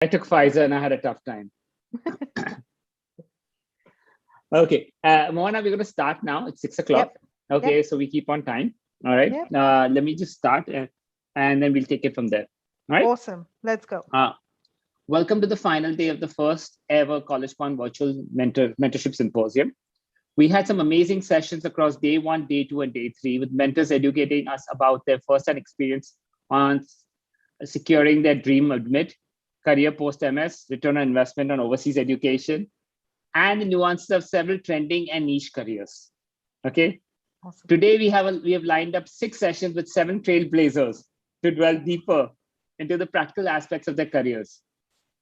I took Pfizer and I had a tough time. Okay, Moana, we're going to start now. It's 6 o'clock. Yep. Okay, yep. So we keep on time. All right. Yep. Let me just start and then we'll take it from there. All right. Awesome. Let's go. Welcome to the final day of the first ever Collegepond Virtual Mentorship Symposium. We had some amazing sessions across day 1, day 2, and day 3 with mentors educating us about their first-hand experience on securing their dream admit, career post-MS, return on investment on overseas education, and the nuances of several trending and niche careers. Okay. Awesome. Today we have lined up 6 sessions with 7 trailblazers to dwell deeper into the practical aspects of their careers.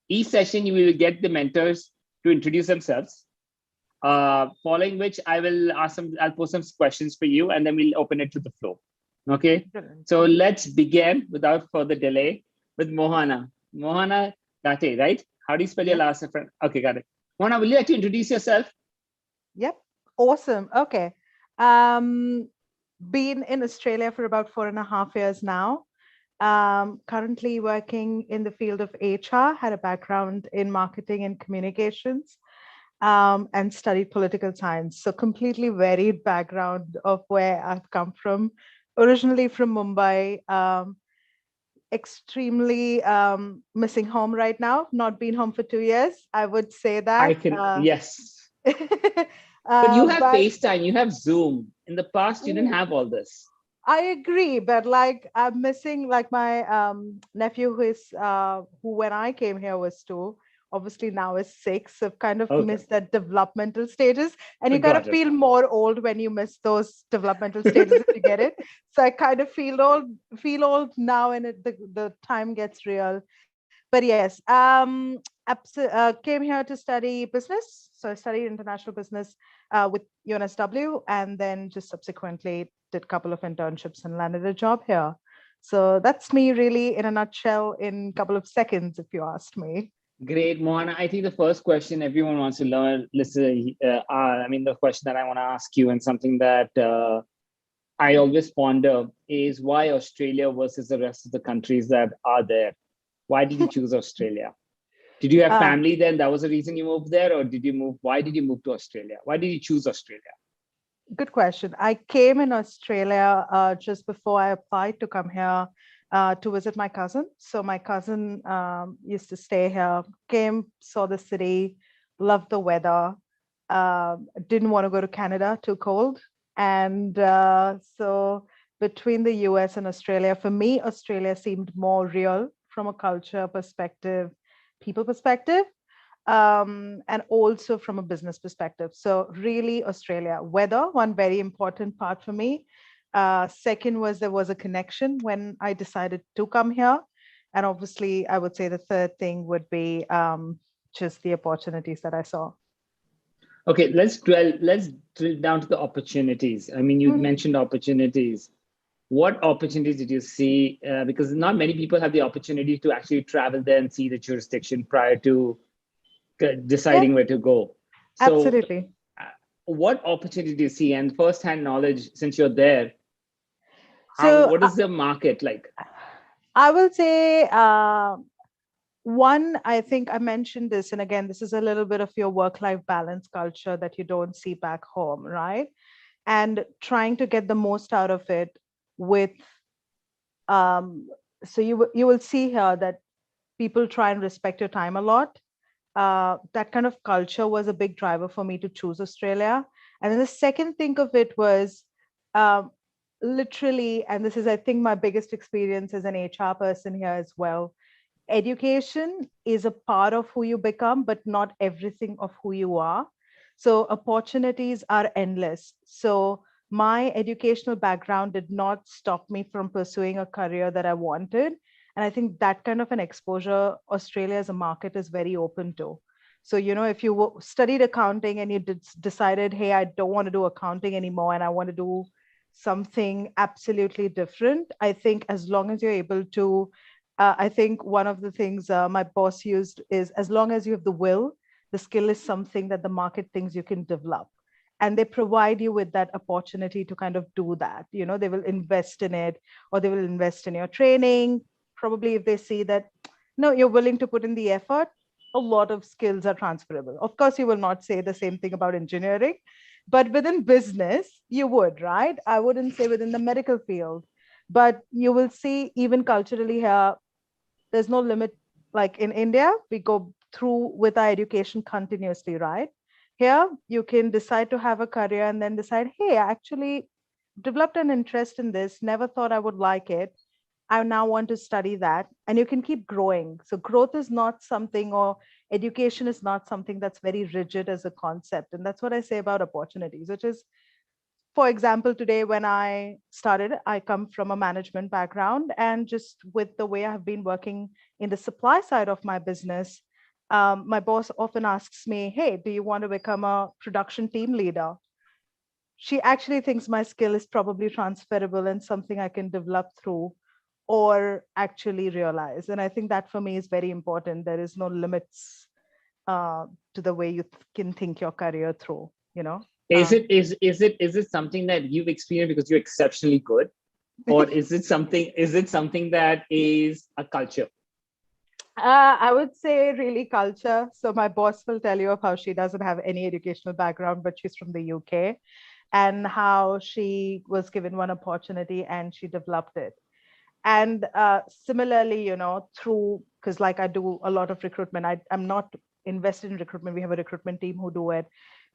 Each session you will get the mentors to introduce themselves. Following which I'll pose some questions for you and then we'll open it to the floor. Okay. So let's begin without further delay with Mohana. Mohana Date, right? How do you spell your last name? Okay, got it. Mohana, will you like to introduce yourself? Yep. Awesome. Okay. Been in Australia for about 4.5 years now. Currently working in the field of HR, had a background in marketing and communications, and studied political science. So completely varied background of where I've come from. Originally from Mumbai, extremely missing home right now. Not been home for 2 years. I would say that. I can, yes. But you have FaceTime, you have Zoom. In the past, you didn't have all this. I agree, but like I'm missing like my nephew who when I came here was 2, obviously now is 6. So I've kind of missed that developmental stages, and you kind of feel more old when you miss those developmental stages if you get it. So I kind of feel old now, and the time gets real. But yes, came here to study business. So I studied international business with UNSW, and then just subsequently did a couple of internships and landed a job here. So that's me really in a nutshell in a couple of seconds, if you asked me. Great, Moana. I think the first question everyone wants to learn, the question that I want to ask you, and something that I always ponder is why Australia versus the rest of the countries that are there? Why did you choose Australia? Did you have family then? That was the reason you moved there, or did you move? Why did you move to Australia? Why did you choose Australia? Good question. I came in Australia just before I applied to come here to visit my cousin. So my cousin used to stay here, came, saw the city, loved the weather, didn't want to go to Canada, too cold. And so between the US and Australia, for me, Australia seemed more real from a culture perspective, people perspective, and also from a business perspective. So really Australia. Weather, one very important part for me. Second was there was a connection when I decided to come here. And obviously I would say the third thing would be just the opportunities that I saw. Okay, let's drill down to the opportunities. I mean, you mentioned opportunities. What opportunities did you see? Because not many people have the opportunity to actually travel there and see the jurisdiction prior to deciding where to go. So, absolutely. What opportunity do you see? And first-hand knowledge, since you're there, what is the market like? I will say, one, I think I mentioned this, and again, this is a little bit of your work-life balance culture that you don't see back home, right? And trying to get the most out of it with, so you will see here that people try and respect your time a lot. That kind of culture was a big driver for me to choose Australia. And then the second thing of it was literally, and this is, I think, my biggest experience as an HR person here as well. Education is a part of who you become, but not everything of who you are. So opportunities are endless. So my educational background did not stop me from pursuing a career that I wanted. And I think that kind of an exposure, Australia as a market is very open to. So, if you studied accounting and you decided, hey, I don't want to do accounting anymore and I want to do something absolutely different, I think as long as you're able to, I think one of the things my boss used is, as long as you have the will, the skill is something that the market thinks you can develop. And they provide you with that opportunity to kind of do that. They will invest in it, or they will invest in your training. Probably if they see that no, you're willing to put in the effort, a lot of skills are transferable. Of course, you will not say the same thing about engineering, but within business, you would, right? I wouldn't say within the medical field, but you will see even culturally here, there's no limit. Like in India, we go through with our education continuously, right? Here, you can decide to have a career and then decide, hey, I actually developed an interest in this, never thought I would like it. I now want to study that. And you can keep growing. So growth is not something, or education is not something that's very rigid as a concept. And that's what I say about opportunities, which is, for example, today when I started, I come from a management background, and just with the way I've been working in the supply side of my business, my boss often asks me, hey, do you want to become a production team leader? She actually thinks my skill is probably transferable and something I can develop through or actually realize. And I think that for me is very important. There is no limits to the way you can think your career through, you know. Is it something that you've experienced because you're exceptionally good, or is it something that is a culture? I would say really culture. So my boss will tell you of how she doesn't have any educational background, but she's from the UK, and how she was given one opportunity and she developed it. And similarly, you know, through, because like I do a lot of recruitment, I'm not invested in recruitment. We have a recruitment team who do it.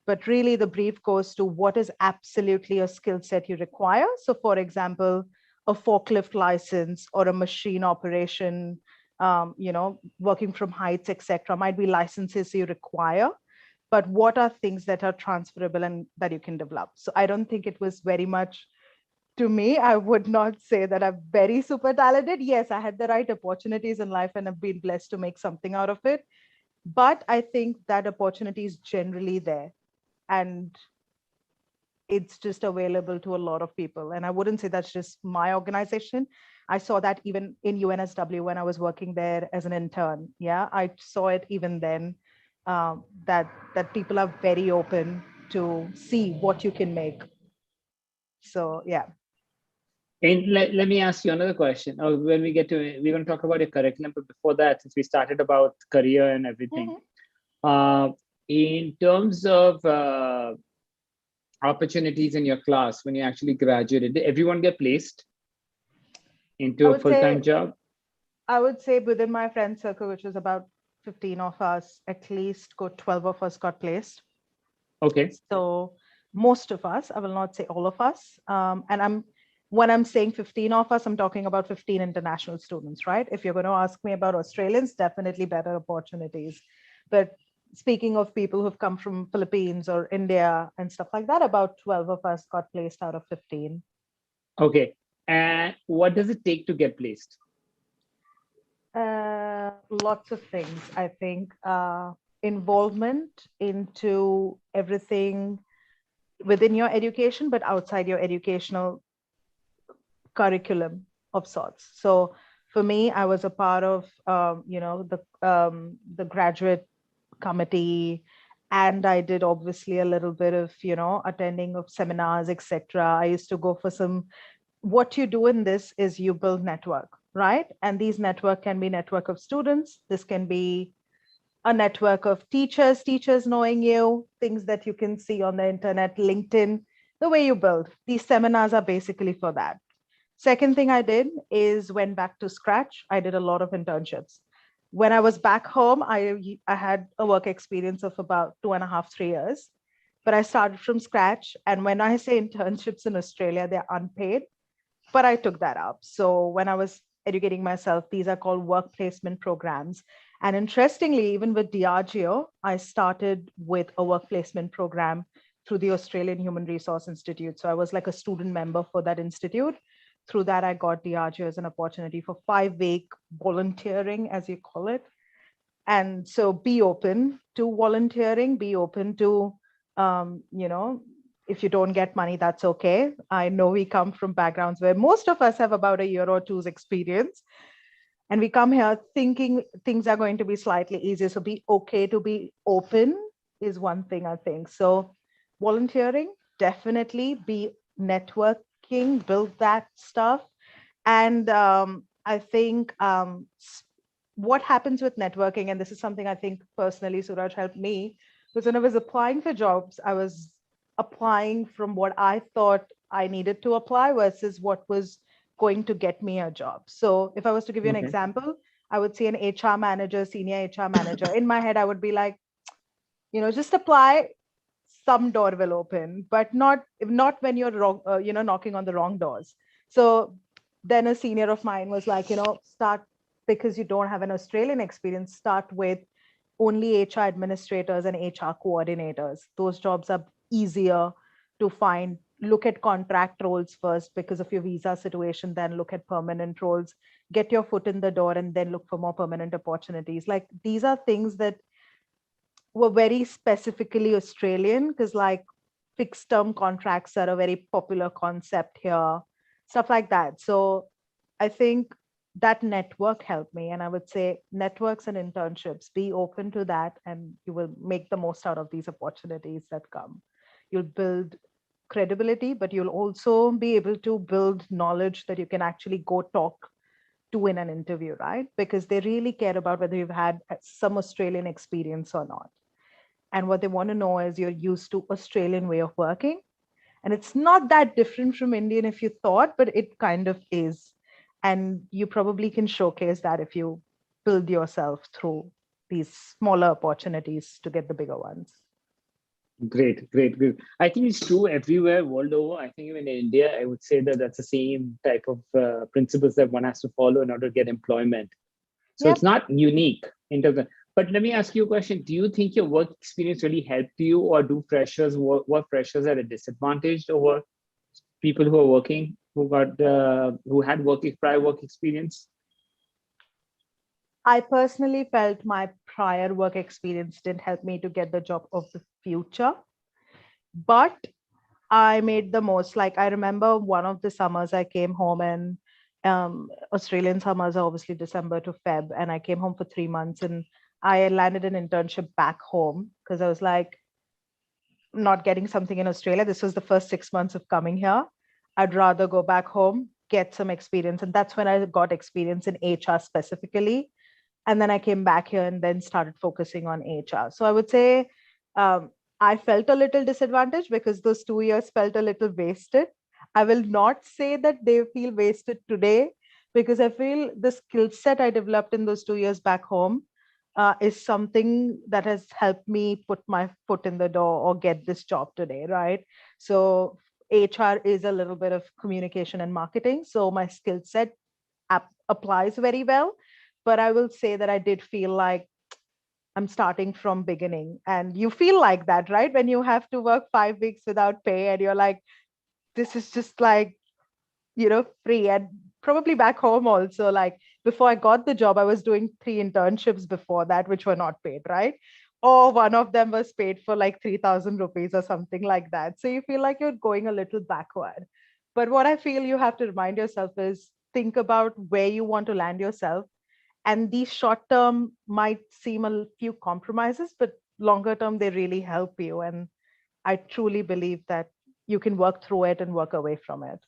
But really the brief goes to what is absolutely a skill set you require. So for example, a forklift license or a machine operation, you know, working from heights, etc., might be licenses you require. But what are things that are transferable and that you can develop? So I don't think it was very much, to me, I would not say that I'm very super talented. Yes, I had the right opportunities in life and I've been blessed to make something out of it. But I think that opportunity is generally there, and it's just available to a lot of people. And I wouldn't say that's just my organization. I saw that even in UNSW when I was working there as an intern. Yeah, I saw it even then, that people are very open to see what you can make. So yeah. And let me ask you another question. When we get to it, we're going to talk about your curriculum, but before that, since we started about career and everything, in terms of opportunities in your class when you actually graduated, did everyone get placed into a full-time job? I would say within my friend circle, which was about 15 of us, at least 12 of us got placed. Okay. So most of us, I will not say all of us. And when I'm saying 15 of us, I'm talking about 15 international students, right? If you're going to ask me about Australians, definitely better opportunities. But speaking of people who've come from Philippines or India and stuff like that, about 12 of us got placed out of 15. Okay. And what does it take to get placed? Lots of things, I think. Involvement into everything within your education, but outside your educational curriculum of sorts. So for me, I was a part of, the graduate committee, and I did obviously a little bit of, attending of seminars, etc. I used to go for some. What you do in this is you build network, right? And these network can be network of students. This can be a network of teachers knowing you, things that you can see on the internet, LinkedIn, the way you build. These seminars are basically for that. Second thing I did is went back to scratch. I did a lot of internships. When I was back home, I had a work experience of about 2.5, 3 years, but I started from scratch. And when I say internships in Australia, they're unpaid, but I took that up. So when I was educating myself, these are called work placement programs. And interestingly, even with Diageo, I started with a work placement program through the Australian Human Resource Institute. So I was like a student member for that institute. Through that, I got Diageo as an opportunity for 5-week volunteering, as you call it. And so be open to volunteering, be open to, if you don't get money, that's okay. I know we come from backgrounds where most of us have about a year or two's experience. And we come here thinking things are going to be slightly easier. So be okay to be open is one thing, I think. So volunteering, definitely be networking, build that stuff. And I think what happens with networking, and this is something I think personally Suraj helped me, was when I was applying for jobs, I was applying from what I thought I needed to apply versus what was going to get me a job. So if I was to give you an Okay. example, I would see an HR manager, senior HR manager. In my head, I would be like, just apply, some door will open, but not when you're wrong, knocking on the wrong doors. So then a senior of mine was like, start, because you don't have an Australian experience, start with only HR administrators and HR coordinators. Those jobs are easier to find. Look at contract roles first because of your visa situation, then look at permanent roles, get your foot in the door, and then look for more permanent opportunities. Like, these are things that were very specifically Australian, because like fixed term contracts are a very popular concept here, stuff like that. So I think that network helped me. And I would say networks and internships, be open to that, and you will make the most out of these opportunities that come. You'll build credibility, but you'll also be able to build knowledge that you can actually go talk to in an interview, right? Because they really care about whether you've had some Australian experience or not. And what they want to know is you're used to Australian way of working. And it's not that different from Indian if you thought, but it kind of is. And you probably can showcase that if you build yourself through these smaller opportunities to get the bigger ones. Great, great, great. I think it's true everywhere, world over. I think even in India, I would say that that's the same type of principles that one has to follow in order to get employment. So Yep. it's not unique in terms of, but let me ask you a question. Do you think your work experience really helped you, or do freshers were freshers at a disadvantage over people who are working, who had prior work experience? I personally felt my prior work experience didn't help me to get the job of the future, but I made the most. Like, I remember one of the summers I came home, and Australian summers are obviously December to Feb, and I came home for 3 months, and I landed an internship back home because I was like, not getting something in Australia. This was the first 6 months of coming here. I'd rather go back home, get some experience. And that's when I got experience in HR specifically. And then I came back here and then started focusing on HR. So I would say I felt a little disadvantaged because those 2 years felt a little wasted. I will not say that they feel wasted today, because I feel the skill set I developed in those 2 years back home is something that has helped me put my foot in the door or get this job today, right? So HR is a little bit of communication and marketing. So my skill set applies very well. But I will say that I did feel like I'm starting from beginning. And you feel like that, right? When you have to work 5 weeks without pay and you're like, this is just like, free. And probably back home also, like before I got the job, I was doing 3 internships before that, which were not paid, right? Or one of them was paid for like 3,000 rupees or something like that. So you feel like you're going a little backward. But what I feel you have to remind yourself is think about where you want to land yourself. And these short term might seem a few compromises, but longer term, they really help you. And I truly believe that you can work through it and work away from it.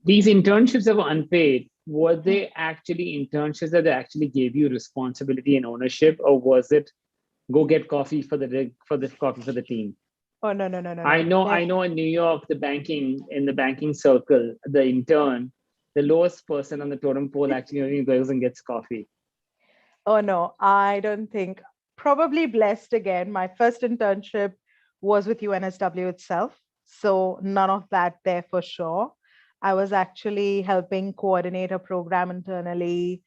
These internships that were unpaid, were they actually internships that they actually gave you responsibility and ownership, or was it go get coffee for the coffee for the team? Oh, no, no, no, no, I no. know, I know in New York, in the banking circle, the intern, the lowest person on the totem pole actually only goes and gets coffee. Oh, no, I don't think. Probably blessed again. My first internship was with UNSW itself. So none of that there for sure. I was actually helping coordinate a program internally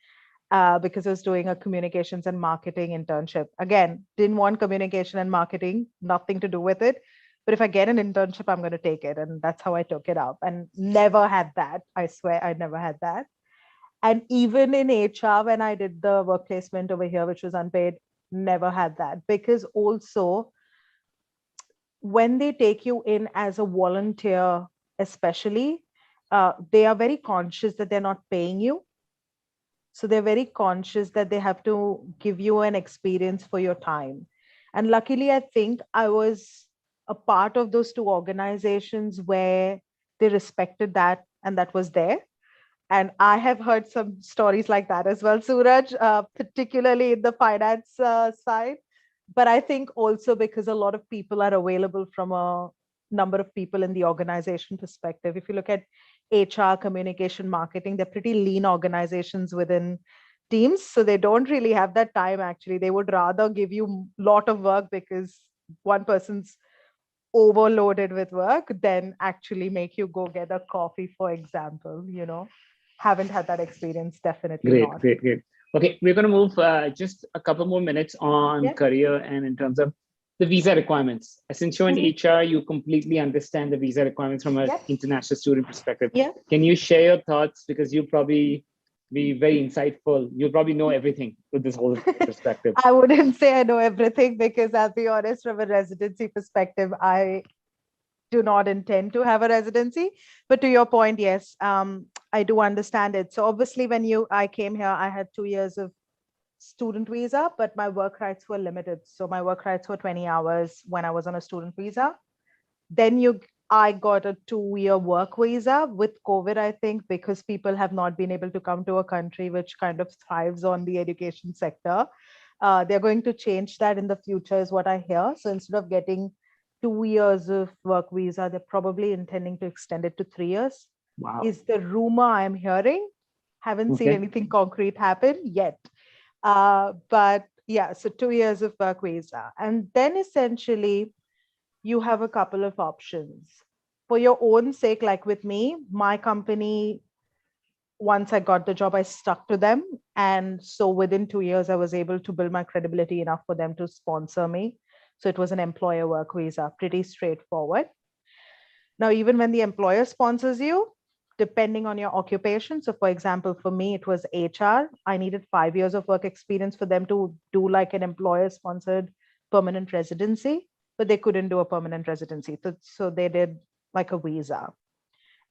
because I was doing a communications and marketing internship. Again, didn't want communication and marketing, nothing to do with it. But if I get an internship, I'm going to take it. And that's how I took it up, and never had that. I swear I never had that. And even in HR, when I did the work placement over here, which was unpaid, never had that. Because also, when they take you in as a volunteer, especially, they are very conscious that they're not paying you. So they're very conscious that they have to give you an experience for your time. And luckily, I think I was a part of those two organizations where they respected that and that was there. And I have heard some stories like that as well, Suraj, particularly in the finance side. But I think also because a lot of people are available from a number of people in the organization perspective. If you look at HR, communication, marketing, they're pretty lean organizations within teams. So they don't really have that time, actually. They would rather give you a lot of work because one person's overloaded with work than actually make you go get a coffee, for example. Haven't had that experience, definitely Great, not. great, great. Okay, we're going to move just a couple more minutes on Yeah. career and in terms of the visa requirements. Since you're in HR, you completely understand the visa requirements from an Yes. international student perspective. Yeah. Can you share your thoughts? Because you probably be very insightful. You'll probably know everything with this whole perspective. I wouldn't say I know everything because I'll be honest, from a residency perspective, I do not intend to have a residency. But to your point, yes, I do understand it. So obviously, when I came here, I had 2 years of student visa, but my work rights were limited. So my work rights were 20 hours when I was on a student visa. Then I got a 2-year work visa with COVID, I think, because people have not been able to come to a country which kind of thrives on the education sector. They're going to change that in the future, is what I hear. So instead of getting 2 years of work visa, they're probably intending to extend it to 3 years. Wow. Is the rumor I'm hearing. Haven't seen Okay. anything concrete happen yet. But yeah, so 2 years of work visa. And then essentially, you have a couple of options. For your own sake, like with me, my company, once I got the job, I stuck to them. And so within 2 years, I was able to build my credibility enough for them to sponsor me. So it was an employer work visa, pretty straightforward. Now, even when the employer sponsors you, depending on your occupation. So for example, for me, it was HR. I needed 5 years of work experience for them to do like an employer sponsored permanent residency, but they couldn't do a permanent residency. So they did like a visa.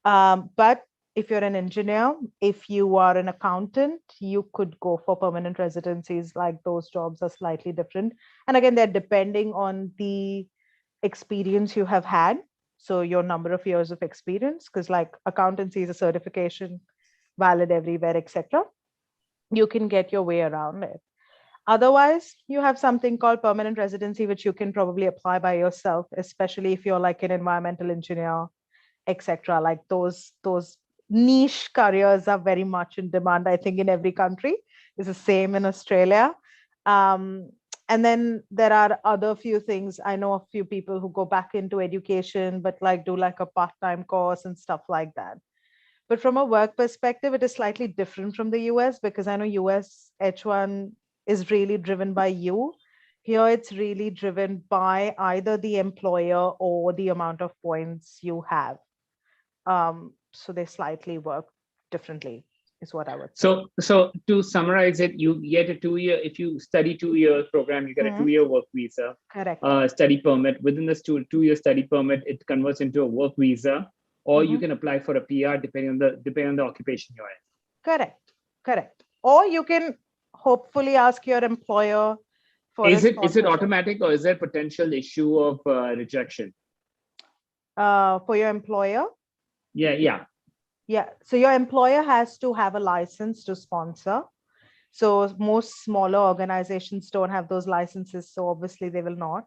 But if you're an engineer, if you are an accountant, you could go for permanent residencies. Like those jobs are slightly different. And again, they're depending on the experience you have had. So your number of years of experience, because like accountancy is a certification, valid everywhere, etc. You can get your way around it. Otherwise, you have something called permanent residency, which you can probably apply by yourself, especially if you're like an environmental engineer, etc. Like those niche careers are very much in demand, I think, in every country. It's the same in Australia. And then there are other few things. I know a few people who go back into education, but like do like a part-time course and stuff like that. But from a work perspective, it is slightly different from the US, because I know US H1 is really driven by you. Here, it's really driven by either the employer or the amount of points you have. So they slightly work differently, is what I would say. So to summarize it, you get a 2-year, if you study 2-year program, you get a 2-year work visa. Correct. Study permit. Within the 2-year study permit, it converts into a work visa, or you can apply for a PR depending on the occupation you're in. Correct. Or you can hopefully ask your employer for is a it automatic, or is there potential issue of rejection? For your employer? Yeah. So your employer has to have a license to sponsor. So most smaller organizations don't have those licenses, so obviously they will not.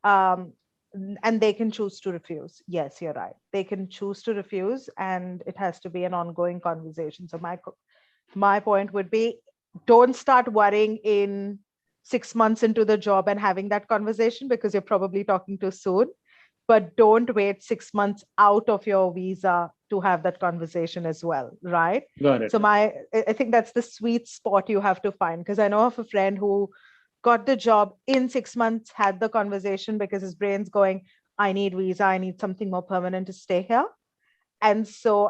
And they can choose to refuse. Yes, you're right. They can choose to refuse, and it has to be an ongoing conversation. So my point would be, don't start worrying in 6 months into the job and having that conversation, because you're probably talking too soon. But don't wait 6 months out of your visa to have that conversation as well, right? Got it. So I think that's the sweet spot you have to find, because I know of a friend who got the job in 6 months, had the conversation because his brain's going, I need visa, I need something more permanent to stay here. And so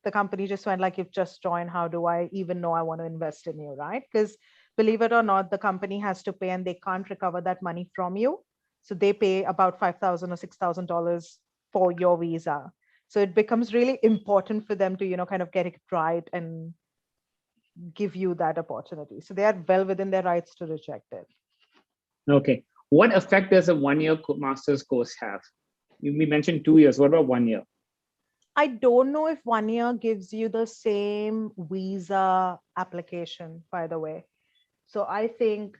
the company just went like, you've just joined, how do I even know I want to invest in you, right? Because believe it or not, the company has to pay and they can't recover that money from you. So they pay about $5,000 or $6,000 for your visa. So it becomes really important for them to, kind of get it right and give you that opportunity. So they are well within their rights to reject it. Okay. What effect does a 1-year master's course have? We mentioned 2 years. What about 1 year? I don't know if 1 year gives you the same visa application, by the way. So I think,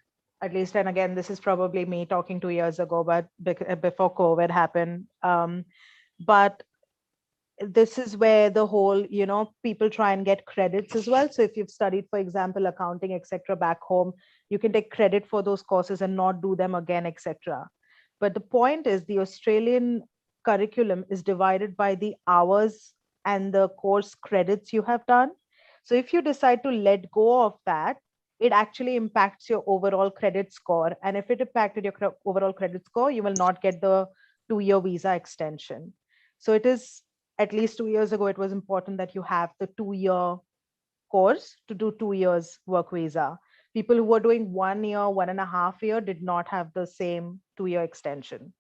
at least, and again, this is probably me talking 2 years ago, but before COVID happened. But this is where the whole, people try and get credits as well. So if you've studied, for example, accounting, etc., back home, you can take credit for those courses and not do them again, etc. But the point is, the Australian curriculum is divided by the hours and the course credits you have done. So if you decide to let go of that, it actually impacts your overall credit score. And if it impacted your overall credit score, you will not get the 2-year visa extension. So it is, at least 2 years ago, it was important that you have the 2-year course to do 2 years work visa. People who were doing 1 year, 1.5 year did not have the same 2-year extension. Got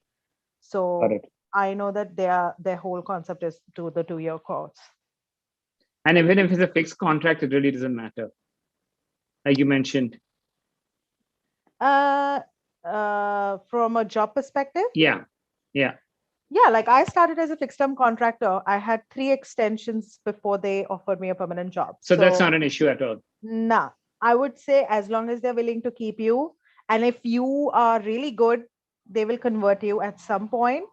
So it. I know that their whole concept is to the 2-year course. And even if it's a fixed contract, it really doesn't matter, like you mentioned. From a job perspective? Yeah. Yeah, like I started as a fixed term contractor. I had 3 extensions before they offered me a permanent job. So that's not an issue at all. Nah, I would say as long as they're willing to keep you, and if you are really good, they will convert you at some point,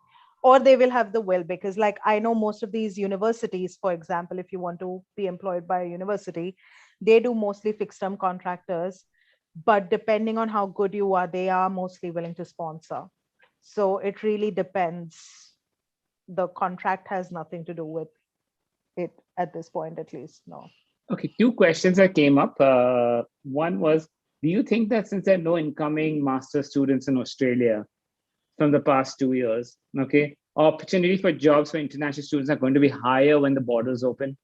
or they will have the will. Because like I know most of these universities, for example, if you want to be employed by a university, they do mostly fixed term contractors, but depending on how good you are, they are mostly willing to sponsor. So it really depends. The contract has nothing to do with it at this point, at least. No. Okay, 2 questions that came up. One was, do you think that since there are no incoming master students in Australia from the past 2 years, okay, opportunity for jobs for international students are going to be higher when the borders open?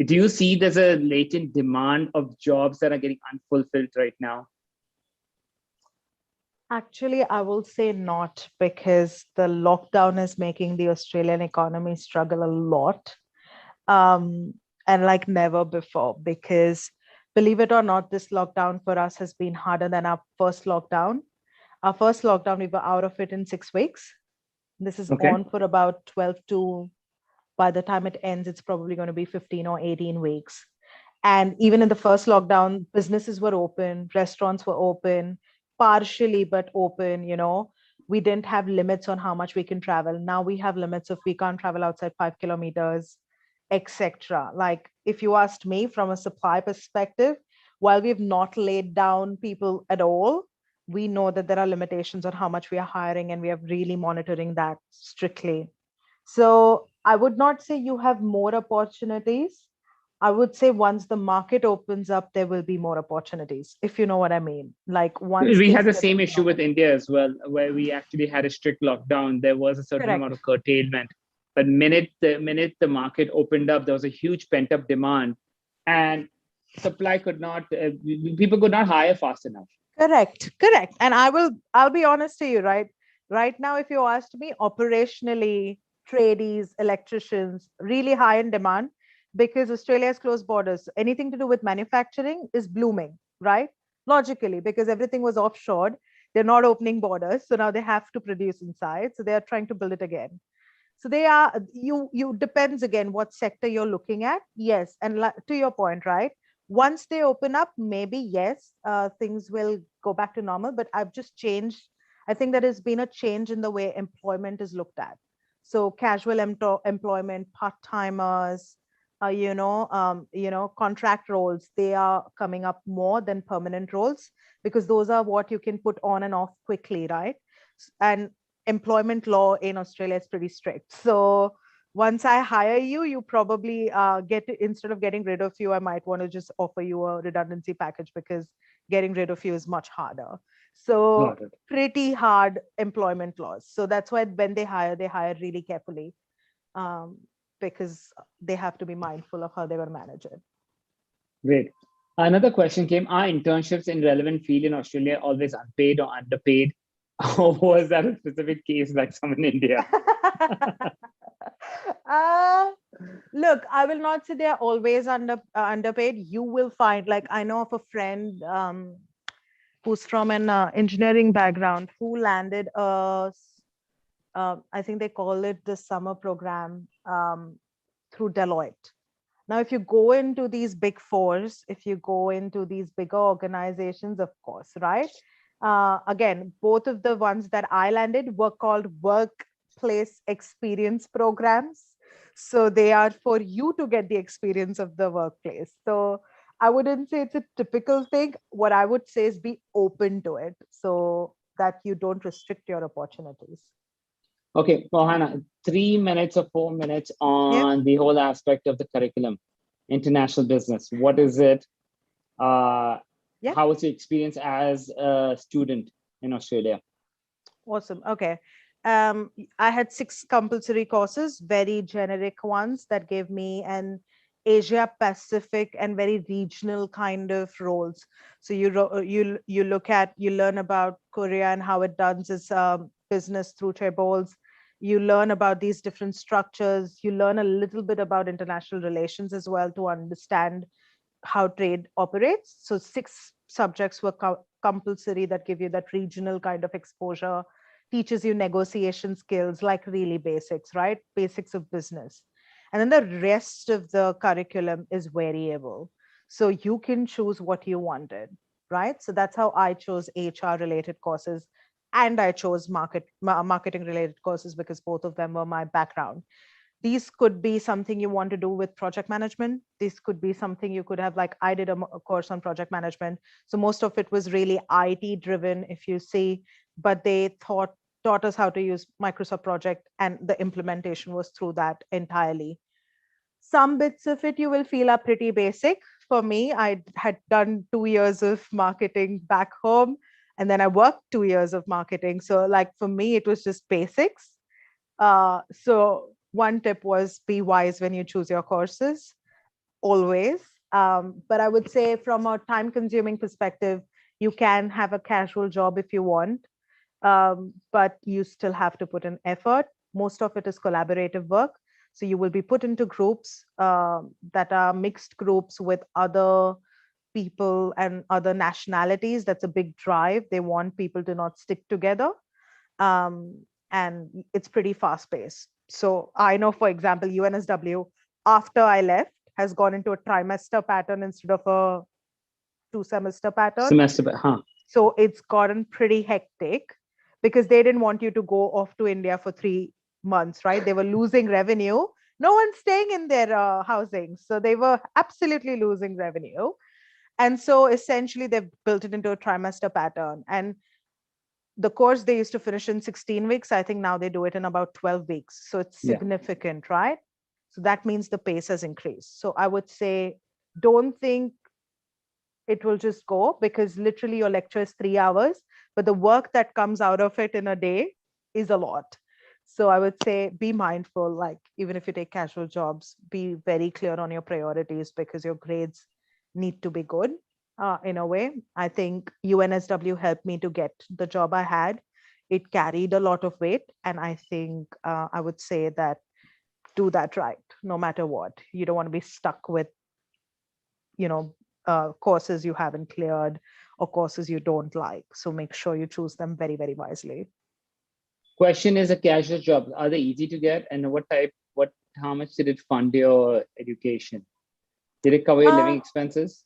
Do you see there's a latent demand of jobs that are getting unfulfilled right now? Actually, I will say not, because the lockdown is making the Australian economy struggle a lot, and like never before. Because believe it or not, this lockdown for us has been harder than our first lockdown. Our first lockdown, we were out of it in 6 weeks. This is Okay. on for about 12 to, by the time it ends, it's probably going to be 15 or 18 weeks. And even in the first lockdown, businesses were open, restaurants were open, partially, but open. We didn't have limits on how much we can travel. Now we have limits of we can't travel outside 5 kilometers, etc. Like if you asked me from a supply perspective, while we've not laid down people at all, we know that there are limitations on how much we are hiring, and we are really monitoring that strictly. So I would not say you have more opportunities. I would say once the market opens up, there will be more opportunities, if you know what I mean. Like once We had things the get same issue normal. with India as well, where we actually had a strict lockdown. There was a certain amount of Correct. curtailment, but minute the market opened up, there was a huge pent up demand, and supply could not. People could not hire fast enough. Correct. And I'll be honest to you, right? Right now, if you asked me, operationally, tradies, electricians, really high in demand, because Australia has closed borders. Anything to do with manufacturing is blooming, right? Logically, because everything was offshored. They're not opening borders. So now they have to produce inside. So they are trying to build it again. So they are, you depends again what sector you're looking at. Yes. And to your point, right? Once they open up, maybe yes, things will go back to normal. But I've just changed. I think there has been a change in the way employment is looked at. So casual employment, part-timers, contract roles, they are coming up more than permanent roles, because those are what you can put on and off quickly, right? And employment law in Australia is pretty strict. So once I hire you, you probably instead of getting rid of you, I might want to just offer you a redundancy package, because getting rid of you is much harder. So Got it. pretty hard employment laws. So that's why when they hire really carefully, because they have to be mindful of how they're going to manage it. Great. Another question came: are internships in relevant field in Australia always unpaid or underpaid? Or was that a specific case like some in India? Look, I will not say they're always underpaid. You will find, like, I know of a friend who's from an engineering background, who landed I think they call it the summer program, through Deloitte. Now, if you go into these big fours, if you go into these bigger organizations, of course, right? Again, both of the ones that I landed were called workplace experience programs. So they are for you to get the experience of the workplace. So I wouldn't say it's a typical thing. What I would say is be open to it so that you don't restrict your opportunities. Okay, Mohana, 3 minutes or 4 minutes on the whole aspect of the curriculum, international business. What is it? How was your experience as a student in Australia? Awesome. Okay. I had 6 compulsory courses, very generic ones that gave me an Asia Pacific and very regional kind of roles. So you learn about Korea and how it does its business through chaebols. You learn about these different structures. You learn a little bit about international relations as well to understand how trade operates. So 6 subjects were compulsory that give you that regional kind of exposure, teaches you negotiation skills, like really basics, right? Basics of business. And then the rest of the curriculum is variable. So you can choose what you wanted, right? So that's how I chose HR related courses. And I chose marketing related courses because both of them were my background. These could be something you want to do with project management. This could be something you could have, like I did a course on project management. So most of it was really IT driven, if you see, but they taught us how to use Microsoft Project, and the implementation was through that entirely. Some bits of it you will feel are pretty basic. For me, I had done 2 years of marketing back home, and then I worked 2 years of marketing. So like for me, it was just basics. So one tip was be wise when you choose your courses, always. But I would say from a time consuming perspective, you can have a casual job if you want, but you still have to put in effort. Most of it is collaborative work. So you will be put into groups that are mixed groups with other people and other nationalities. That's a big drive. They want people to not stick together. And it's pretty fast paced. So I know, for example, UNSW, after I left, has gone into a trimester pattern instead of a 2-semester pattern. So it's gotten pretty hectic because they didn't want you to go off to India for 3 months, right? They were losing revenue. No one's staying in their housing. So they were absolutely losing revenue. And so essentially they've built it into a trimester pattern. And the course they used to finish in 16 weeks. I think now they do it in about 12 weeks. So it's significant, right? So that means the pace has increased. So I would say, don't think it will just go, because literally your lecture is 3 hours, but the work that comes out of it in a day is a lot. So I would say be mindful, like even if you take casual jobs, be very clear on your priorities because your grades need to be good. In a way, I think UNSW helped me to get the job I had. It carried a lot of weight. And I think I would say that do that right, no matter what. You don't want to be stuck with, courses you haven't cleared or courses you don't like. So make sure you choose them very, very wisely. Question is, a casual job, are they easy to get? And how much did it fund your education? Did it cover your living expenses?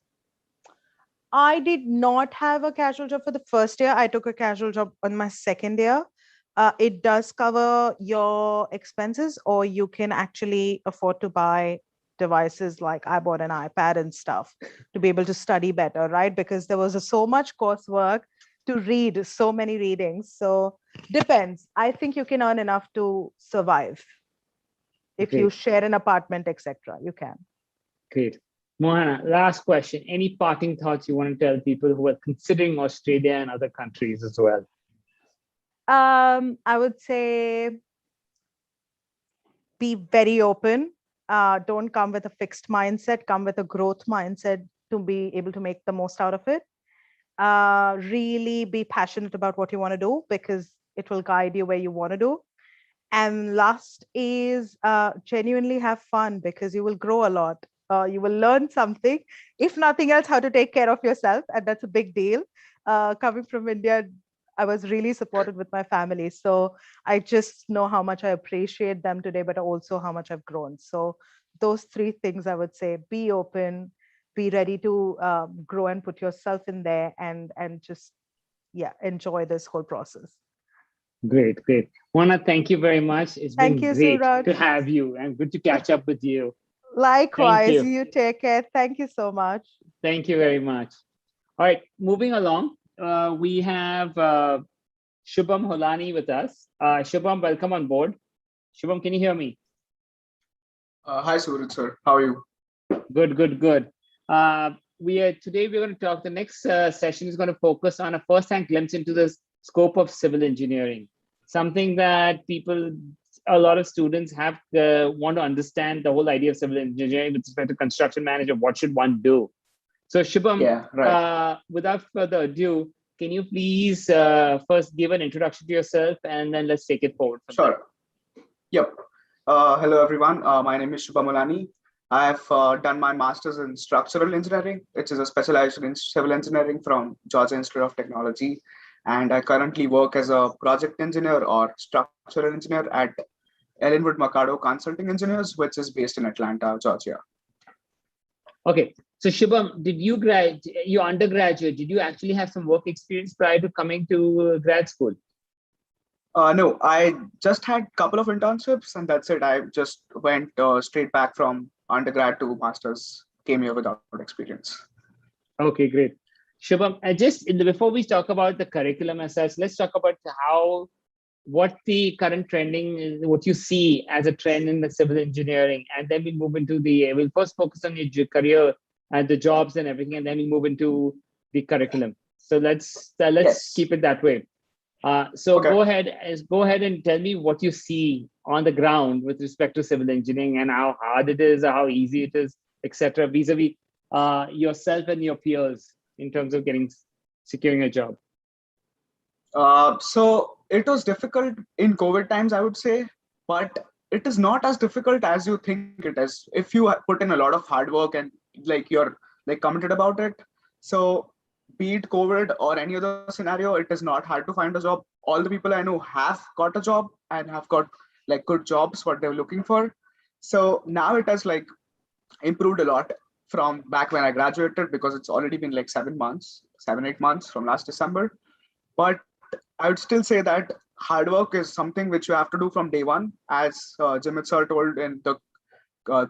I did not have a casual job for the first year. I took a casual job on my second year. It does cover your expenses, or you can actually afford to buy devices. Like I bought an iPad and stuff to be able to study better, right? Because there was so much coursework to read, so many readings. So depends. I think you can earn enough to survive. If you share an apartment, etc., you can. Great. Mohana, last question. Any parting thoughts you want to tell people who are considering Australia and other countries as well? I would say be very open. Don't come with a fixed mindset, come with a growth mindset to be able to make the most out of it. Really be passionate about what you want to do, because it will guide you where you want to do. And last is genuinely have fun, because you will grow a lot. You will learn something, if nothing else, how to take care of yourself. And that's a big deal. Coming from India, I was really supported with my family. So I just know how much I appreciate them today, but also how much I've grown. So those three things I would say: be open, be ready to grow and put yourself in there, and just enjoy this whole process. Great, great. Mona, thank you very much. It's Thank been you, great Suraj. to have you and good to catch up with you. Thank Likewise, you. you take care. Thank you so much. Thank you very much. All right, moving along, we have Shubham Holani with us. Shubham, welcome on board. Shubham, can you hear me? Hi, Suraj sir. How are you? Good, good, good. Today we're going to talk. The next session is going to focus on a first-hand glimpse into the scope of civil engineering. Something that a lot of students have want to understand the whole idea of civil engineering with respect to construction manager. What should one do? So Shubham, Yeah, right. Without further ado, can you please first give an introduction to yourself, and then let's take it forward from Sure. Yep. Hello, everyone. My name is Shubham Mulani. I've done my master's in structural engineering, which is a specialization in civil engineering from Georgia Institute of Technology. And I currently work as a project engineer or structural engineer at Ellenwood Mercado Consulting Engineers, which is based in Atlanta, Georgia. Okay. So Shubham, did you your undergraduate, did you actually have some work experience prior to coming to grad school? No, I just had a couple of internships and that's it. I just went straight back from undergrad to master's, came here without experience. Okay, great. Shubham, before we talk about the curriculum as such, let's talk about what the current trending is, what you see as a trend in the civil engineering, and then we move into we'll first focus on your career and the jobs and everything, and then we move into the curriculum. So let's keep it that way. So okay. go ahead and tell me what you see on the ground with respect to civil engineering and how hard it is, or how easy it is, etc. vis-a-vis yourself and your peers in terms of securing a job. So it was difficult in COVID times, I would say, but it is not as difficult as you think it is. If you put in a lot of hard work and you're committed about it. So be it COVID or any other scenario, it is not hard to find a job. All the people I know have got a job and have got good jobs, what they're looking for. So now it has improved a lot from back when I graduated, because it's already been 7, 8 months from last December. But I would still say that hard work is something which you have to do from day one. As Jimit sir told in the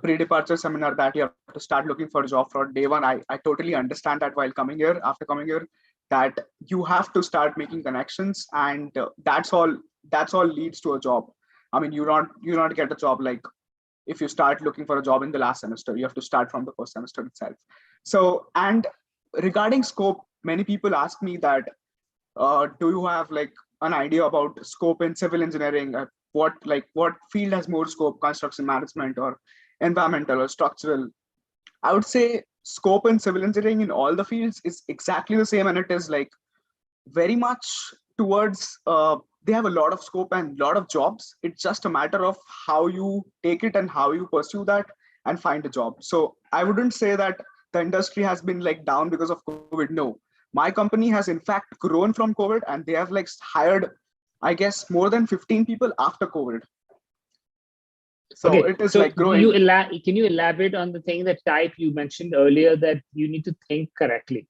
pre-departure seminar, that you have to start looking for a job from day one. I totally understand that after coming here, that you have to start making connections, and that's all leads to a job. I mean, you not get a job if you start looking for a job in the last semester. You have to start from the first semester itself. So, and regarding scope, many people ask me that, do you have an idea about scope in civil engineering? What field has more scope, construction management or environmental or structural? I would say scope in civil engineering in all the fields is exactly the same, and it is very much towards they have a lot of scope and a lot of jobs. It's just a matter of how you take it and how you pursue that and find a job. So I wouldn't say that the industry has been down because of COVID. No, my company has in fact grown from COVID, and they have hired, I guess, more than 15 people after COVID. So okay, it is growing. Can you elaborate on the thing that you mentioned earlier, that you need to think correctly?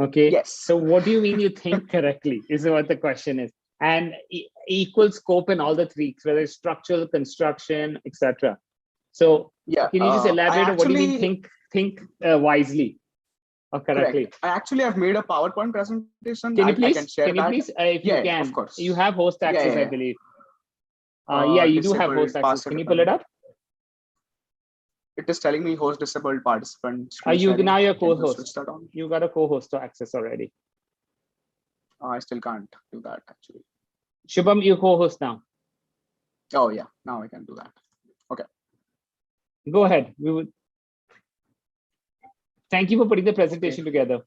Okay. Yes. So what do you mean you think correctly is what the question is. And equal scope in all the three, whether it's structural, construction, etc. So yeah, can you just elaborate on what do you mean think wisely or correctly? Correct. I actually have made a PowerPoint presentation. Can you please? I can share that. Please, if you can, of course. You have host access, I believe. You do have host access. Can you pull it up? It is telling me host disabled participant. Now you're co-host. You got a co-host access already. I still can't do that actually. Shubham, you co-host now. Oh yeah, now I can do that. Okay. Go ahead. Thank you for putting the presentation together.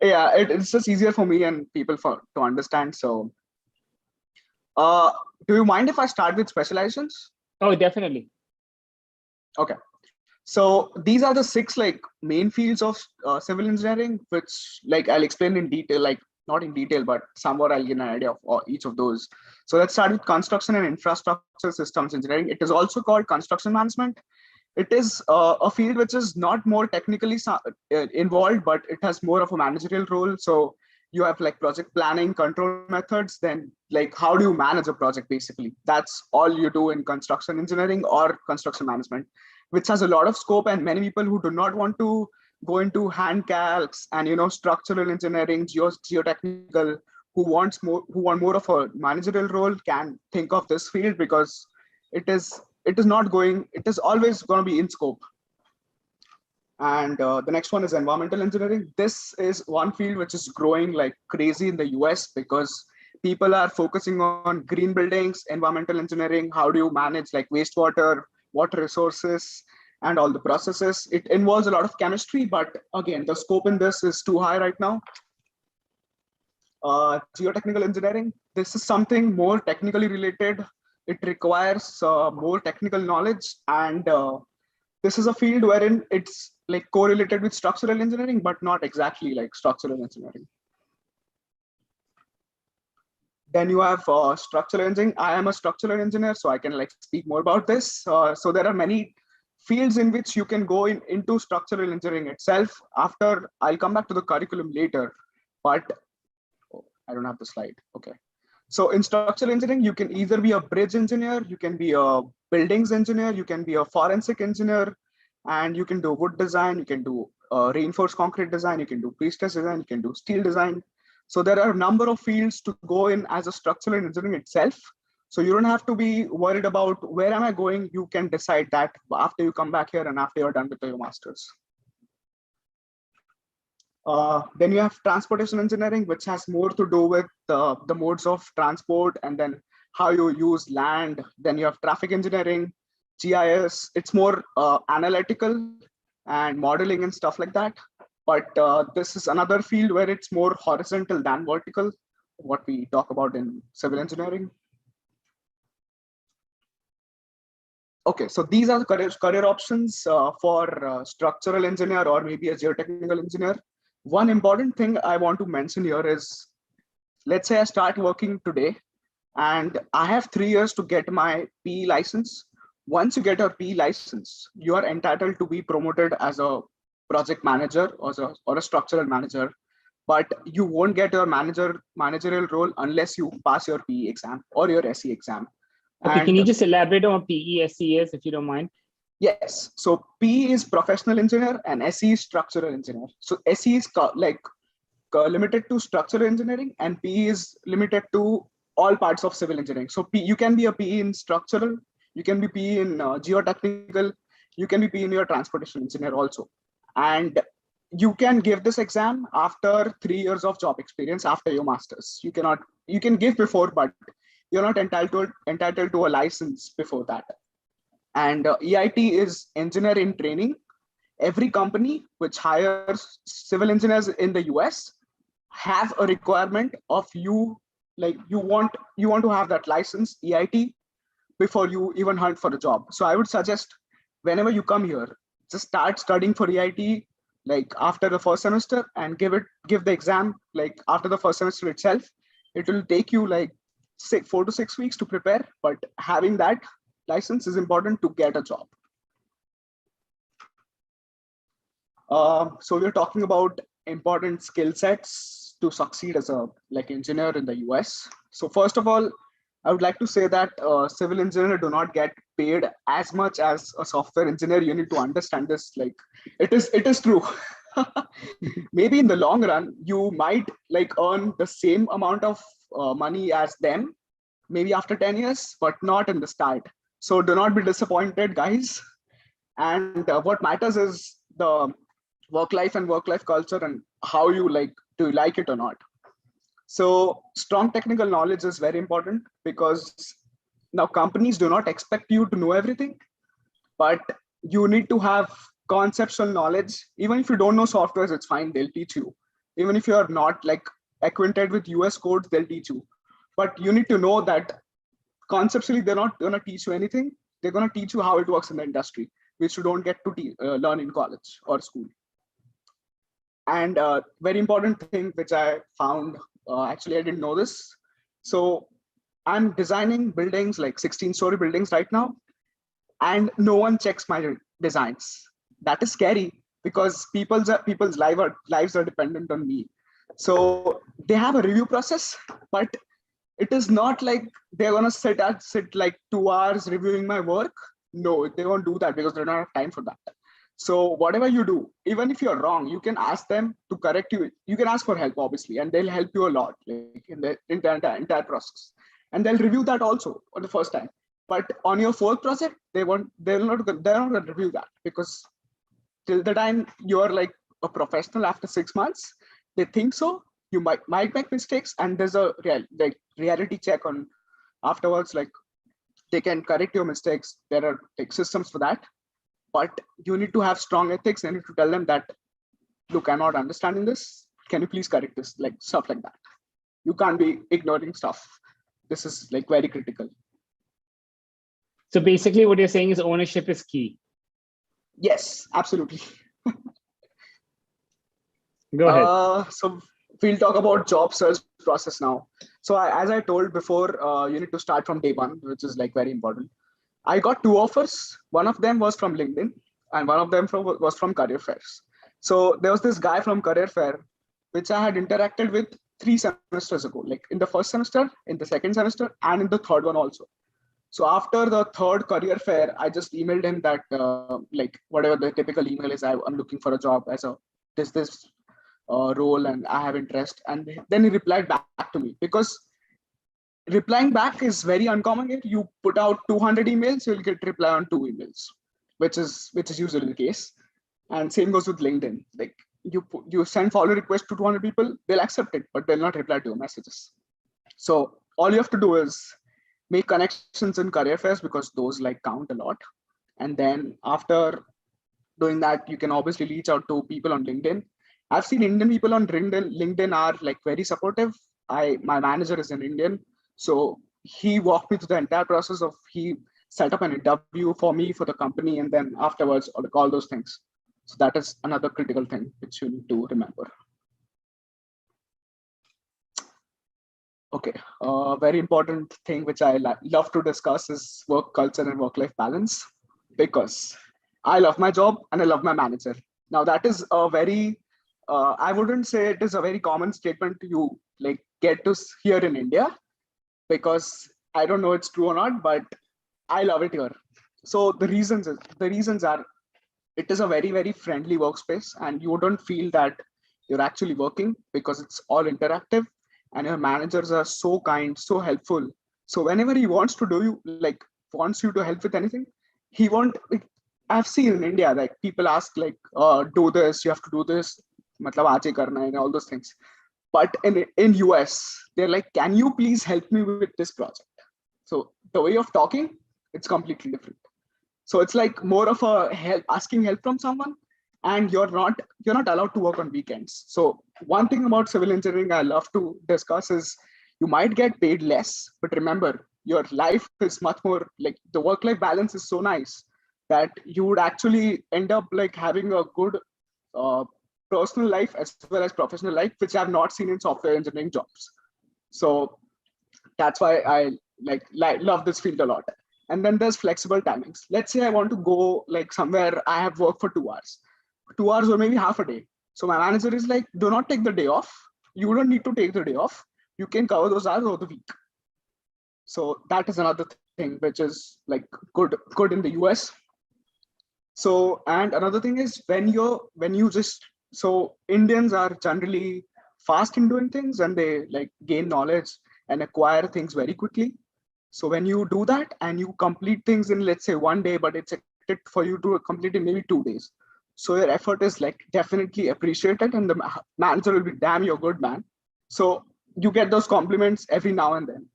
Yeah, it's just easier for me and people to understand. So, do you mind if I start with specializations? Oh, definitely. Okay. So these are the 6 main fields of civil engineering, which I'll explain in detail, not in detail, but somewhat I'll give an idea of each of those. So let's start with construction and infrastructure systems engineering. It is also called construction management. It is a field which is not more technically involved, but it has more of a managerial role. So you have like project planning, control methods, then like how do you manage a project basically? That's all you do in construction engineering or construction management, which has a lot of scope, and many people who do not want to go into hand calcs and structural engineering, geotechnical, who want more of a managerial role can think of this field, because it is always going to be in scope. And the next one is environmental engineering. This is one field which is growing like crazy in the US, because people are focusing on green buildings, environmental engineering. How do you manage like wastewater, water resources, and all the processes? It involves a lot of chemistry, but again, the scope in this is too high right now. Geotechnical engineering. This is something more technically related. It requires more technical knowledge, and this is a field wherein it's like correlated with structural engineering, but not exactly like structural engineering. Then you have structural engineering. I am a structural engineer, so I can like speak more about this. So there are many fields in which you can go into structural engineering itself. After, I'll come back to the curriculum later, but I don't have the slide. Okay. So in structural engineering, you can either be a bridge engineer, you can be a buildings engineer, you can be a forensic engineer, and you can do wood design, you can do reinforced concrete design, you can do pre-stress design, you can do steel design. So there are a number of fields to go in as a structural engineering itself. So you don't have to be worried about where am I going. You can decide that after you come back here and after you're done with your master's. Then you have transportation engineering, which has more to do with the modes of transport and then how you use land. Then you have traffic engineering, GIS. It's more analytical and modeling and stuff like that. But this is another field where it's more horizontal than vertical, what we talk about in civil engineering. Okay, so these are the career options for structural engineer or maybe a geotechnical engineer. One important thing I want to mention here is, let's say I start working today and I have 3 years to get my PE license. Once you get your PE license, you are entitled to be promoted as a project manager or a structural manager, but you won't get your managerial role unless you pass your PE exam or your SE exam. Okay, and can you just elaborate on what PE/SE is, if you don't mind? Yes. So PE is professional engineer and SE is structural engineer. So SE is limited to structural engineering, and PE is limited to all parts of civil engineering. So you can be a PE in structural, you can be PE in geotechnical, you can be PE in your transportation engineer also. And you can give this exam after 3 years of job experience after your master's. You can give before, but you're not entitled to a license before that. And EIT is engineer in training. Every company which hires civil engineers in the US have a requirement of you, like you want to have that license EIT before you even hunt for a job. So I would suggest whenever you come here, just start studying for EIT like after the first semester and give the exam like after the first semester itself. It will take you like 4 to 6 weeks to prepare, but having that license is important to get a job. So we're talking about important skill sets to succeed as a engineer in the US. So first of all, I would like to say that civil engineers do not get paid as much as a software engineer. You need to understand this. Like it is true. Maybe in the long run, you might earn the same amount of money as them, maybe after 10 years, but not in the start. So do not be disappointed, guys. And what matters is the work-life culture and how you do you like it or not. So strong technical knowledge is very important, because now companies do not expect you to know everything, but you need to have conceptual knowledge. Even if you don't know softwares, it's fine, they'll teach you. Even if you're not acquainted with US codes, they'll teach you. But you need to know that conceptually, they're not going to teach you anything. They're going to teach you how it works in the industry, which you don't get to learn in college or school. And very important thing, which I found, actually, I didn't know this. So I'm designing buildings, 16-story buildings right now. And no one checks my designs. That is scary because people's lives are dependent on me. So they have a review process, but it is not like they're gonna sit like 2 hours reviewing my work. No, they won't do that because they don't have time for that. So whatever you do, even if you're wrong, you can ask them to correct you. You can ask for help, obviously, and they'll help you a lot, like in the entire process. And they'll review that also on the first time. But on your fourth project, they're not gonna review that because till the time you're like a professional after 6 months, they think so. You might make mistakes, and there's a reality check on afterwards. Like they can correct your mistakes. There are like systems for that, but you need to have strong ethics. And you need to tell them that, look, I'm not understanding this. Can you please correct this? Like stuff like that. You can't be ignoring stuff. This is like very critical. So basically what you're saying is ownership is key. Yes, absolutely. Go ahead. So we'll talk about job search process now. So as I told before, you need to start from day one, which is like very important. I got 2 offers. One of them was from LinkedIn, and one of them was from career fairs. So there was this guy from career fair, which I had interacted with 3 semesters ago, like in the first semester, in the second semester, and in the third one also. So after the third career fair, I just emailed him that like whatever the typical email is, I'm looking for a job as a this role and I have interest. And then he replied back to me, because replying back is very uncommon here. You put out 200 emails, you'll get reply on 2 emails, which is usually the case. And same goes with LinkedIn. Like you send follow request to 200 people, they'll accept it, but they'll not reply to your messages. So all you have to do is make connections in career fairs, because those like count a lot. And then after doing that, you can obviously reach out to people on LinkedIn. I've seen Indian people on LinkedIn are like very supportive. My manager is an Indian, so he walked me through the entire process of he set up an interview for me for the company, and then afterwards all those things. So that is another critical thing which you need to remember. Okay, very important thing which I love to discuss is work culture and work-life balance, because I love my job and I love my manager. Now that is a very, I wouldn't say it is a very common statement you like get to hear in India, because I don't know it's true or not, but I love it here. So the reasons are, it is a very, very friendly workspace, and you don't feel that you're actually working because it's all interactive, and your managers are so kind, so helpful. So whenever he wants to do you, like wants you to help with anything, he won't. Like, I've seen in India, like people ask like, do this, you have to do this, matlab aaj hi karna hai, and all those things. But in US, they're like, can you please help me with this project? So the way of talking, it's completely different. So it's like more of a asking help from someone, and you're not allowed to work on weekends. So one thing about civil engineering I love to discuss is, you might get paid less, but remember, your life is much more like, the work-life balance is so nice that you would actually end up like having a good personal life as well as professional life, which I've not seen in software engineering jobs. So that's why I love this field a lot. And then there's flexible timings. Let's say I want to go like somewhere, I have work for 2 hours. 2 hours or maybe half a day. So my manager is like, do not take the day off. You don't need to take the day off. You can cover those hours over the week. So that is another thing which is like good in the US. So, and another thing is, so Indians are generally fast in doing things, and they like gain knowledge and acquire things very quickly. So when you do that and you complete things in, let's say, 1 day, but it's expected for you to complete in maybe 2 days. So your effort is like definitely appreciated, and the manager will be, damn, you're good, man. So you get those compliments every now and then.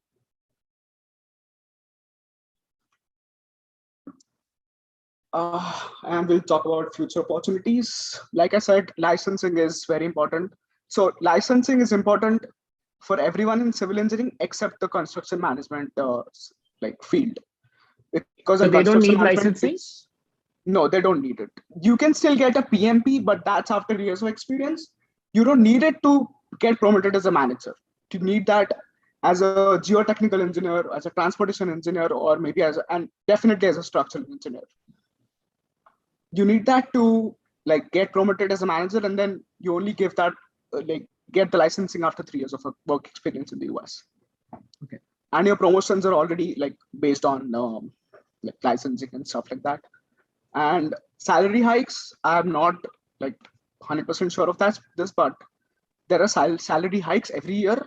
And we'll talk about future opportunities. Like I said, licensing is very important. So licensing is important for everyone in civil engineering except the construction management like field. Because so they don't need licensing? No, they don't need it. You can still get a PMP, but that's after years of experience. You don't need it to get promoted as a manager. You need that as a geotechnical engineer, as a transportation engineer, or maybe and definitely as a structural engineer. you need that to like get promoted as a manager, and then you only give that like get the licensing after 3 years of a work experience in the US. Okay. And your promotions are already like based on like licensing and stuff like that. And salary hikes, I'm not like 100% sure of this, but there are salary hikes every year.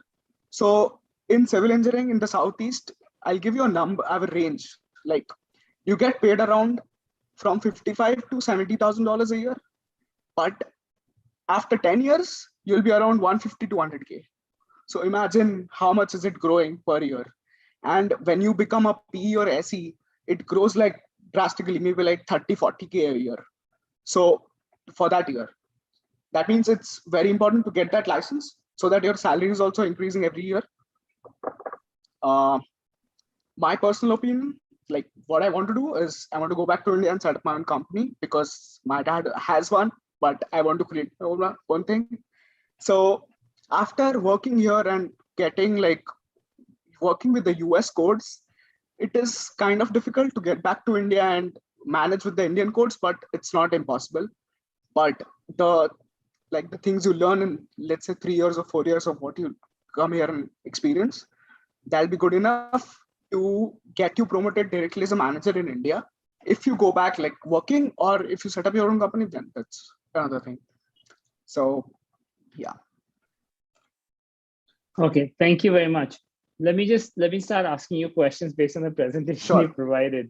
So in civil engineering in the Southeast, I'll give you a number, I have a range. Like you get paid around from $55,000 to $70,000 a year, but after 10 years, you'll be around 150 to 100K. So imagine how much is it growing per year. And when you become a PE or SE, it grows like drastically, maybe like 30, 40K a year. So for that year, that means it's very important to get that license so that your salary is also increasing every year. My personal opinion, like what I want to do is I want to go back to India and set up my own company because my dad has one, but I want to create my own thing. So after working here and getting like working with the US codes, it is kind of difficult to get back to India and manage with the Indian codes, but it's not impossible. But the things you learn in, let's say 3 years or 4 years of what you come here and experience, that'll be good enough to get you promoted directly as a manager in India. If you go back like working, or if you set up your own company, then that's another thing. So yeah. Okay, thank you very much. Let me start asking you questions based on the presentation you provided.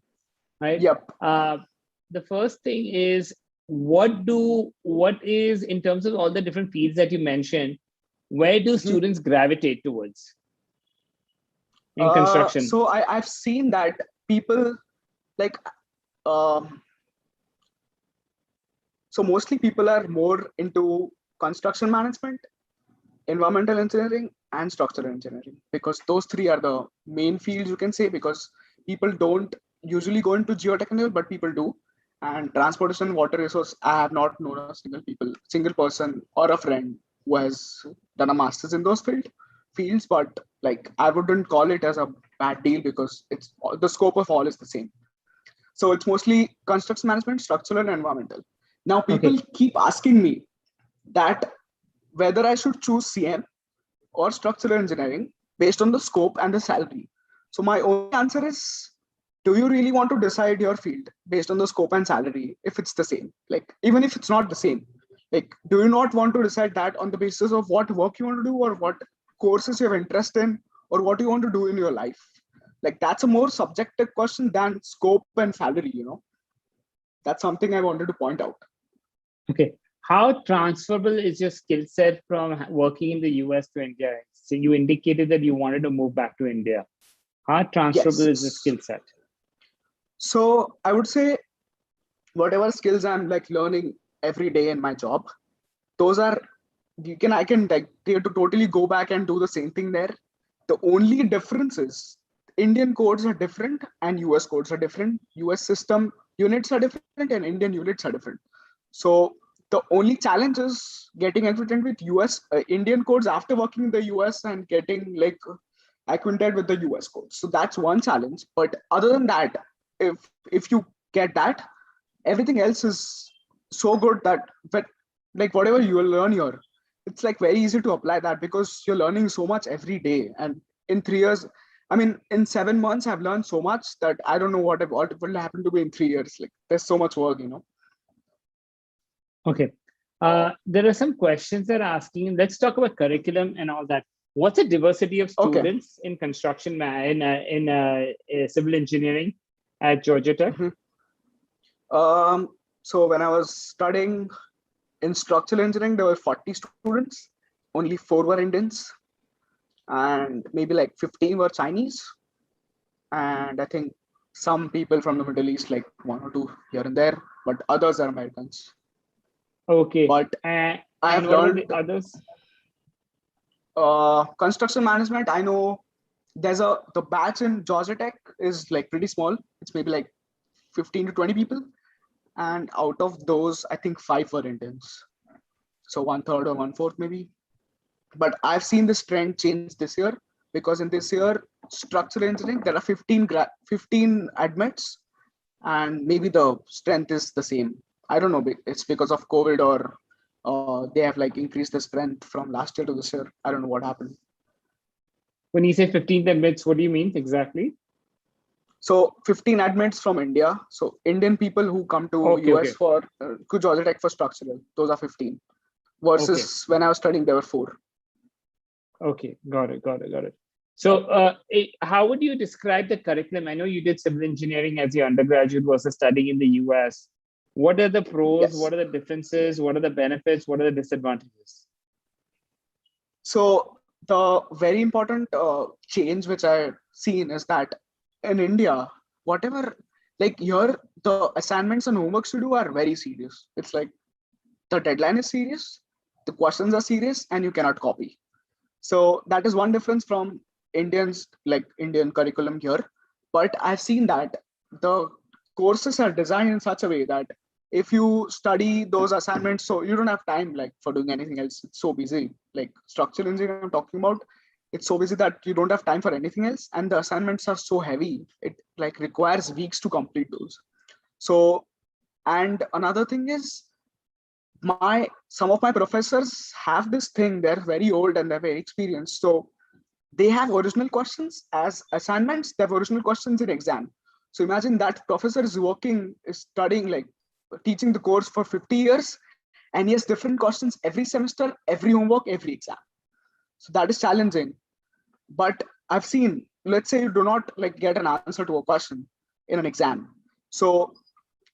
Right. Yep. The first thing is, what is, in terms of all the different fields that you mentioned, where do students gravitate towards in construction? So I've seen that people like, so mostly people are more into construction management, environmental engineering, and structural engineering, because those three are the main fields, you can say, because people don't usually go into geotechnical, but people do. And transportation, water resource, I have not known a single person or a friend who has done a master's in those fields, but like I wouldn't call it as a bad deal because it's the scope of all is the same. So it's mostly construction management, structural, and environmental. Now people keep asking me that whether I should choose CM or structural engineering based on the scope and the salary. So my only answer is, do you really want to decide your field based on the scope and salary if it's the same? Like, even if it's not the same, like, do you not want to decide that on the basis of what work you want to do, or what courses you have interest in, or what you want to do in your life? Like, that's a more subjective question than scope and salary, you know? That's something I wanted to point out. Okay. How transferable is your skill set from working in the US to India? So you indicated that you wanted to move back to India. How transferable is the skill set? So I would say whatever skills I'm like learning every day in my job, those are, I can like to totally go back and do the same thing there. The only difference is Indian codes are different and US codes are different. US system units are different and Indian units are different. So the only challenge is getting acquainted with Indian codes after working in the US and getting like acquainted with the US codes. So that's one challenge. But other than that, if you get that, everything else is so good that like whatever you will learn here, it's like very easy to apply that because you're learning so much every day. And in 3 years, I mean, in 7 months, I've learned so much that I don't know what will happen to me in 3 years. Like, there's so much work, you know. Okay. There are some questions that are asking. Let's talk about curriculum and all that. What's the diversity of students in construction, in civil engineering at Georgia Tech? So when I was studying in structural engineering, there were 40 students. Only 4 were Indians, and maybe like 15 were Chinese. And I think some people from the Middle East, like 1 or 2 here and there, but others are Americans. Okay. But I have learned the others. Construction management, I know there's the batch in Georgia Tech is like pretty small. It's maybe like 15 to 20 people. And out of those, I think 5 were Indians. So 1/3 or 1/4 maybe. But I've seen this trend change this year, because in this year, structural engineering, there are 15 admits, and maybe the strength is the same. I don't know, it's because of COVID or they have like increased the strength from last year to this year. I don't know what happened. When you say 15 admits, what do you mean exactly? So 15 admits from India. So Indian people who come to US for Georgia Tech for structural, those are 15. Versus when I was studying, there were 4. Okay, got it. So how would you describe the curriculum? I know you did civil engineering as your undergraduate versus studying in the US. What are the pros? What are the differences? What are the benefits? What are the disadvantages? So the very important change which I've seen is that in India, whatever, like here, the assignments and homeworks you do are very serious. It's like the deadline is serious, the questions are serious, and you cannot copy. So that is one difference from Indian curriculum here. But I've seen that the courses are designed in such a way that if you study those assignments, so you don't have time like for doing anything else. It's so busy. Like structural engineering I'm talking about, it's so busy that you don't have time for anything else. And the assignments are so heavy. It like requires weeks to complete those. So, and another thing is some of my professors have this thing, they're very old and they're very experienced. So they have original questions as assignments, they have original questions in exam. So imagine that professor is studying, like teaching the course for 50 years, and he has different questions every semester, every homework, every exam. So that is challenging. But I've seen, let's say you do not like get an answer to a question in an exam. So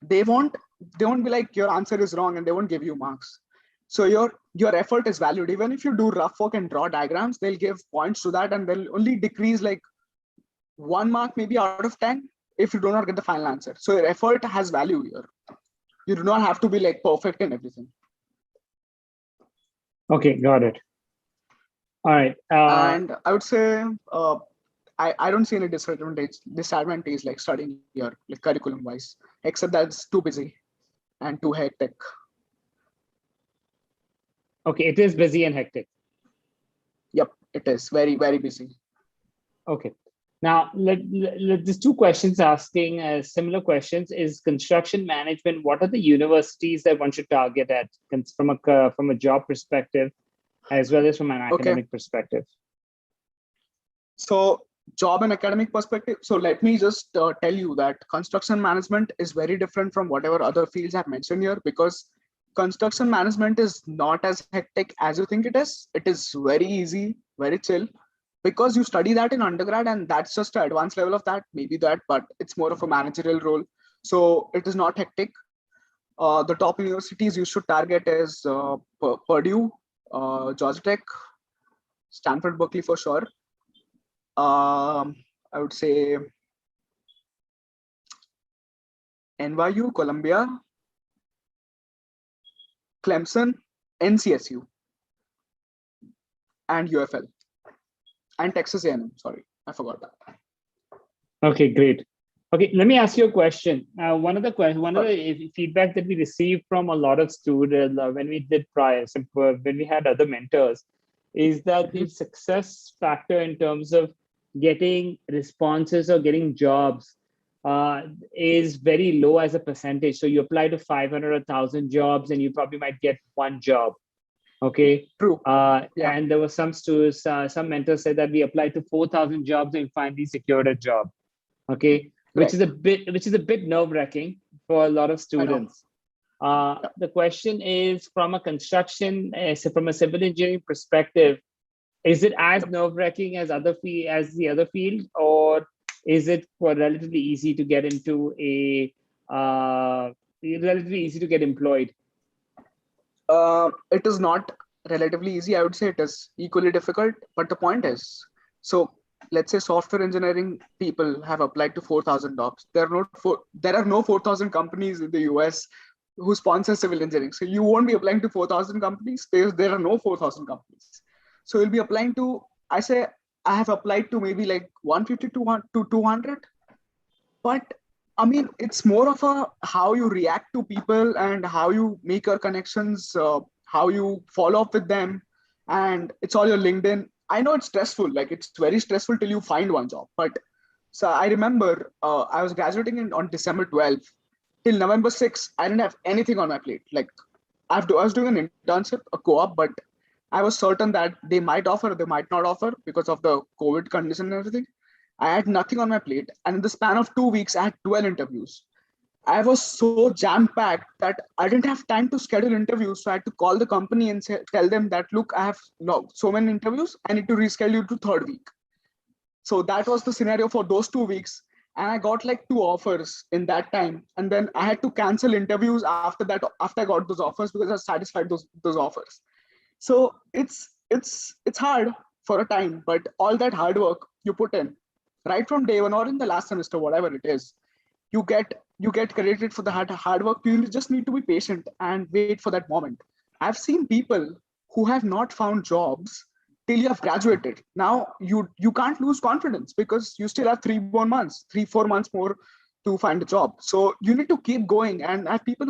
they won't be like your answer is wrong and they won't give you marks. So your effort is valued. Even if you do rough work and draw diagrams, they'll give points to that and they'll only decrease like 1 mark maybe out of 10 if you do not get the final answer. So your effort has value here. You do not have to be like perfect in everything. Okay, got it. All right. And I would say I don't see any disadvantage like studying here, like curriculum wise, except that it's too busy and too hectic. Okay, it is busy and hectic. Yep, it is very, very busy. Okay. Now, there's 2 questions asking similar questions. Is construction management, what are the universities that one should target at from a job perspective, as well as from an academic perspective? So job and academic perspective. So let me just tell you that construction management is very different from whatever other fields I've mentioned here, because construction management is not as hectic as you think it is. It is very easy, very chill, because you study that in undergrad and that's just an advanced level of that, maybe that, but it's more of a managerial role. So it is not hectic. The top universities you should target is Purdue, Georgia Tech, Stanford, Berkeley for sure. I would say NYU, Columbia, Clemson, NCSU, and UFL, and Texas A&M. Sorry, I forgot that. Okay, great. Okay, let me ask you a question. One of the feedback that we received from a lot of students when we did when we had other mentors, is that the success factor in terms of getting responses or getting jobs is very low as a percentage. So you apply to 500 or 1,000 jobs and you probably might get 1 job. Okay. True. And there were some students, some mentors said that we applied to 4,000 jobs and finally secured a job. Okay. Which is a bit nerve-wracking for a lot of students. The question is, from a construction, from a civil engineering perspective, is it as nerve-wracking as the other field, or is it relatively easy to get into relatively easy to get employed? It is not relatively easy. I would say it is equally difficult. But the point is, so let's say software engineering people have applied to 4,000 jobs. There are no 4,000 companies in the US who sponsor civil engineering. So you won't be applying to 4,000 companies because there are no 4,000 companies. So you'll be applying to, I have applied to maybe like 150 to 200. But I mean, it's more of how you react to people and how you make your connections, how you follow up with them. And it's all your LinkedIn. I know it's stressful. Like it's very stressful till you find one job. But so I remember I was graduating on December 12th. till November 6th, I didn't have anything on my plate. Like I was doing an internship, a co-op, but I was certain that they might offer, they might not offer because of the COVID condition and everything. I had nothing on my plate. And in the span of 2 weeks, I had 12 interviews. I was so jam-packed that I didn't have time to schedule interviews. So I had to call the company and tell them that, look, I have so many interviews. I need to reschedule to third week. So that was the scenario for those 2 weeks. And I got like 2 offers in that time. And then I had to cancel interviews after that, after I got those offers, because I was satisfied those offers. So it's hard for a time, but all that hard work you put in right from day one or in the last semester, whatever it is, you get credited for the hard work. You just need to be patient and wait for that moment. I've seen people who have not found jobs till you have graduated. Now you can't lose confidence because you still have 3-4 months more to find a job. So you need to keep going. And I have people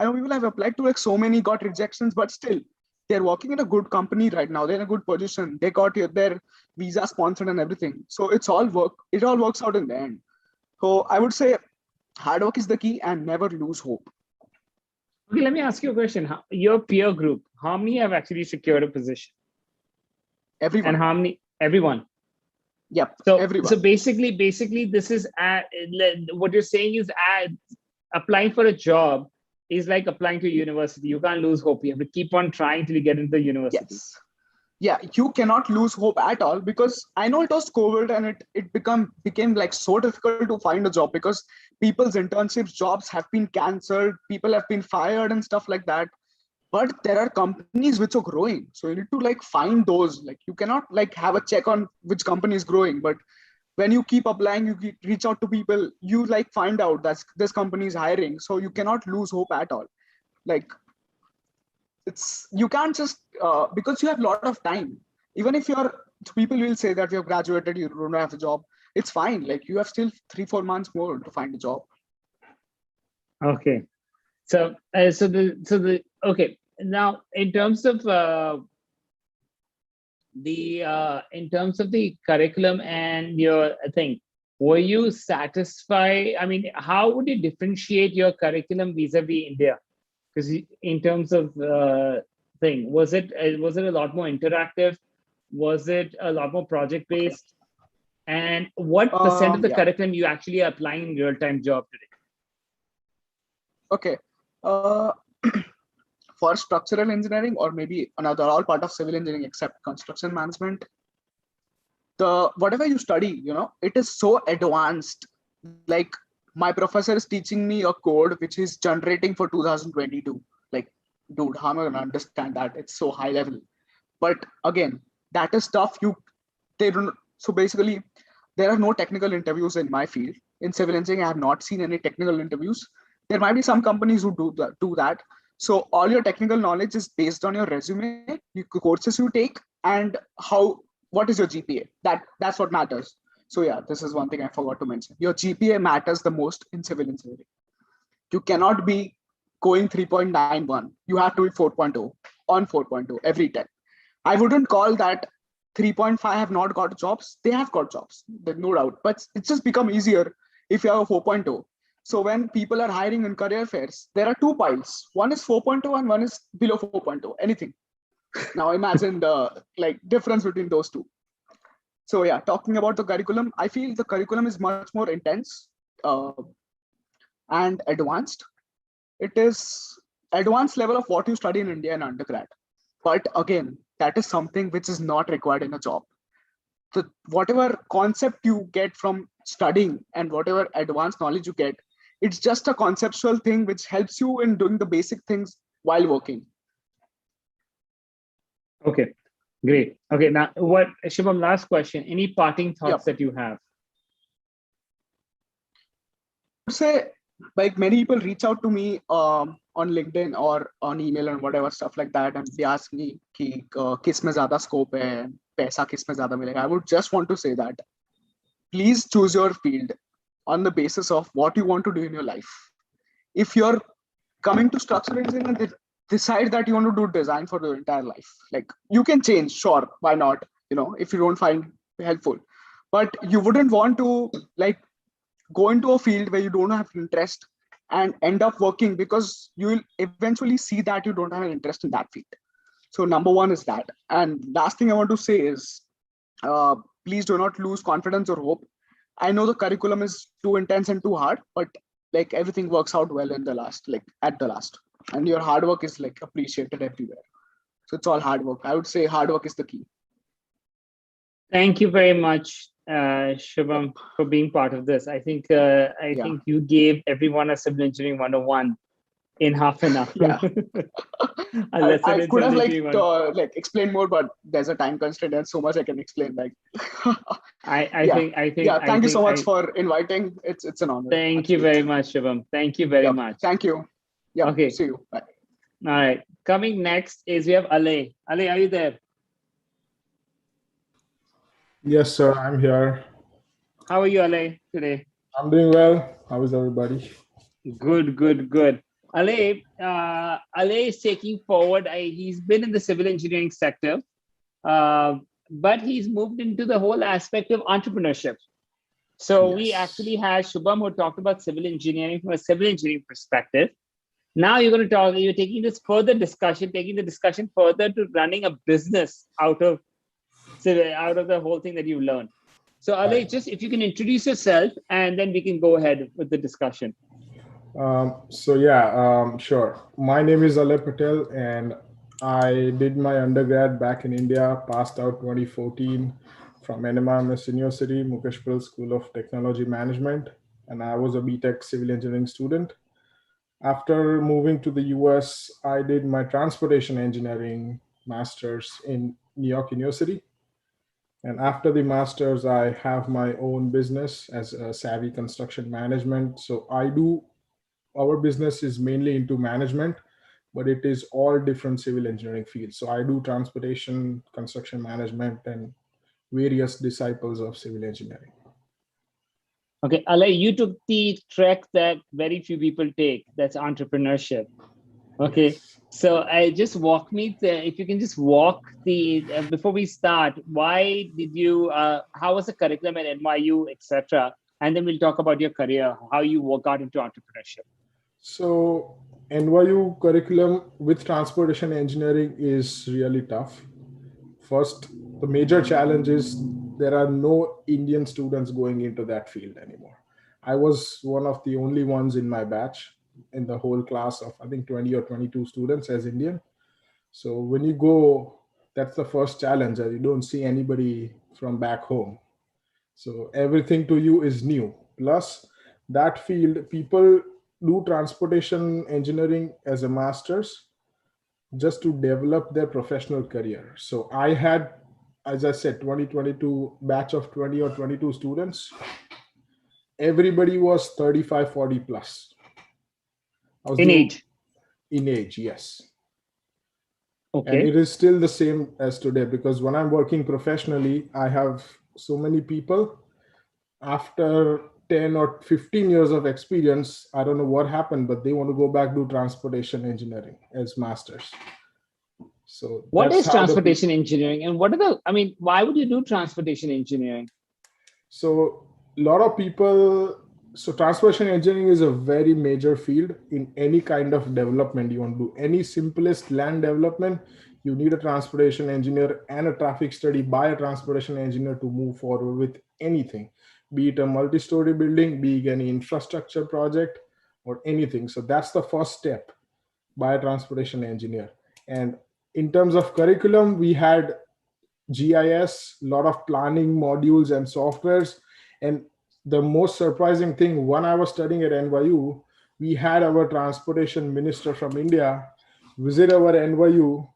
I know people have applied to like so many, got rejections, but still they're working in a good company right now. They're in a good position. They got their visa sponsored and everything. So it all works out in the end. So I would say hard work is the key and never lose hope. Okay, let me ask you a question. Your peer group, how many have actually secured a position? Everyone. And how many? Everyone. Yep. So everyone. So basically, this is what you're saying is applying for a job is like applying to a university. You can't lose hope. You have to keep on trying till you get into the university. Yes. Yeah, you cannot lose hope at all, because I know it was COVID and it became like so difficult to find a job because people's internships, jobs have been cancelled, people have been fired and stuff like that. But there are companies which are growing. So you need to like find those. Like you cannot like have a check on which company is growing, but when you keep applying, you reach out to people, you like find out that this company is hiring. So you cannot lose hope at all. Like you can't just because you have a lot of time. Even if people will say that you have graduated, you don't have a job, it's fine. Like you have still 3-4 months more to find a job. Okay. So okay. Now in terms of the curriculum and your thing, were you satisfied? I mean, how would you differentiate your curriculum vis-a-vis India? Because in terms of thing, was it a lot more interactive? Was it a lot more project based? And what percent of the curriculum you actually are applying in real-time job today? Okay. For structural engineering, or maybe another, all part of civil engineering except construction management, whatever you study, it is so advanced. Like my professor is teaching me a code which is generating for 2022. Like, dude, how am I gonna understand that? It's so high level. But again, that is stuff they don't. So basically, there are no technical interviews in my field. In civil engineering, I have not seen any technical interviews. There might be some companies who do that. So all your technical knowledge is based on your resume, the courses you take, and what is your GPA. That's what matters. So yeah, this is one thing I forgot to mention. Your GPA matters the most in civil engineering. You cannot be going 3.91. You have to be 4.0 on 4.0 every 10. I wouldn't call that 3.5 have not got jobs. They have got jobs, no doubt. But it's just become easier if you have a 4.0. So when people are hiring in career fairs, there are two piles. One is 4.0 and one is below 4.0, anything. Now imagine the difference between those two. So yeah, talking about the curriculum, I feel the curriculum is much more intense and advanced. It is advanced level of what you study in India in undergrad. But again, that is something which is not required in a job. So whatever concept you get from studying and whatever advanced knowledge you get, it's just a conceptual thing which helps you in doing the basic things while working. Okay, great. Okay, now Shubham, last question. Any parting thoughts that you have? I would say, like, many people reach out to me on LinkedIn or on email and whatever stuff like that, and they ask me ki kis mein zyada scope hai, paisa kis mein zyada milega. I would just want to say that please choose your field on the basis of what you want to do in your life. If you're coming to structural engineering, decide that you want to do design for your entire life. Like, you can change, sure, why not? If you don't find helpful, but you wouldn't want to like go into a field where you don't have interest and end up working because you will eventually see that you don't have an interest in that field. So number one is that. And last thing I want to say is, uh, please do not lose confidence or hope. I know the curriculum is too intense and too hard, but like everything works out well in the last, like at the last, and your hard work is like appreciated everywhere. So it's all hard work. I would say hard work is the key. Thank you very much, Shubham, for being part of this. I think think you gave everyone a civil engineering 101 in half an hour. Yeah. I could have like explained more, but there's a time constraint and so much I can explain. Like, I think. Yeah. Thank you so much for inviting. It's an honor. Thank you very much, Shubham. Thank you very much. Thank you. Yeah. Okay. See you. Bye. All right. Coming next is we have Ale. Ale, are you there? Yes, sir. I'm here. How are you, Ale, today? I'm doing well. How is everybody? Good, good, good. Ale is taking forward. He's been in the civil engineering sector, but he's moved into the whole aspect of entrepreneurship. So we actually had Shubham who talked about civil engineering from a civil engineering perspective. Now you're going to talk. You're taking this further discussion, taking the discussion further to running a business out of the whole thing that you've learned. So Ale, just if you can introduce yourself, and then we can go ahead with the discussion. Sure. My name is Ale Patel, and I did my undergrad back in India, passed out 2014 from NMIMS University, Mukesh Patel School of Technology Management, and I was a BTech civil engineering student. After moving to the US, I did my transportation engineering master's in New York University. And after the master's, I have my own business as a Savvy Construction Management. So our business is mainly into management, but it is all different civil engineering fields. So I do transportation, construction management, and various disciples of civil engineering. Okay, Ale, you took the track that very few people take, that's entrepreneurship. Okay, yes. So I just walk me if you can just walk before we start, why did you, how was the curriculum at NYU, etc. And then we'll talk about your career, how you got into entrepreneurship. So NYU curriculum with transportation engineering is really tough. First, the major challenge is there are no Indian students going into that field anymore. I was one of the only ones in my batch in the whole class of, I think, 20 or 22 students as Indian. So when you go, that's the first challenge, that you don't see anybody from back home. So everything to you is new. Plus that field, people do transportation engineering as a master's just to develop their professional career. So I had, as I said, 2022 batch of 20 or 22 students. Everybody was 35, 40 plus. In age? In age, yes. Okay. And it is still the same as today, because when I'm working professionally, I have so many people. After 10 or 15 years of experience, I don't know what happened, but they want to go back to transportation engineering as masters. So what is transportation engineering, and why would you do transportation engineering? So a lot of people, so transportation engineering is a very major field in any kind of development you want to do. Any simplest land development, you need a transportation engineer and a traffic study by a transportation engineer to move forward with anything, be it a multi-story building, be it any infrastructure project or anything. So that's the first step, by a transportation engineer. And in terms of curriculum, we had GIS, a lot of planning modules and softwares. And the most surprising thing, when I was studying at NYU, we had our transportation minister from India visit our NYU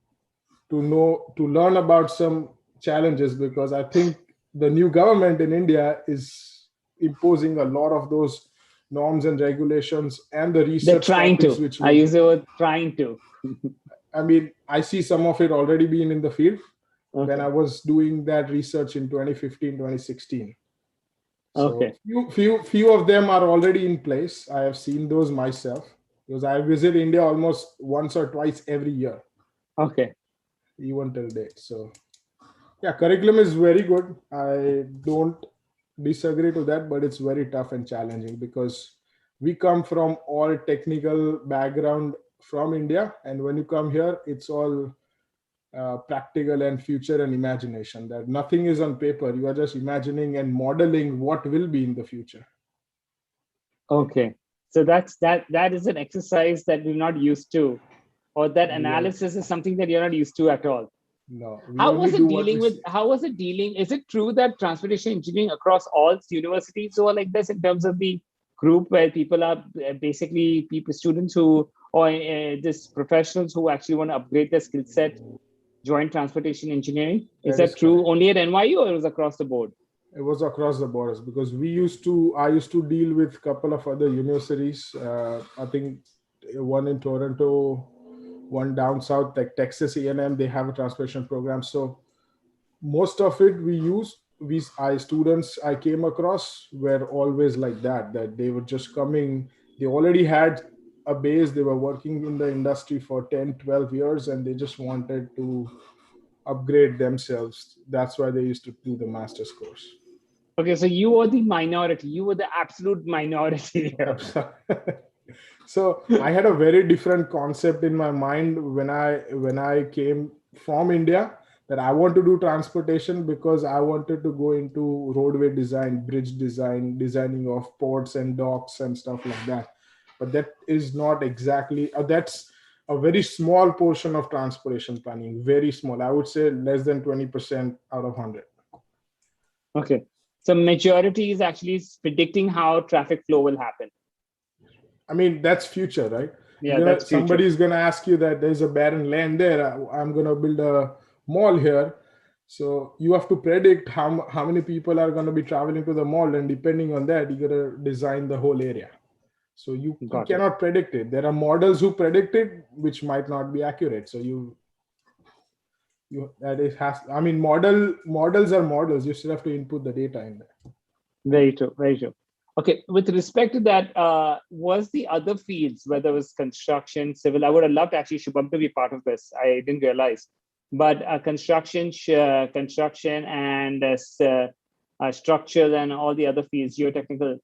to learn about some challenges, because I think the new government in India is imposing a lot of those norms and regulations and the research. They're trying to. I use the word trying to. I mean, I see some of it already being in the field when I was doing that research in 2015, 2016. So few of them are already in place. I have seen those myself, because I visit India almost once or twice every year. Okay. Even till date. So yeah, curriculum is very good. I don't disagree to that, but it's very tough and challenging, because we come from all technical background from India, and when you come here, it's all practical and future and imagination. That nothing is on paper. You are just imagining and modeling what will be in the future. Okay. So that is an exercise that we're not used to, or that analysis is something that you're not used to at all. No, we How only was do it what dealing we with, see. how was it dealing? Is it true that transportation engineering across all universities who are like this in terms of the group where people are basically people, students who, or just professionals who actually want to upgrade their skill set, join transportation engineering? Is That is that true correct. only at NYU or it was across the board? It was across the borders because I used to deal with a couple of other universities. I think one in Toronto, one down south, like Texas A&M, they have a transportation program. So most of it students I came across were always like that they were just coming, they already had a base, they were working in the industry for 10-12 years, and they just wanted to upgrade themselves. That's why they used to do the master's course. Okay, so you were the minority. You were the absolute minority here. So I had a very different concept in my mind when I came from India, that I want to do transportation because I wanted to go into roadway design, bridge design, designing of ports and docks and stuff like that. But that is not exactly that's a very small portion of transportation planning, very small. I would say less than 20% out of 100. Okay. So majority is actually predicting how traffic flow will happen. I mean, that's future, right? Yeah, that's future. Somebody's gonna ask you that there's a barren land there. I'm gonna build a mall here, so you have to predict how many people are gonna be traveling to the mall, and depending on that, you gotta design the whole area. So you cannot predict it. There are models who predict it, which might not be accurate. So I mean, models are models. You still have to input the data in there. Very true. Very true. Okay, with respect to that, was the other fields, whether it was construction, civil, I would have loved actually Shubham to be part of this. I didn't realize. But construction and structural and all the other fields, geotechnical,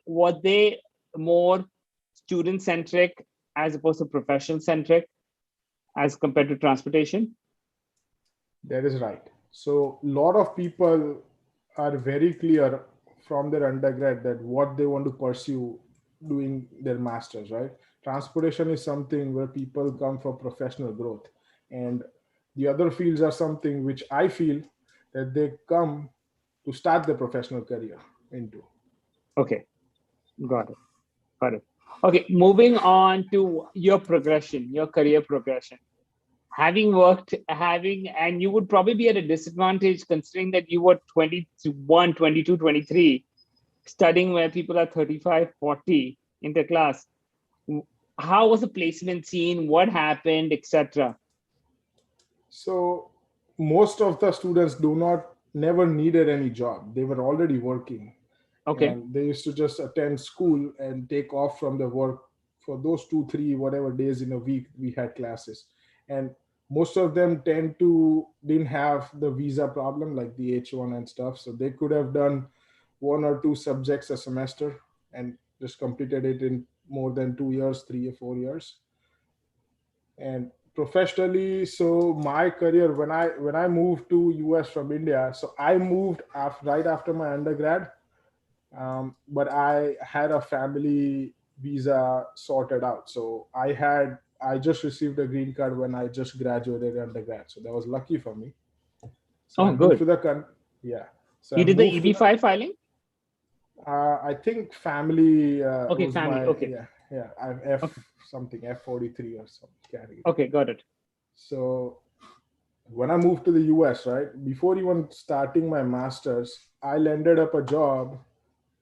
were they more student-centric as opposed to professional-centric as compared to transportation? That is right. So a lot of people are very clear from their undergrad that what they want to pursue doing their masters, right? Transportation is something where people come for professional growth, and the other fields are something which I feel that they come to start their professional career into. Okay, got it. Got it. Okay, moving on to your progression, your career progression. And you would probably be at a disadvantage considering that you were 21, 22, 23, studying where people are 35, 40 in the class. How was the placement scene? What happened, etc.? So most of the students never needed any job. They were already working. Okay. And they used to just attend school and take off from the work for those 2-3 whatever days in a week we had classes. And most of them didn't have the visa problem like the H1 and stuff, so they could have done 1 or 2 subjects a semester and just completed it in more than 2 years, 3 or 4 years. And professionally, so my career, when I moved to US from India, so I moved right after my undergrad. But I had a family visa sorted out. So I just received a green card when I just graduated undergrad. So that was lucky for me. So I moved good. to yeah. So you I did the moved EB-5 filing? I think family Okay, was family. my Okay. yeah. I have something F43 or something category. Okay, got it. So when I moved to the US, right, before even starting my master's, I landed up a job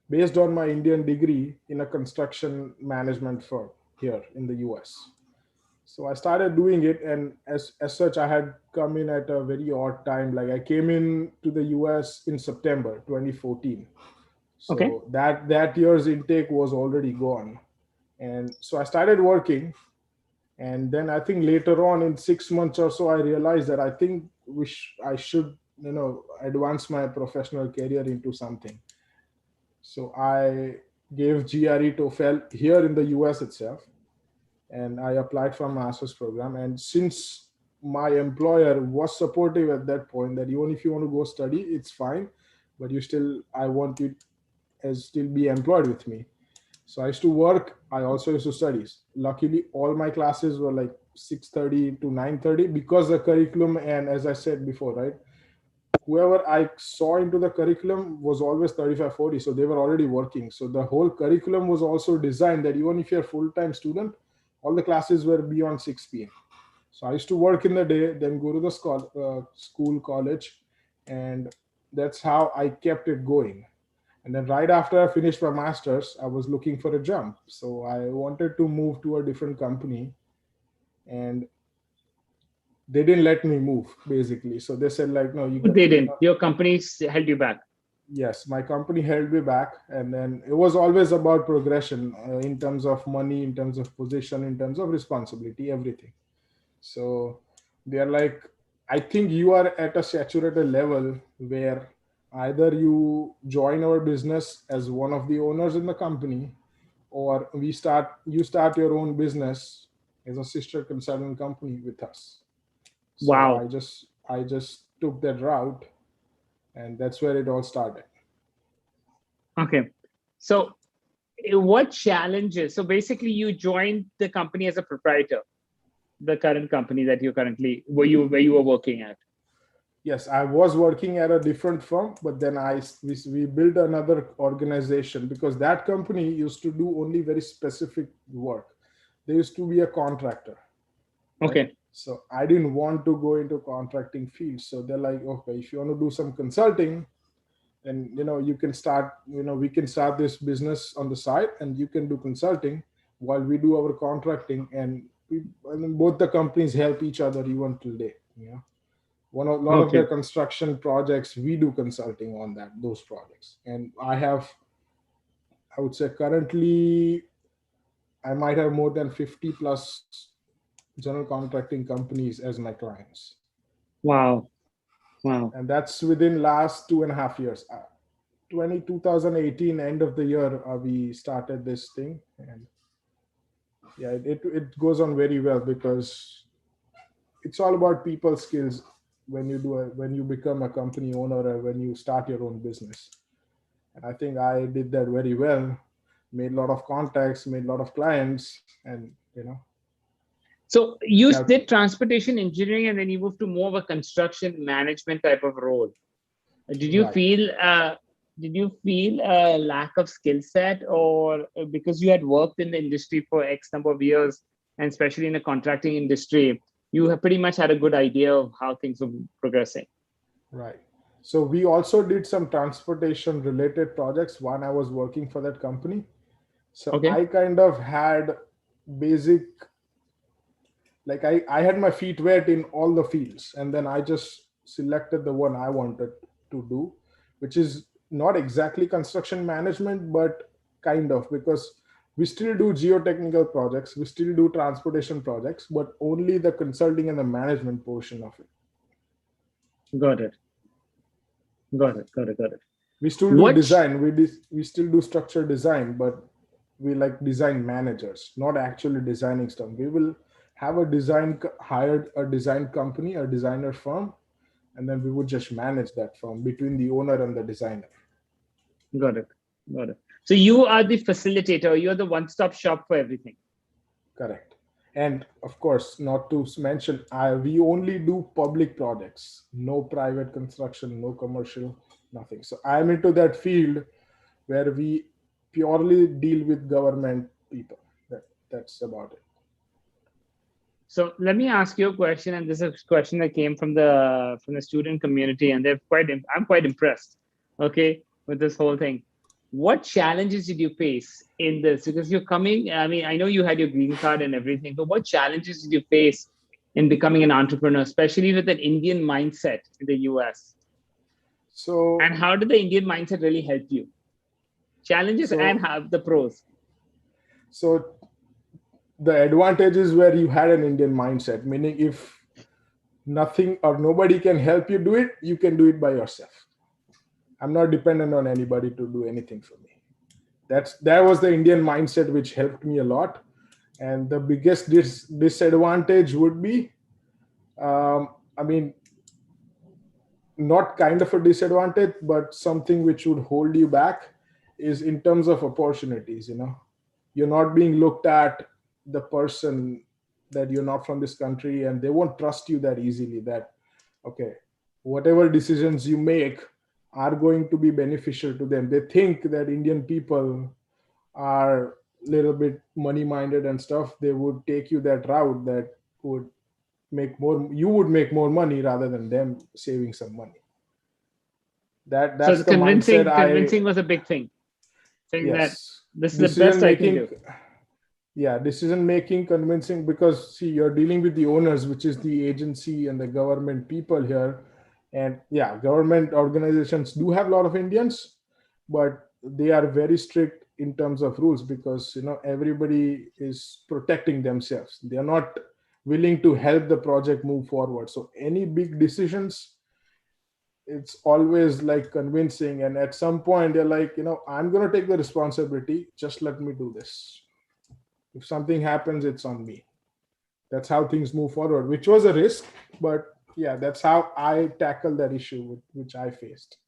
based on my Indian degree in a construction management firm here in the US. So I started doing it, and as such, I had come in at a very odd time. Like I came in to the US in September 2014. So Okay. that year's intake was already gone. And so I started working. And then I think later on in 6 months or so, I realized that I think I should, advance my professional career into something. So I gave GRE TOEFL here in the US itself, and I applied for a master's program. And since my employer was supportive at that point, that even if you want to go study, it's fine, but I want you as still be employed with me. So I used to work. I also used to study. Luckily, all my classes were like 6:30 to 9:30 because the curriculum, and as I said before, right, whoever I saw into the curriculum was always 35, 40. So they were already working. So the whole curriculum was also designed that even if you're a full-time student, all the classes were beyond 6 p.m. So I used to work in the day, then go to the school, college, and that's how I kept it going. And then right after I finished my master's, I was looking for a jump. So I wanted to move to a different company, and they didn't let me move basically. So they said like, no, you got. They didn't. Your companies held you back. Yes, my company held me back, and then it was always about progression in terms of money, in terms of position, in terms of responsibility, everything. So they're like, I think you are at a saturated level where either you join our business as one of the owners in the company, or you start your own business as a sister consulting company with us. So Wow. I just took that route, and that's where it all started. Okay. So what challenges? So basically you joined the company as a proprietor, the current company that you currently, where you were working at. Yes, I was working at a different firm, but then we built another organization because that company used to do only very specific work. They used to be a contractor. Right? Okay. So I didn't want to go into contracting field. So they're like, okay, if you want to do some consulting, then you can start. We can start this business on the side, and you can do consulting while we do our contracting, and then both the companies help each other even today. A lot of their construction projects, we do consulting on those projects. And I would say currently I might have more than 50 plus general contracting companies as my clients. Wow. And that's within last 2.5 years. 2018 end of the year, we started this thing, and yeah, it goes on very well because it's all about people skills when you become a company owner or when you start your own business. And I think I did that very well, made a lot of contacts, made a lot of clients, and So you did transportation engineering, and then you moved to more of a construction management type of role. Did you feel a lack of skill set, or because you had worked in the industry for X number of years, and especially in the contracting industry, you have pretty much had a good idea of how things were progressing? Right. So we also did some transportation related projects when I was working for that company. So I kind of had basic, like I had my feet wet in all the fields, and then I just selected the one I wanted to do, which is not exactly construction management, but kind of, because we still do geotechnical projects, we still do transportation projects, but only the consulting and the management portion of it. Got it. We still do design. We still do structure design, but we like design managers, not actually designing stuff. We will have hired a design company, a designer firm, and then we would just manage that firm between the owner and the designer. Got it. So you are the facilitator. You're the one-stop shop for everything. Correct. And of course, not to mention, we only do public projects, no private construction, no commercial, nothing. So I'm into that field where we purely deal with government people. That's about it. So let me ask you a question, and this is a question that came from the student community, and I'm quite impressed, okay, with this whole thing. What challenges did you face in this? Because you're coming, I mean, I know you had your green card and everything, but what challenges did you face in becoming an entrepreneur, especially with an Indian mindset in the US? And how did the Indian mindset really help you? Challenges and have the pros. So the advantage is where you had an Indian mindset, meaning if nothing or nobody can help you do it, you can do it by yourself. I'm not dependent on anybody to do anything for me. that was the Indian mindset which helped me a lot. And the biggest disadvantage would be, I mean, not kind of a disadvantage, but something which would hold you back is in terms of opportunities. You're not being looked at the person that you're not from this country, and they won't trust you that easily that, okay, whatever decisions you make are going to be beneficial to them. They think that Indian people are a little bit money minded and stuff. They would take you that route that would you would make more money rather than them saving some money. So That's the mindset. Convincing was a big thing. Saying that Yes, this is the decision best I can making. do. Yeah, decision making, convincing, because see, you're dealing with the owners, which is the agency and the government people here. And yeah, government organizations do have a lot of Indians, but they are very strict in terms of rules, because everybody is protecting themselves. They are not willing to help the project move forward. So any big decisions, it's always like convincing, and at some point they're like, I'm going to take the responsibility, just let me do this. If something happens, it's on me. That's how things move forward, which was a risk, but yeah, that's how I tackled that issue which I faced.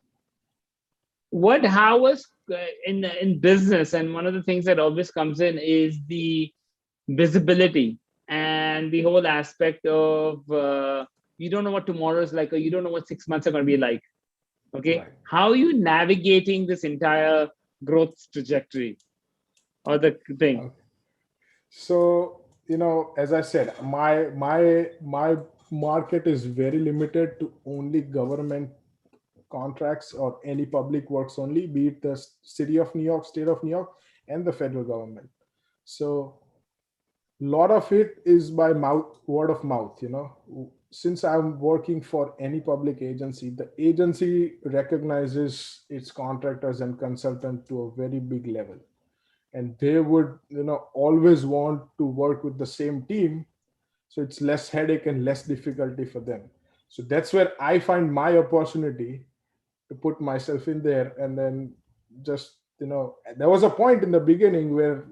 How was in business, and one of the things that always comes in is the visibility and the whole aspect of you don't know what tomorrow is like, or you don't know what 6 months are going to be like. Okay, Right. how are you navigating this entire growth trajectory or the thing? Okay. So, as I said, my market is very limited to only government contracts or any public works only, be it the city of New York, state of New York, and the federal government. So a lot of it is by word of mouth. Since I'm working for any public agency, the agency recognizes its contractors and consultants to a very big level, and they would always want to work with the same team, so it's less headache and less difficulty for them. So that's where I find my opportunity to put myself in there. And then just there was a point in the beginning where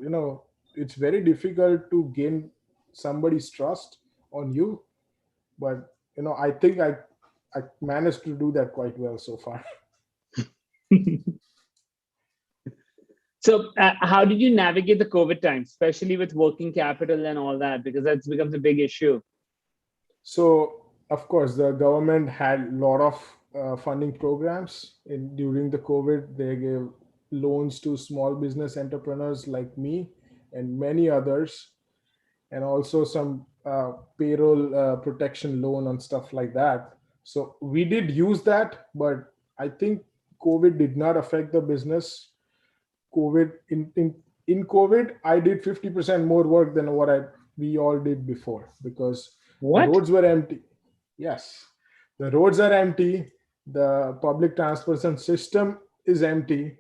it's very difficult to gain somebody's trust on you, but I think I managed to do that quite well so far. So how did you navigate the COVID time, especially with working capital and all that, because that becomes a big issue? So of course the government had a lot of funding programs during the COVID. They gave loans to small business entrepreneurs like me and many others, and also some payroll protection loan and stuff like that. So we did use that, but I think COVID did not affect the business. In COVID, I did 50% more work than what we all did before, because the roads were empty. Yes, the roads are empty. The public transportation system is empty.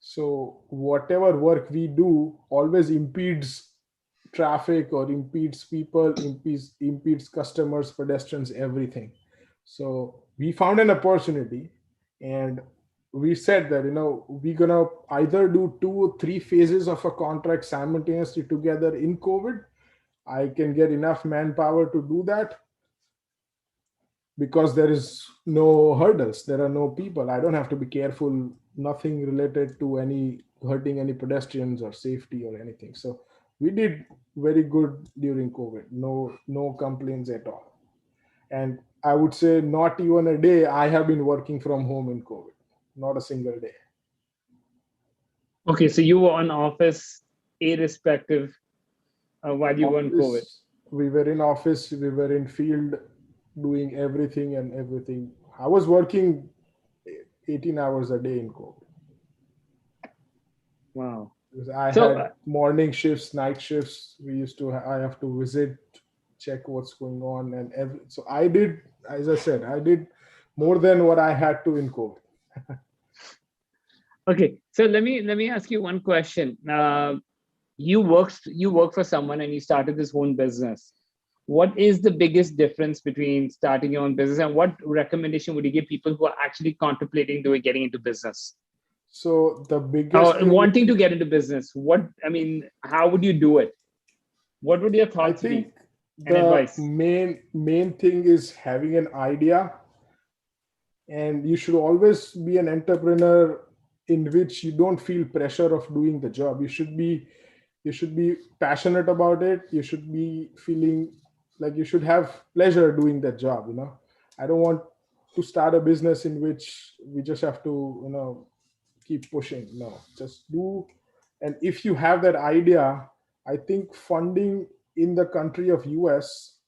So whatever work we do always impedes traffic or impedes people, impedes customers, pedestrians, everything. So we found an opportunity, and we said that we're gonna either do 2 or 3 phases of a contract simultaneously together in COVID. I can get enough manpower to do that, because there is no hurdles, there are no people, I don't have to be careful, nothing related to any hurting any pedestrians or safety or anything. So we did very good during COVID. No complaints at all. And I would say not even a day I have been working from home in COVID. Not a single day. Okay, so you were on office irrespective while you were in COVID. We were in office, we were in field, doing everything and everything. I was working 18 hours a day in COVID. Wow. Because I had morning shifts, night shifts. I have to visit, check what's going on, and so I did, as I said, I did more than what I had to in COVID. Okay, so let me ask you one question. You work for someone and you started this own business. What is the biggest difference between starting your own business, and what recommendation would you give people who are actually contemplating getting into business? So the biggest thing, wanting to get into business, how would you do it? What would your I thoughts think be and the advice? main thing is having an idea, and you should always be an entrepreneur in which you don't feel pressure of doing the job. You should be passionate about it. You should be feeling like you should have pleasure doing that job. I don't want to start a business in which we just have to keep pushing. No, just do. And if you have that idea, I think funding in the country of US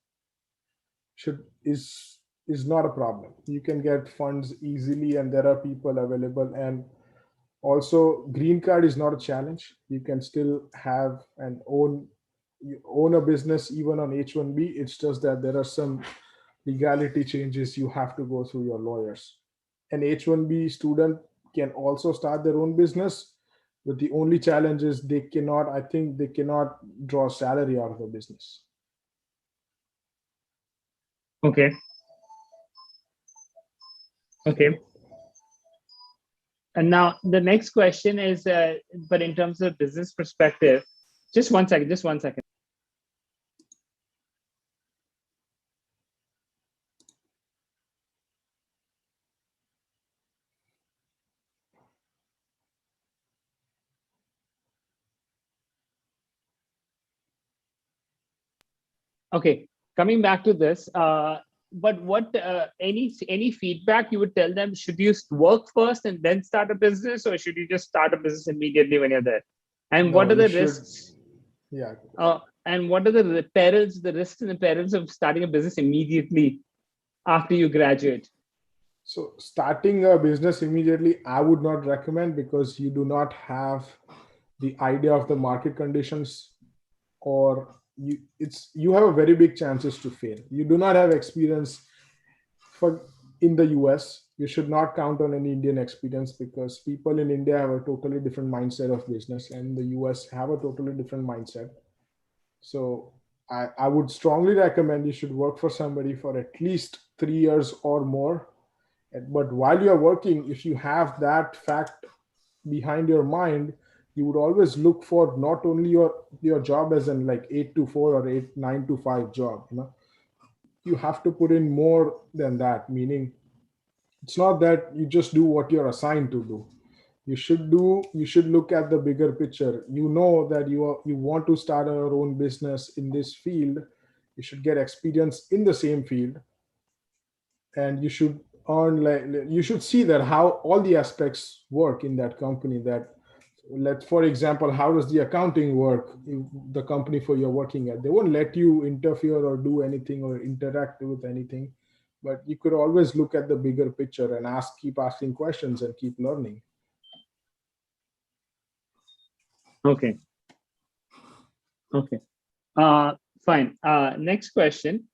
should is not a problem. You can get funds easily, and there are people available. And also, green card is not a challenge. You can still have and own a business even on H-1B. It's just that there are some legality changes you have to go through your lawyers. An H-1B student can also start their own business, but the only challenge is I think they cannot draw salary out of the business. Okay. And now the next question is, but in terms of business perspective, just one second. Okay, coming back to this, but what any feedback you would tell them? Should you work first and then start a business, or should you just start a business immediately when you're there? And No, what are you the should. risks? Yeah. And what are the perils, the risks and the perils of starting a business immediately after you graduate? So starting a business immediately, I would not recommend, because you do not have the idea of the market conditions, or you have a very big chances to fail. You do not have experience for in the US. You should not count on any Indian experience, because people in India have a totally different mindset of business, and the US have a totally different mindset. So I would strongly recommend you should work for somebody for at least 3 years or more. But while you're working, if you have that fact behind your mind, you would always look for not only your job as in like 8 to 4 or 9 to 5 job. You have to put in more than that, meaning it's not that you just do what you're assigned to do. You should look at the bigger picture. That you want to start your own business in this field. You should get experience in the same field, and you should you should see that how all the aspects work in that company. For example, how does the accounting work in the company for you're working at? They won't let you interfere or do anything or interact with anything, but you could always look at the bigger picture and keep asking questions and keep learning. Okay. Fine. Next question.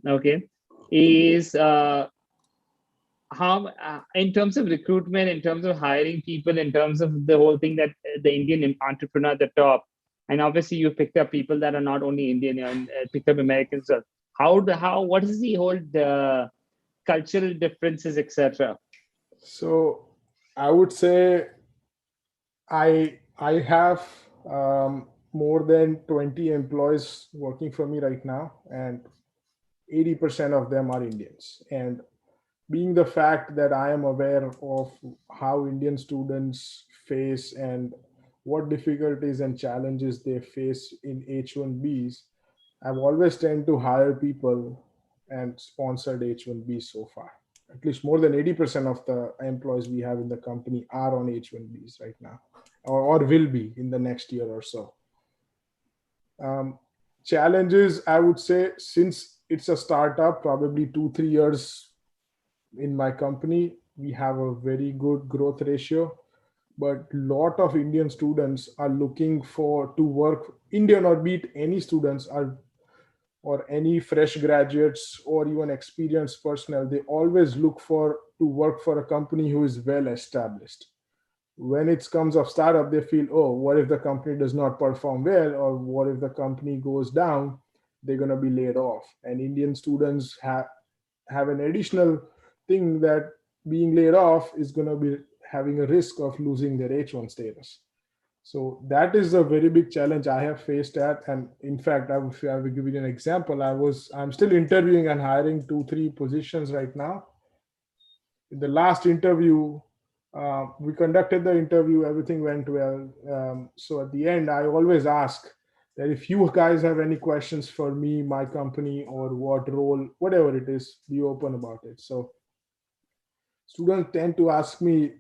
Okay, is how in terms of recruitment, in terms of hiring people, in terms of the whole thing, that the Indian entrepreneur at the top, and obviously you picked up people that are not only Indian and picked up Americans. What is the whole cultural differences, etc.? So I would say I have more than 20 employees working for me right now, and 80% of them are Indians. And being the fact that I am aware of how Indian students face and what difficulties and challenges they face in H-1Bs, I've always tend to hire people and sponsored H-1Bs so far. At least more than 80% of the employees we have in the company are on H-1Bs right now, or will be in the next year or so. Challenges, I would say, since it's a startup, probably 2-3 years in my company, we have a very good growth ratio, but lot of Indian students are looking to work. Indian or be it any students or any fresh graduates or even experienced personnel, they always look to work for a company who is well established. When it comes of startup, they feel, oh, what if the company does not perform well, or what if the company goes down? They're going to be laid off. And Indian students have an additional thing, that being laid off is going to having a risk of losing their H1 status. So that is a very big challenge I have faced at. And in fact, I will give you an example. I'm still interviewing and hiring 2-3 positions right now. In the last interview, we conducted the interview, everything went well. So at the end, I always ask that if you guys have any questions for me, my company, or what role, whatever it is, be open about it. So students tend to ask me,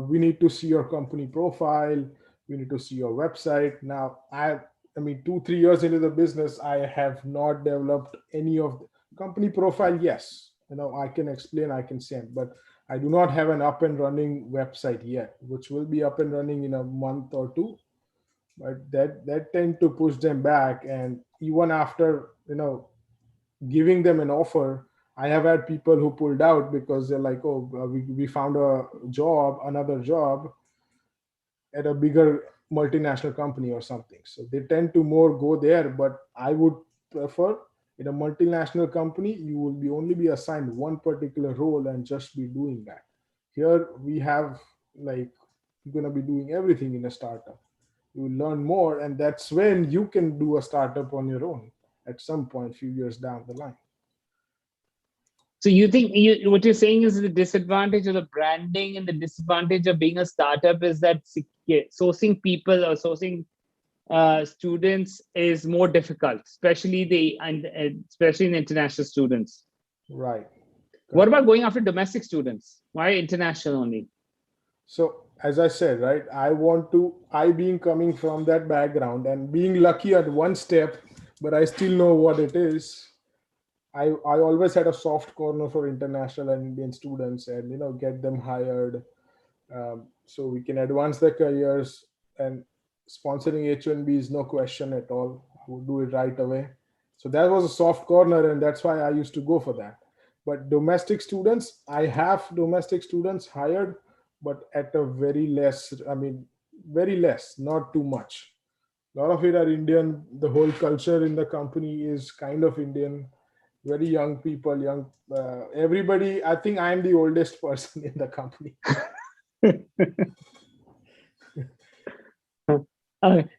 we need to see your company profile, we need to see your website. Now, I mean, 2-3 years into the business, I have not developed any of the company profile. Yes, I can explain, I can send, but I do not have an up and running website yet, which will be up and running in a month or two. But that tend to push them back. And even after, giving them an offer, I have had people who pulled out because they're like, oh, we found another job at a bigger multinational company or something. So they tend to more go there. But I would prefer, in a multinational company, you will only be assigned one particular role and just be doing that. Here we have, like, you're going to be doing everything in a startup. You will learn more, and that's when you can do a startup on your own at some point, few years down the line. So you think what you're saying is the disadvantage of the branding and the disadvantage of being a startup is that sourcing people or sourcing students is more difficult, especially the international students. Right. What about going after domestic students? Why international only? So as I said, right, I being coming from that background and being lucky at one step, but I still know what it is. I always had a soft corner for international and Indian students and, get them hired so we can advance their careers, and sponsoring H1B is no question at all. I would do it right away. So that was a soft corner, and that's why I used to go for that. But domestic students, I have domestic students hired, but at a very less, not too much. A lot of it are Indian. The whole culture in the company is kind of Indian. Very young people, everybody. I think I'm the oldest person in the company.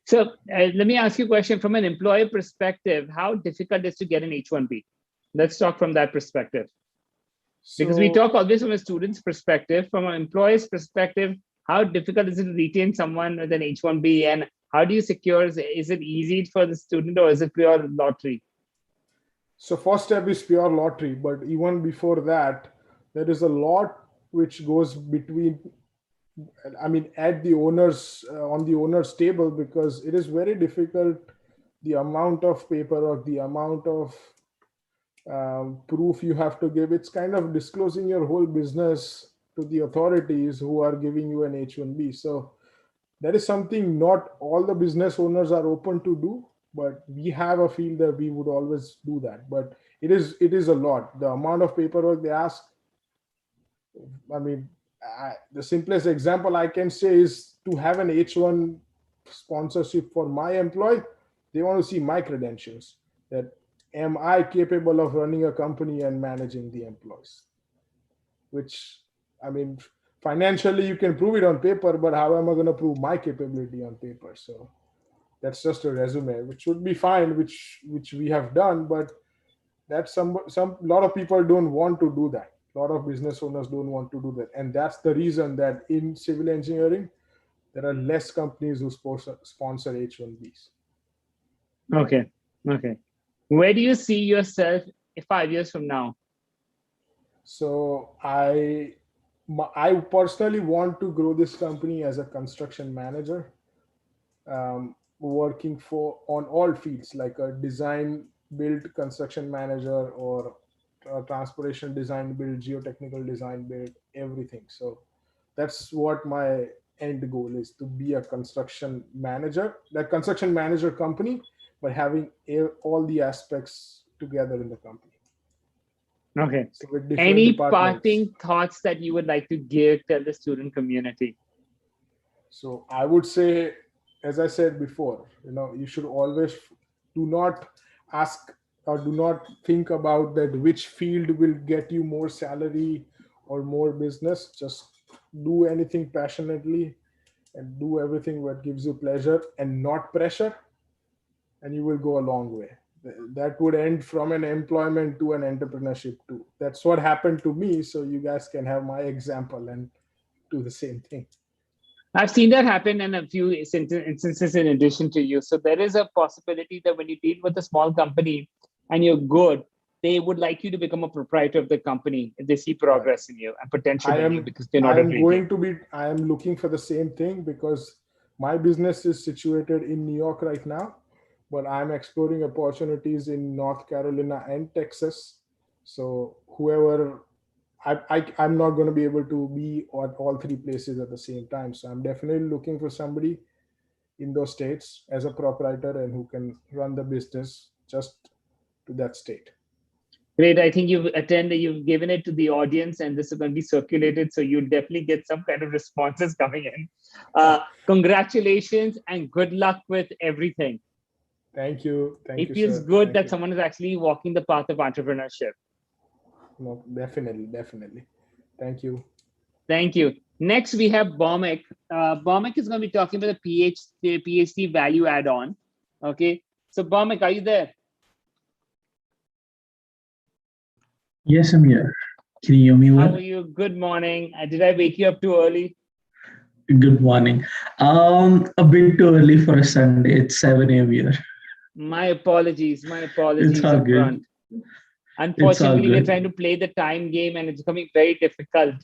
So let me ask you a question from an employer perspective. How difficult is to get an H1B? Let's talk from that perspective. Because we talk always from a student's perspective. From an employer's perspective, how difficult is it to retain someone with an H1B, and how do you secure? Is it easy for the student, or is it pure lottery? So first step is pure lottery, but even before that, there is a lot which goes between, at the owners, on the owner's table, because it is very difficult, the amount of paperwork, the amount of proof you have to give. It's kind of disclosing your whole business to the authorities who are giving you an H1B. So that is something not all the business owners are open to do, but we have a feel that we would always do that. But it is a lot. The amount of paperwork they ask. The simplest example I can say is to have an H1 sponsorship for my employee. They want to see my credentials. That am I capable of running a company and managing the employees? Which, financially you can prove it on paper, but how am I going to prove my capability on paper? So that's just a resume, which would be fine, which we have done, but that's some lot of people don't want to do that. A lot of business owners don't want to do that, and that's the reason that in civil engineering there are less companies who sponsor H1Bs. Okay. Where do you see yourself 5 years from now? So I personally want to grow this company as a construction manager, working on all fields, like a design build construction manager, or transportation design build, geotechnical design build, everything. So that's what my end goal is, to be a construction manager, that construction manager company, but having all the aspects together in the company. Okay. So with any parting thoughts that you would like to tell the student community? So I would say, as I said before, you should always do not ask or do not think about that which field will get you more salary or more business. Just do anything passionately and do everything what gives you pleasure and not pressure, and you will go a long way. That would end from an employment to an entrepreneurship too. That's what happened to me. So you guys can have my example and do the same thing. I've seen that happen in a few instances in addition to you. So there is a possibility that when you deal with a small company and you're good, they would like you to become a proprietor of the company if they see progress in you and potential in you because they're not I am looking for the same thing because my business is situated in New York right now, but I'm exploring opportunities in North Carolina and Texas. So whoever, I'm not going to be able to be at all three places at the same time. So I'm definitely looking for somebody in those states as a proprietor and who can run the business just to that state. Great. I think you've given it to the audience and this is going to be circulated. So you'll definitely get some kind of responses coming in. Congratulations and good luck with everything. Thank you. It feels good that someone is actually walking the path of entrepreneurship. No, definitely. Thank you. Thank you. Next, we have Bhaumek. Bhaumek is going to be talking about the PhD value add-on. Okay. So Bhaumek, are you there? Yes, I'm here. Can you hear me well? How are you? Good morning. Did I wake you up too early? Good morning. A bit too early for a Sunday. It's 7 a.m. here. My apologies. It's all good. Unfortunately, we're trying to play the time game and it's becoming very difficult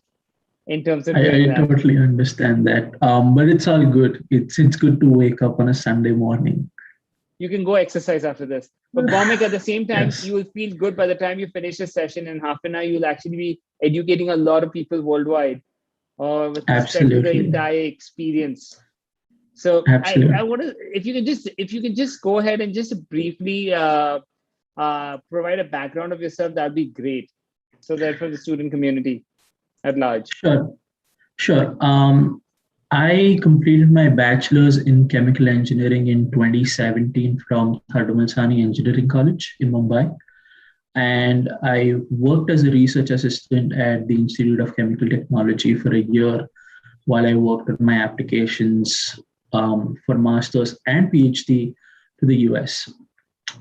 in terms of doing that. I totally understand that. But it's all good. It's good to wake up on a Sunday morning. You can go exercise after this. But Bhaumek, at the same time, yes, you will feel good by the time you finish the session. In half an hour, you'll actually be educating a lot of people worldwide with respect to the entire experience. So I want to, if you can just go ahead and just briefly provide a background of yourself, that'd be great. So that for the student community at large. Sure. I completed my bachelor's in chemical engineering in 2017 from Thirdumalsani Engineering College in Mumbai. And I worked as a research assistant at the Institute of Chemical Technology for a year while I worked on my applications for master's and PhD to the US.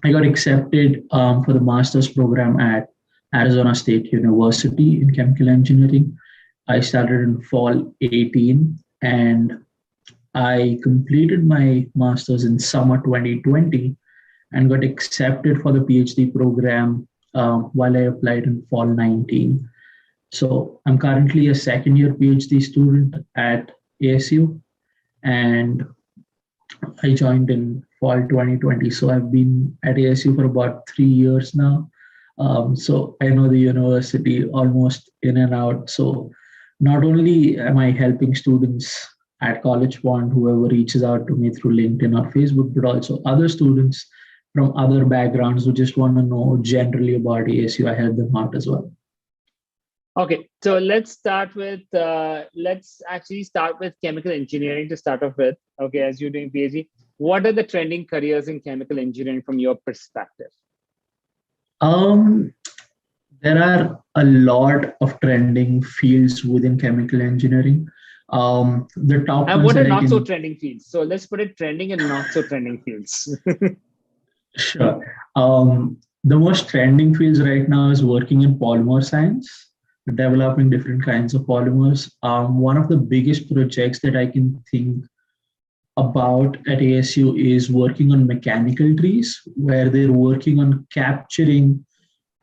I got accepted for the master's program at Arizona State University in chemical engineering. I started in fall 18 and I completed my master's in summer 2020 and got accepted for the PhD program while I applied in fall 19. So I'm currently a second year PhD student at ASU and I joined in fall 2020. So I've been at ASU for about 3 years now. So I know the university almost in and out. So not only am I helping students at Collegepond, whoever reaches out to me through LinkedIn or Facebook, but also other students from other backgrounds who just want to know generally about ASU. I help them out as well. Okay, so let's actually start with chemical engineering to start off with. Okay, as you're doing PhD, what are the trending careers in chemical engineering from your perspective? There are a lot of trending fields within chemical engineering. The top and what are not so trending fields? So let's put it trending and not so trending fields. Sure. The most trending fields right now is working in polymer science, developing different kinds of polymers. One of the biggest projects that I can think about at ASU is working on mechanical trees, where they're working on capturing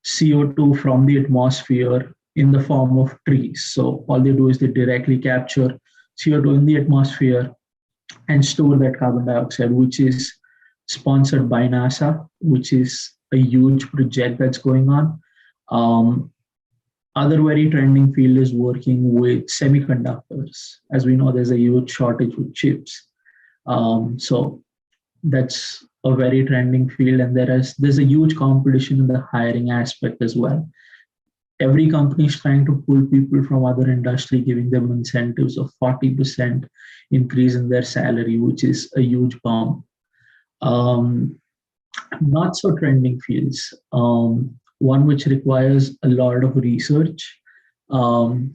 CO2 from the atmosphere in the form of trees. So all they do is they directly capture CO2 in the atmosphere and store that carbon dioxide, which is sponsored by NASA, which is a huge project that's going on. Other very trending field is working with semiconductors. As we know, there's a huge shortage with chips. So that's a very trending field, and there's a huge competition in the hiring aspect as well. Every company is trying to pull people from other industry, giving them incentives of 40% increase in their salary, which is a huge bump. Not so trending fields. One which requires a lot of research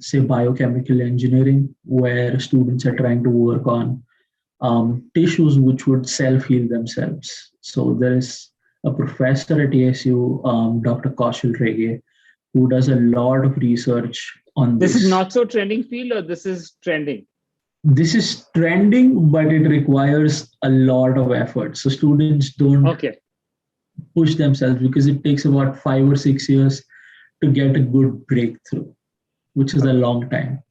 say biochemical engineering, where students are trying to work on tissues which would self-heal themselves. So there is a professor at ASU, Dr. Kaushal Rege, who does a lot of research on this. This is not so trending field, or this is trending? This is trending, but it requires a lot of effort. So students don't push themselves because it takes about 5 or 6 years to get a good breakthrough, which is a long time.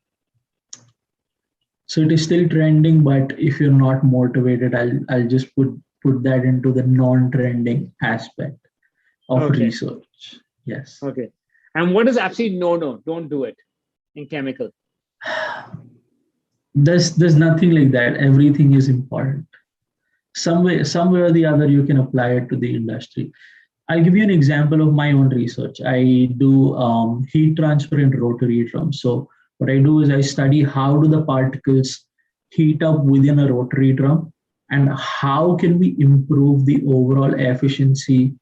So it is still trending, but if you're not motivated, I'll just put that into the non-trending aspect of research. Yes. Okay. And what is absolutely no, don't do it in chemical? There's nothing like that. Everything is important. Some way or the other, you can apply it to the industry. I'll give you an example of my own research. I do heat transfer in rotary drums. So what I do is I study how do the particles heat up within a rotary drum, and how can we improve the overall efficiency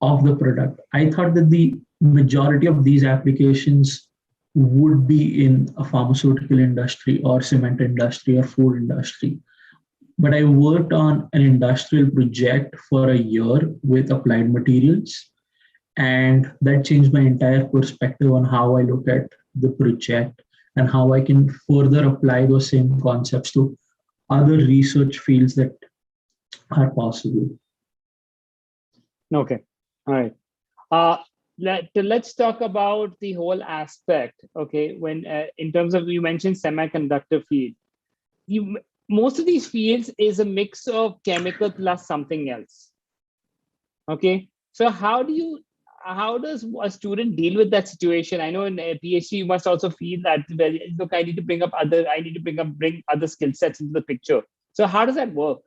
of the product. I thought that the majority of these applications would be in a pharmaceutical industry or cement industry or food industry. But I worked on an industrial project for a year with applied materials, and that changed my entire perspective on how I look at the project and how I can further apply those same concepts to other research fields that are possible. Okay, all right. Let's talk about the whole aspect. Okay, when in terms of, you mentioned semiconductor field, most of these fields is a mix of chemical plus something else. Okay, so how does a student deal with that situation? I know in a PhD you must also feel that, well, look, I need to bring other skill sets into the picture. So how does that work?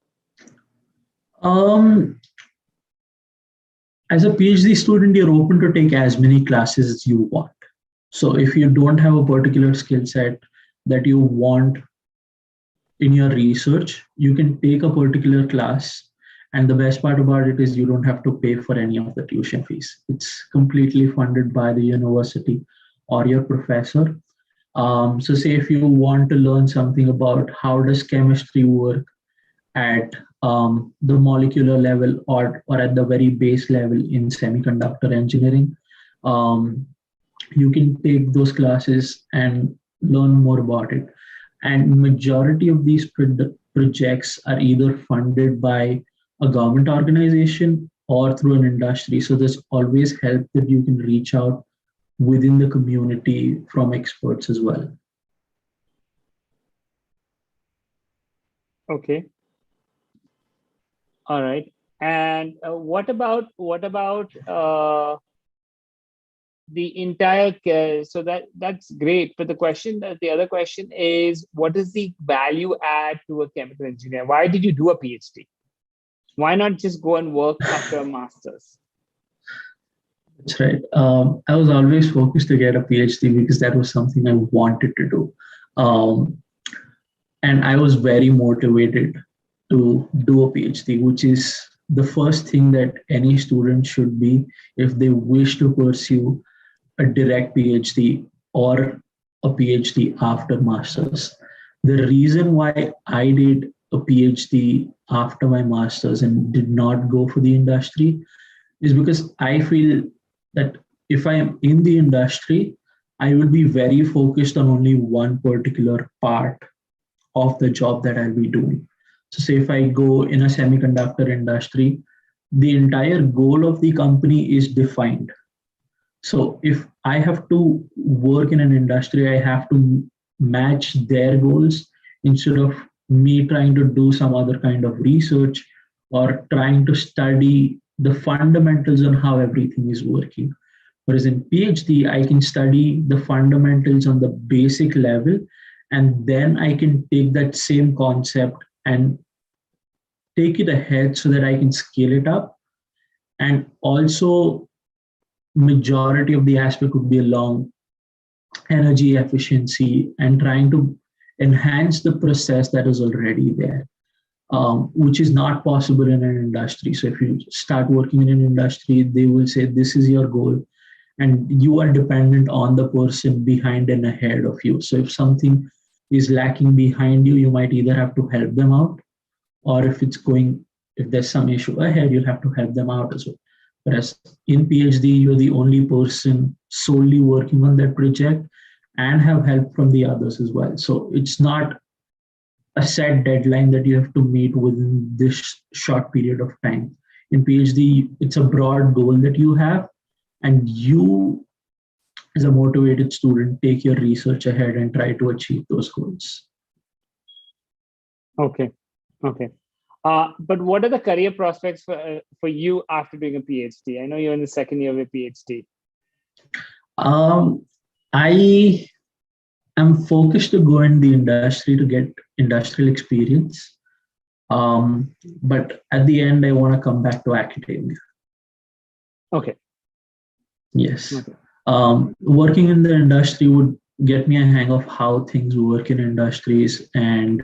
As a PhD student, you're open to take as many classes as you want. So if you don't have a particular skill set that you want in your research, you can take a particular class. And the best part about it is you don't have to pay for any of the tuition fees. It's completely funded by the university or your professor. So say if you want to learn something about how does chemistry work at the molecular level or at the very base level in semiconductor engineering, you can take those classes and learn more about it. And majority of these projects are either funded by a government organization or through an industry. So there's always help that you can reach out within the community from experts as well. Okay. All right. And what about the entire, so that's great. But the other question is, what is the value add to a chemical engineer? Why did you do a PhD? Why not just go and work after a master's? That's right. I was always focused to get a PhD because that was something I wanted to do. And I was very motivated to do a PhD, which is the first thing that any student should be if they wish to pursue a direct PhD or a PhD after master's. The reason why I did a PhD after my master's and did not go for the industry is because I feel that if I am in the industry, I will be very focused on only one particular part of the job that I'll be doing. So say if I go in a semiconductor industry, the entire goal of the company is defined. So if I have to work in an industry, I have to match their goals instead of me trying to do some other kind of research or trying to study the fundamentals on how everything is working. Whereas in PhD, I can study the fundamentals on the basic level, and then I can take that same concept and take it ahead so that I can scale it up. And also, majority of the aspect would be along energy efficiency and trying to enhance the process that is already there, which is not possible in an industry. So if you start working in an industry, they will say, this is your goal. and you are dependent on the person behind and ahead of you. So if something is lacking behind you, you might either have to help them out, or if there's some issue ahead, you'll have to help them out as well. Whereas in PhD, you're the only person solely working on that project and have help from the others as well. So it's not a set deadline that you have to meet within this short period of time. In PhD, it's a broad goal that you have, and you, as a motivated student, take your research ahead and try to achieve those goals. Okay. But what are the career prospects for you after doing a PhD? I know you're in the second year of a PhD. I am focused to go in the industry to get industrial experience. But at the end, I want to come back to academia. Okay. Yes. Okay. Working in the industry would get me a hang of how things work in industries, and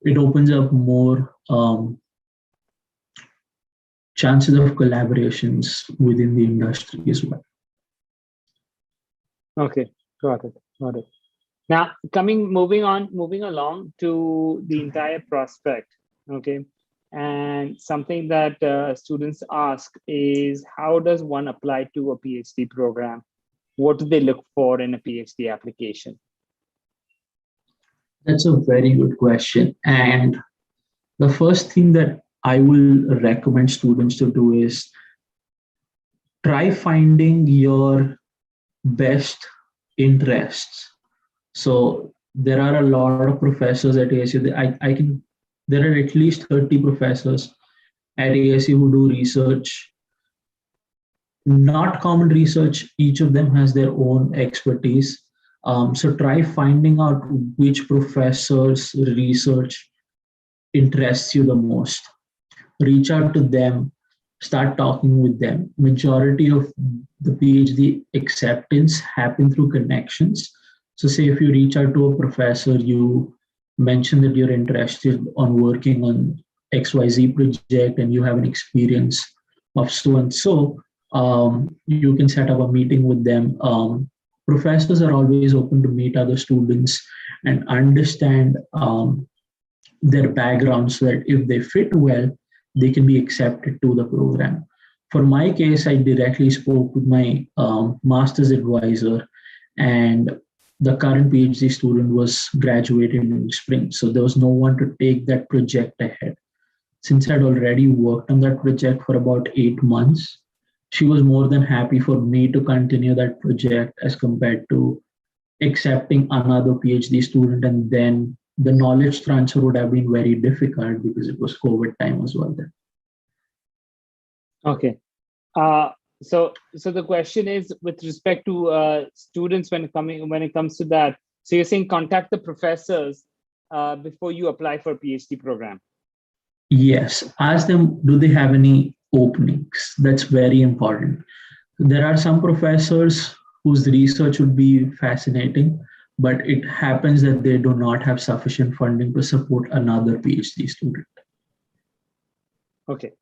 it opens up more chances of collaborations within the industry as well. Okay, got it. Now, moving along to the entire prospect. Okay, and something that students ask is, how does one apply to a PhD program? What do they look for in a PhD application? That's a very good question. And the first thing that I will recommend students to do is try finding your best interests. So there are a lot of professors at ASU. There are at least 30 professors at ASU who do research, not common research. Each of them has their own expertise. So try finding out which professor's research interests you the most. Reach out to them, start talking with them. Majority of the PhD acceptance happen through connections. So say if you reach out to a professor, you mention that you're interested on working on XYZ project and you have an experience of so and so, you can set up a meeting with them. Professors are always open to meet other students and understand their background, so that if they fit well, they can be accepted to the program. For my case, I directly spoke with my master's advisor, and the current PhD student was graduated in spring. So there was no one to take that project ahead. Since I'd already worked on that project for about 8 months, she was more than happy for me to continue that project as compared to accepting another PhD student, and then the knowledge transfer would have been very difficult because it was COVID time as well then. Okay. So the question is, with respect to students when it comes to that, so you're saying contact the professors before you apply for a PhD program? Yes, ask them, do they have any openings? That's very important. There are some professors whose research would be fascinating, but it happens that they do not have sufficient funding to support another PhD student. Okay.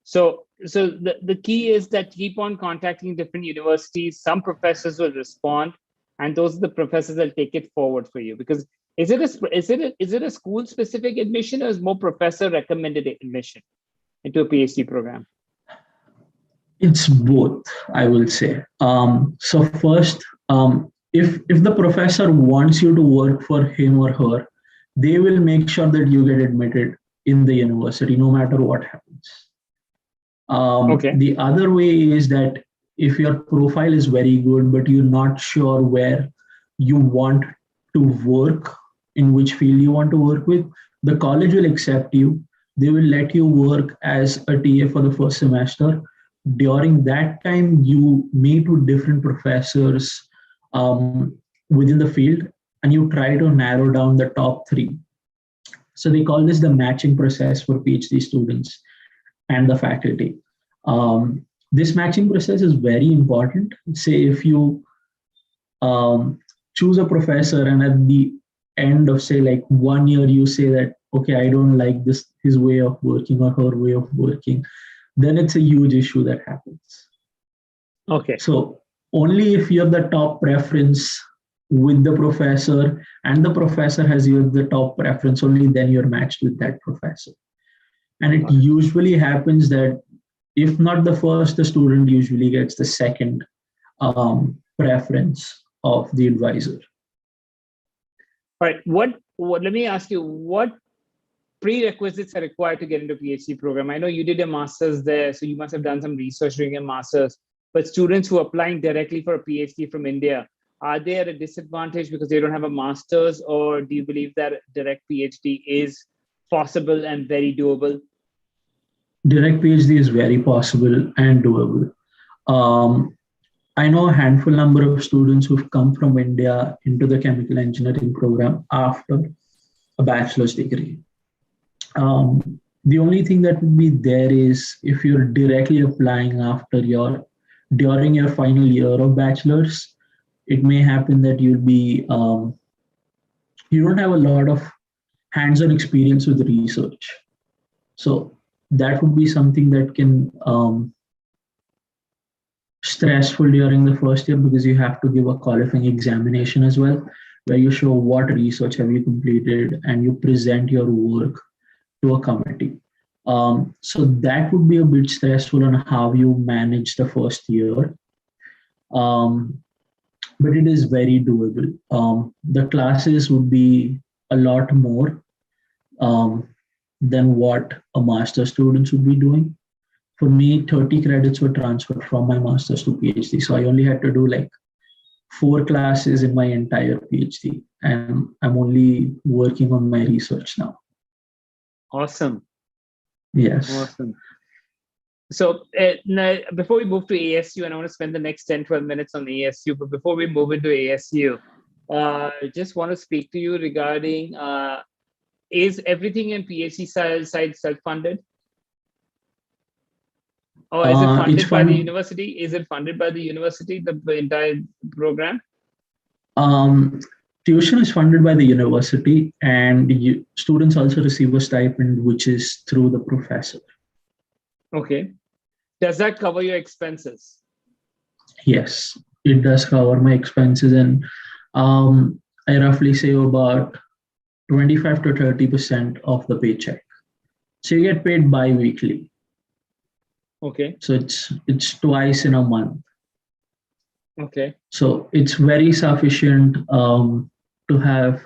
So the key is that keep on contacting different universities. Some professors will respond, and those are the professors that take it forward for you. Because is it a school specific admission, or is more professor recommended admission into a PhD program? It's both, I will say. So first, if the professor wants you to work for him or her, they will make sure that you get admitted in the university, no matter what happens. Okay. The other way is that if your profile is very good, but you're not sure where you want to work, in which field you want to work with, the college will accept you. They will let you work as a TA for the first semester. During that time, you meet with different professors within the field, and you try to narrow down the top 3. So they call this the matching process for PhD students and the faculty. This matching process is very important. Say if you choose a professor, and at the end of say like 1 year, you say that, okay, I don't like his way of working or her way of working, then it's a huge issue that happens. Okay. So only if you're the top preference with the professor and the professor has you the top preference, only then you're matched with that professor. And it usually happens that if not the first, the student usually gets the second preference of the advisor. All right. What? Let me ask you, what prerequisites are required to get into a PhD program? I know you did a master's there, so you must have done some research during your master's. But students who are applying directly for a PhD from India, are they at a disadvantage because they don't have a master's, or do you believe that direct PhD is possible and very doable? Direct PhD is very possible and doable. I know a handful number of students who've come from India into the chemical engineering program after a bachelor's degree. The only thing that would be there is if you're directly applying during your final year of bachelor's, it may happen that you don't have a lot of hands-on experience with research. So that would be something that can stressful during the first year, because you have to give a qualifying examination as well, where you show what research have you completed and you present your work to a committee. So that would be a bit stressful on how you manage the first year. But it is very doable. The classes would be a lot more than what a master's students would be doing. For me, 30 credits were transferred from my master's to PhD. So I only had to do like 4 classes in my entire PhD. And I'm only working on my research now. Awesome. Yes. Awesome. So now, before we move to ASU, and I want to spend the next 10, 12 minutes on ASU, but before we move into ASU, I just want to speak to you regarding, is everything in PhD side self-funded? Or is it funded by the university? Is it funded by the university, the entire program? Tuition is funded by the university, and students also receive a stipend, which is through the professor. Okay. Does that cover your expenses? Yes, it does cover my expenses, and I roughly save about 25 to 30% of the paycheck. So you get paid bi-weekly. Okay. So it's twice in a month. Okay. So it's very sufficient to have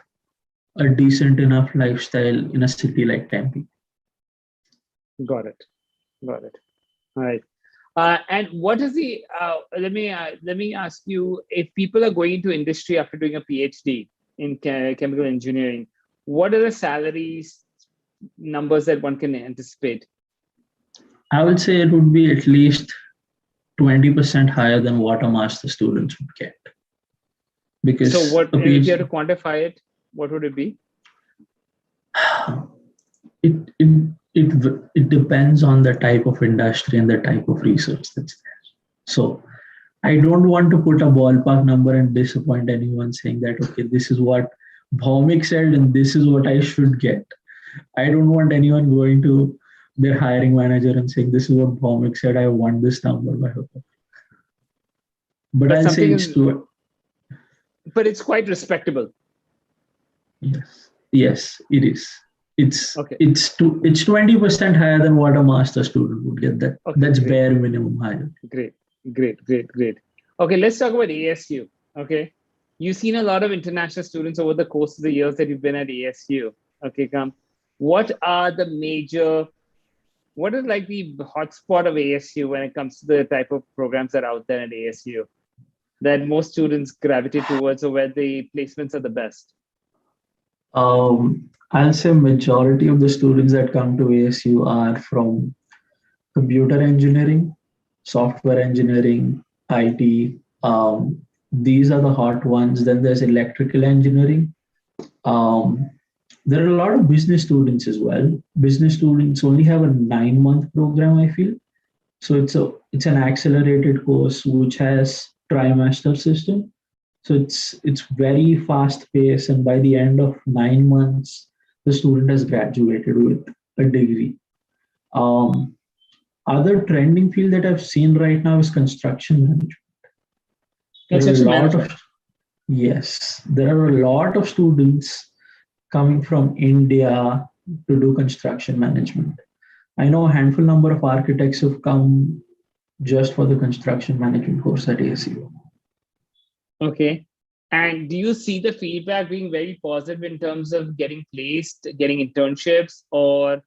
a decent enough lifestyle in a city like Tempe. Got it. All right. And what is the? Let me ask you: if people are going into industry after doing a PhD in chemical engineering, what are the salaries numbers that one can anticipate? I would say it would be at least 20% higher than what a master student would get. Because so what, if you had to quantify it, what would it be? It depends on the type of industry and the type of research that's there. So I don't want to put a ballpark number and disappoint anyone saying that, okay, this is what Bhaumik said and this is what I should get. I don't want anyone going to their hiring manager and saying, this is what Bhaumik said, I want this number. But I'll say it's too. But it's quite respectable. Yes, it is. It's okay. It's 20% higher than what a master student would get. That's great. Bare minimum higher. Great. Okay, let's talk about ASU. Okay, you've seen a lot of international students over the course of the years that you've been at ASU. Okay, what is like the hotspot of ASU when it comes to the type of programs that are out there at ASU that most students gravitate towards, or where the placements are the best? I'll say majority of the students that come to ASU are from computer engineering, software engineering, IT. These are the hot ones. Then there's electrical engineering. There are a lot of business students as well. Business students only have a 9-month program, I feel. So it's an accelerated course which has trimester system. So it's very fast paced, and by the end of 9 months, the student has graduated with a degree. Other trending field that I've seen right now is construction management. There are a Construction lot management. of, yes, there are a lot of students coming from India to do construction management. I know a handful number of architects who've come just for the construction management course at ASU. Okay. And do you see the feedback being very positive in terms of getting placed, getting internships, or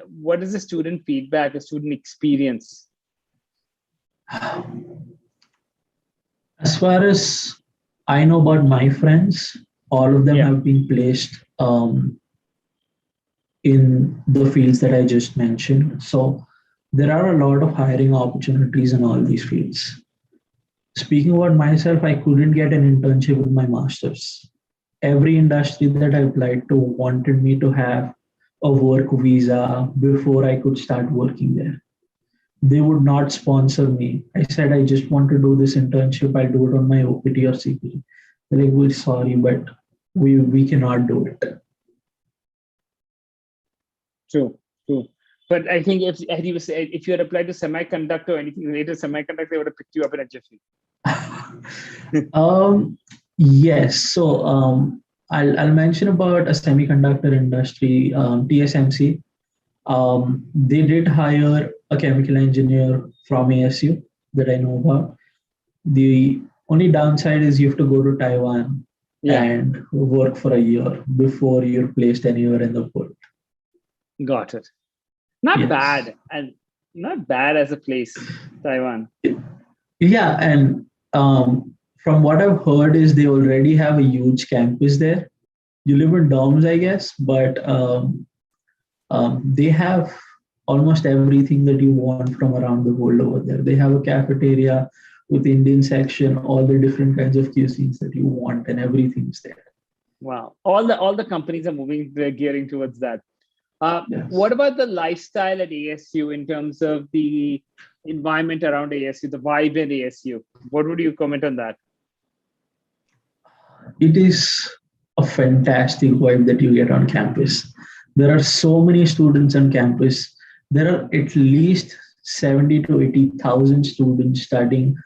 what is the student feedback, the student experience? As far as I know about my friends, all of them have been placed in the fields that I just mentioned. So there are a lot of hiring opportunities in all these fields. Speaking about myself, I couldn't get an internship with my master's. Every industry that I applied to wanted me to have a work visa before I could start working there. They would not sponsor me. I said, I just want to do this internship. I'll do it on my OPT or CPT. They're like, we're sorry, but we cannot do it. True. But I think if you had applied to semiconductor or anything related to semiconductor, they would have picked you up in a jiffy. Yes. So I'll mention about a semiconductor industry, TSMC. They did hire a chemical engineer from ASU that I know about. The only downside is you have to go to Taiwan and work for a year before you're placed anywhere in the world. Got it. Not bad, and not bad as a place, Taiwan. Yeah, and from what I've heard is they already have a huge campus there. You live in dorms, I guess, but they have almost everything that you want from around the world over there. They have a cafeteria with Indian section, all the different kinds of cuisines that you want, and everything's there. Wow, all the companies are moving, they're gearing towards that. What about the lifestyle at ASU in terms of the environment around ASU, the vibe at ASU? What would you comment on that? It is a fantastic vibe that you get on campus. There are so many students on campus. There are at least 70 to 80,000 students studying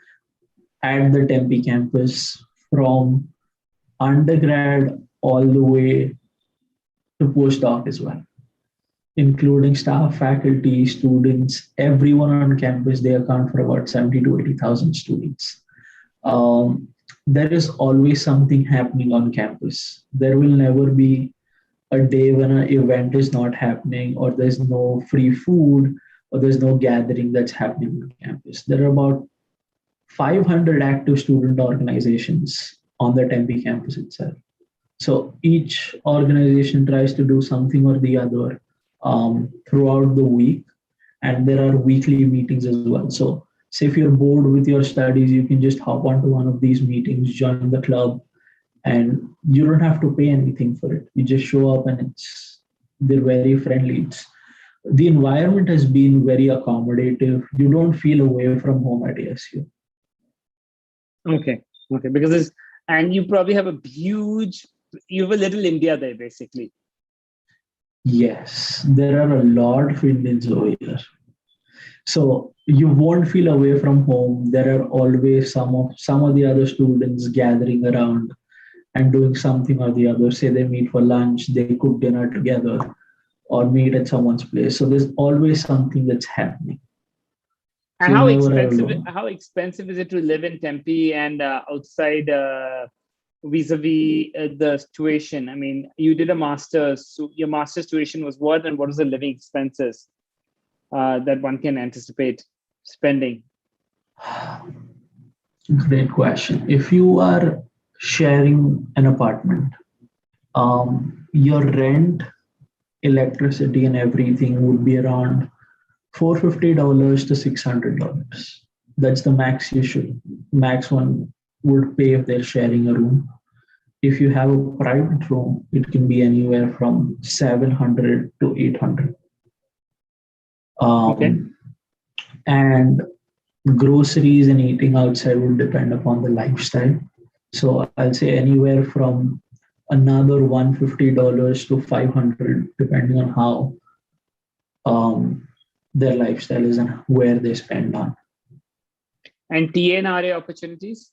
at the Tempe campus from undergrad all the way to postdoc as well, including staff, faculty, students, everyone on campus. They account for about 70 to 80,000 students. There is always something happening on campus. There will never be a day when an event is not happening, or there's no free food, or there's no gathering that's happening on campus. There are about 500 active student organizations on the Tempe campus itself. So each organization tries to do something or the other throughout the week, and there are weekly meetings as well. So say if you're bored with your studies, you can just hop onto one of these meetings, join the club, and you don't have to pay anything for it. You just show up, and they're very friendly. The environment has been very accommodative. You don't feel away from home at ASU. Okay, because and you probably have you have a little India there, basically. Yes, there are a lot of Indians over here. So you won't feel away from home. There are always some of the other students gathering around and doing something or the other. Say they meet for lunch, they cook dinner together, or meet at someone's place. So there's always something that's happening. And how expensive is it to live in Tempe and outside vis-a-vis the tuition? I mean, you did a master's, so your master's tuition was what, and what was the living expenses that one can anticipate spending? Great question. If you are sharing an apartment, your rent, electricity, and everything would be around $450 to $600. That's the max one would pay if they're sharing a room. If you have a private room, it can be anywhere from $700 to $800. And groceries and eating outside will depend upon the lifestyle. So I'll say anywhere from another $150 to $500, depending on how their lifestyle is and where they spend on. And TNRA opportunities?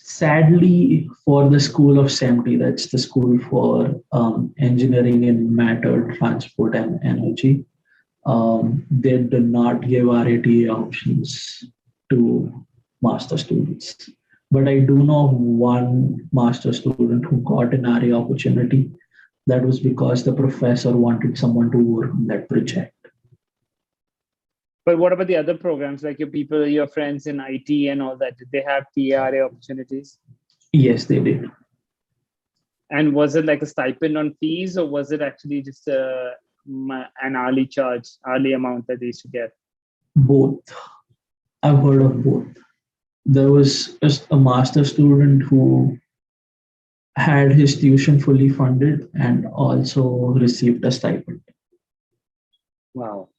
Sadly, for the School of SEMT, that's the school for engineering in matter, transport, and energy, they do not give RATA options to master students. But I do know one master student who got an RA opportunity. That was because the professor wanted someone to work on that project. But what about the other programs, like your people, your friends in IT and all that? Did they have TRA opportunities? Yes, they did. And was it like a stipend on fees, or was it actually just an hourly charge, hourly amount that they used to get? Both. I've heard of both. There was a master student who had his tuition fully funded and also received a stipend. Wow.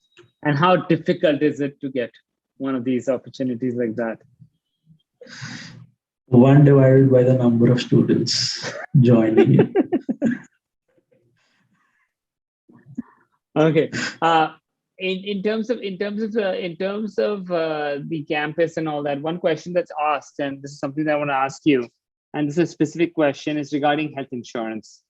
And how difficult is it to get one of these opportunities like that? One divided by the number of students joining it. Okay. In terms of the campus and all that, one question that's asked, and this is something that I want to ask you, and this is a specific question, is regarding health insurance.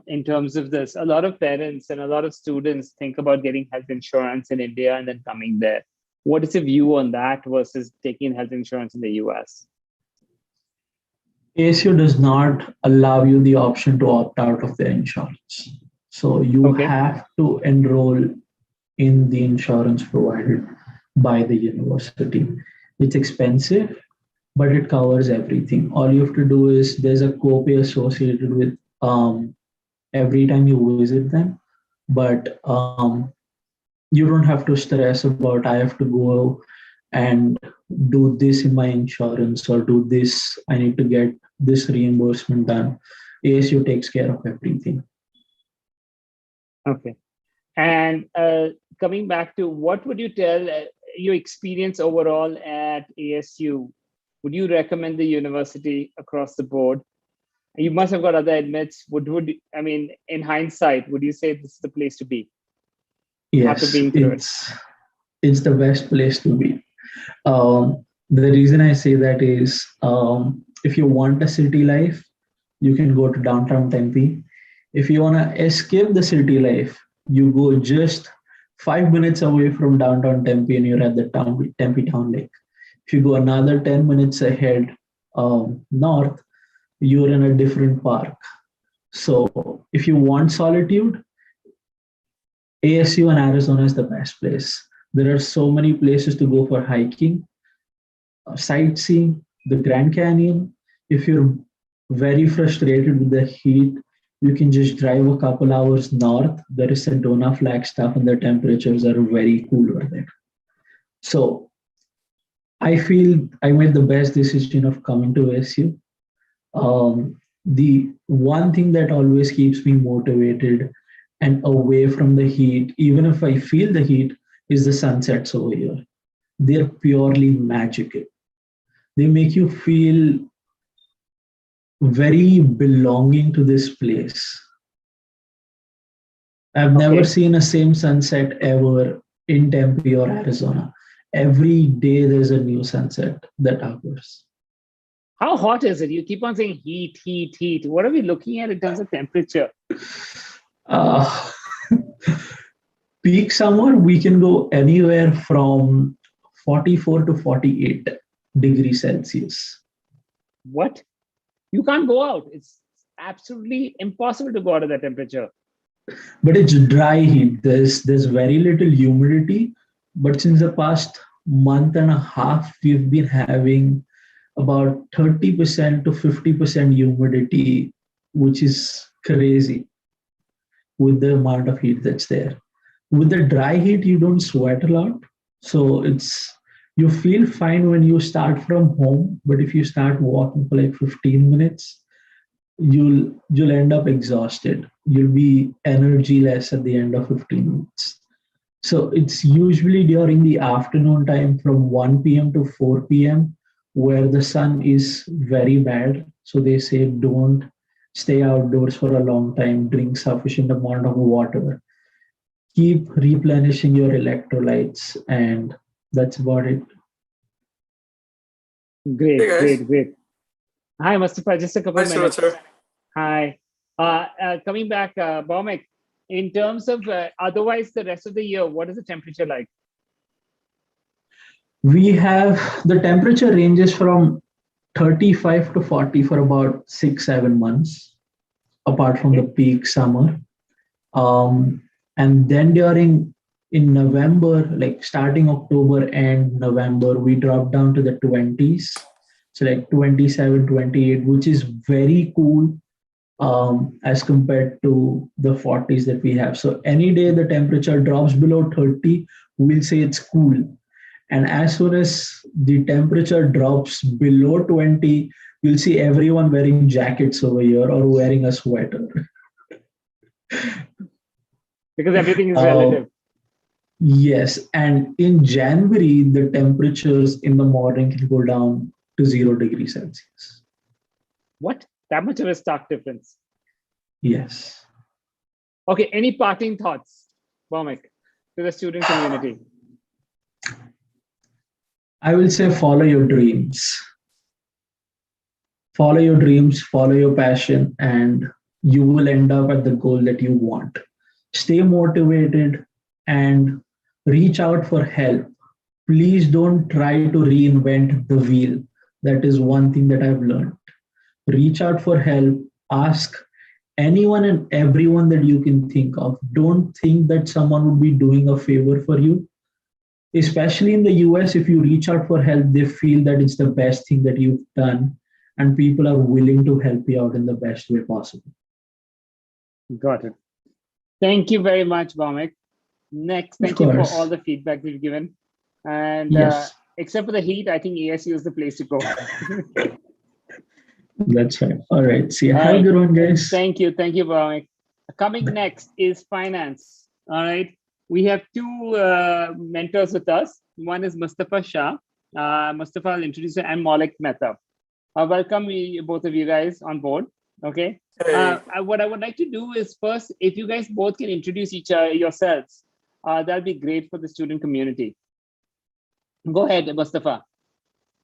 In terms of this, a lot of parents and a lot of students think about getting health insurance in India and then coming there. What is your view on that versus taking health insurance in the US? ASU does not allow you the option to opt out of the insurance. So you have to enroll in the insurance provided by the university. It's expensive, but it covers everything. All you have to do is there's a copay associated with every time you visit them, but you don't have to stress about I have to go and do this in my insurance or do this, I need to get this reimbursement done. ASU takes care of everything. Okay. And coming back to what would you tell your experience overall at ASU? Would you recommend the university across the board? You must have got other admits. I mean, in hindsight, would you say this is the place to be? Yes, it's the best place to be. The reason I say that is if you want a city life, you can go to downtown Tempe. If you want to escape the city life, you go just 5 minutes away from downtown Tempe and you're at the Tempe Town Lake. If you go another 10 minutes ahead north, you're in a different park. So if you want solitude, ASU and Arizona is the best place. There are so many places to go for hiking, sightseeing, the Grand Canyon. If you're very frustrated with the heat, you can just drive a couple hours north. There is Sedona, Flagstaff, and the temperatures are very cool over there. So I feel I made the best decision of coming to ASU. The one thing that always keeps me motivated and away from the heat, even if I feel the heat, is the sunsets over here. They're purely magical. They make you feel very belonging to this place. I've never seen a same sunset ever in Tempe or Arizona. Every day there's a new sunset that occurs. How hot is it? You keep on saying heat, heat, heat. What are we looking at in terms of temperature? Peak summer, we can go anywhere from 44 to 48 degrees Celsius. What? You can't go out. It's absolutely impossible to go out at that temperature. But it's dry heat. There's very little humidity. But since the past month and a half, we've been having about 30% to 50% humidity, which is crazy with the amount of heat that's there. With the dry heat, you don't sweat a lot. So you feel fine when you start from home, but if you start walking for like 15 minutes, you'll end up exhausted. You'll be energyless at the end of 15 minutes. So it's usually during the afternoon time from 1 p.m. to 4 p.m. where the sun is very bad. So they say don't stay outdoors for a long time, drink sufficient amount of water, keep replenishing your electrolytes, and that's about it. Great. Hi, Mustafa. Just a couple Hi, of Suraj, minutes. sir. Hi. Coming back, Baumek, in terms of otherwise the rest of the year, what is the temperature like? We have the temperature ranges from 35 to 40 for about 6-7 months, apart from the peak summer. And then in November, like starting October and November, we drop down to the 20s. So like 27, 28, which is very cool as compared to the 40s that we have. So any day the temperature drops below 30, we'll say it's cool. And as soon as the temperature drops below 20, you'll see everyone wearing jackets over here or wearing a sweater. Because everything is relative. Yes. And in January, the temperatures in the morning can go down to 0 degrees Celsius. What? That much of a stark difference? Yes. Okay. Any parting thoughts, Baumek, to the student community? I will say follow your dreams. Follow your dreams, follow your passion, and you will end up at the goal that you want. Stay motivated and reach out for help. Please don't try to reinvent the wheel. That is one thing that I've learned. Reach out for help, ask anyone and everyone that you can think of. Don't think that someone would be doing a favor for you. Especially in the US, if you reach out for help, they feel that it's the best thing that you've done, and people are willing to help you out in the best way possible. Got it. Thank you very much, Baumek. Next, thank you for all the feedback that you've given. And yes, except for the heat, I think ASU is the place to go. That's right. All right. See you. Have a good one, guys. Thank you. Thank you, Baumek. Coming next is finance. All right. We have two mentors with us. One is Mustafa Shah. Mustafa, I'll introduce you, and Maulik Mehta. Welcome, both of you guys on board. Okay. Hey. What I would like to do is first, if you guys both can introduce yourselves, that'll be great for the student community. Go ahead, Mustafa.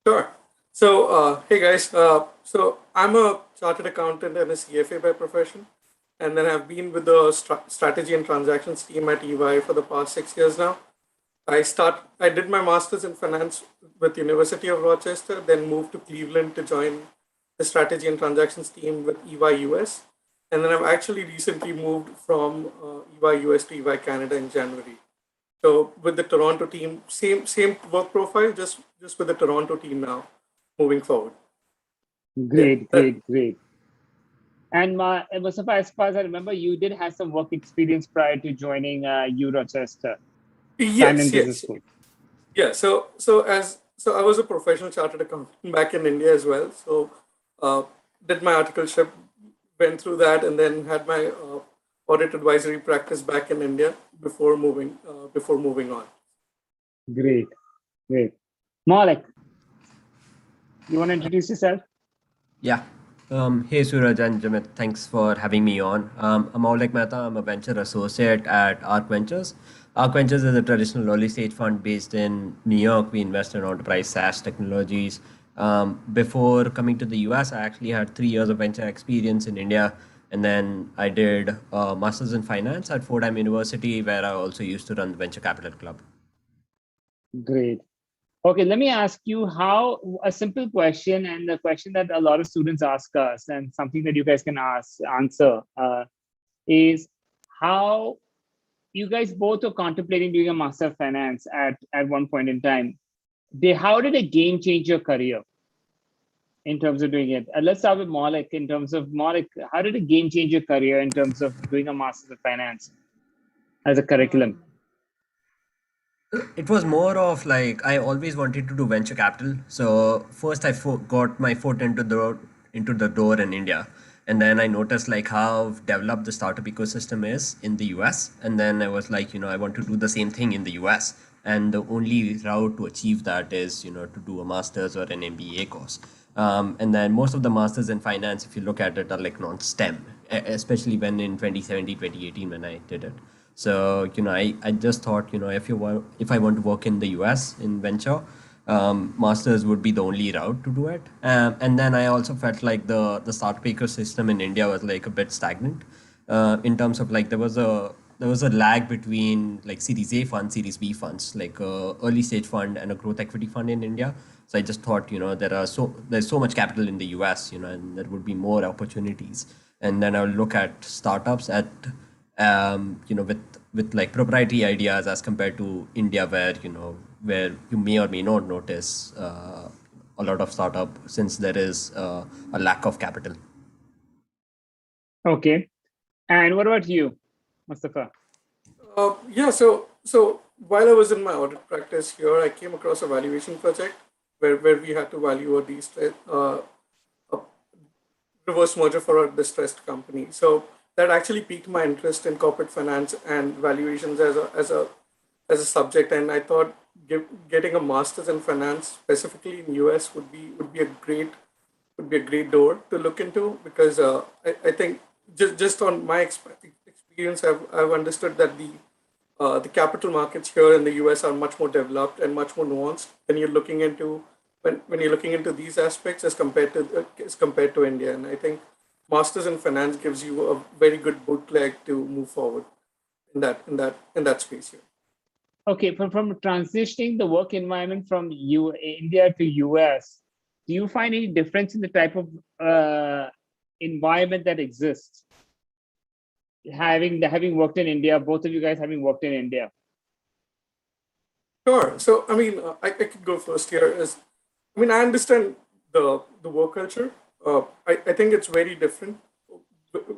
Sure. So, hey guys. So I'm a chartered accountant and a CFA by profession, and then I've been with the strategy and transactions team at EY for the past 6 years now. I did my master's in finance with University of Rochester, then moved to Cleveland to join the strategy and transactions team with EY US. And then I've actually recently moved from EY US to EY Canada in January. So with the Toronto team, same work profile, just with the Toronto team now, moving forward. Great. And Mustafa, as far as I remember, you did have some work experience prior to joining U Rochester. Yes. Yeah. So I was a professional chartered accountant back in India as well. So did my articleship, went through that, and then had my audit advisory practice back in India before moving on. Great. Maulik, you want to introduce yourself? Yeah. Hey Suraj and Jamit, thanks for having me on. I'm Maulik Mehta. I'm a venture associate at ARC Ventures. ARC Ventures is a traditional early stage fund based in New York. We invest in enterprise SaaS technologies. Before coming to the US, I actually had 3 years of venture experience in India. And then I did a master's in finance at Fordham University, where I also used to run the venture capital club. Great. Okay, let me ask you a simple question, and the question that a lot of students ask us, and something that you guys can answer is how you guys both are contemplating doing a master of finance at one point in time. How did a game change your career in terms of doing it? Let's start with Maulik. In terms of Maulik, how did a game change your career in terms of doing a master of finance as a curriculum? It was more of like I always wanted to do venture capital. So first I got my foot into the door in India, and then I noticed like how developed the startup ecosystem is in the US, and then I was like, I want to do the same thing in the US, and the only route to achieve that is to do a master's or an MBA course. And then most of the masters in finance, if you look at it, are like non-STEM, especially when in 2017, 2018 when I did it. So, I just thought, if I want to work in the US in venture, masters would be the only route to do it. And then I also felt like the startup ecosystem in India was like a bit stagnant in terms of like there was a lag between like Series A funds, Series B funds, like early stage fund and a growth equity fund in India. So I just thought, there's so much capital in the US, and there would be more opportunities. And then I'll look at startups with like proprietary ideas as compared to India, where you may or may not notice a lot of startup since there is a lack of capital. Okay. And what about you, Mustafa? Yeah, so while I was in my audit practice here, I came across a valuation project where we had to value a reverse merger for a distressed company. So that actually piqued my interest in corporate finance and valuations as a subject. And I thought getting a master's in finance, specifically in US, would be a great door to look into, because I think just on my experience, I've understood that the capital markets here in the US are much more developed and much more nuanced when you're looking into when you're looking into these aspects as compared to India. And I think masters in finance gives you a very good bootleg to move forward in that space here. Okay, from transitioning the work environment from India to US, do you find any difference in the type of environment that exists? Having worked in India, both of you guys having worked in India. Sure. So I mean, I could go first here. I understand the work culture. I think it's very different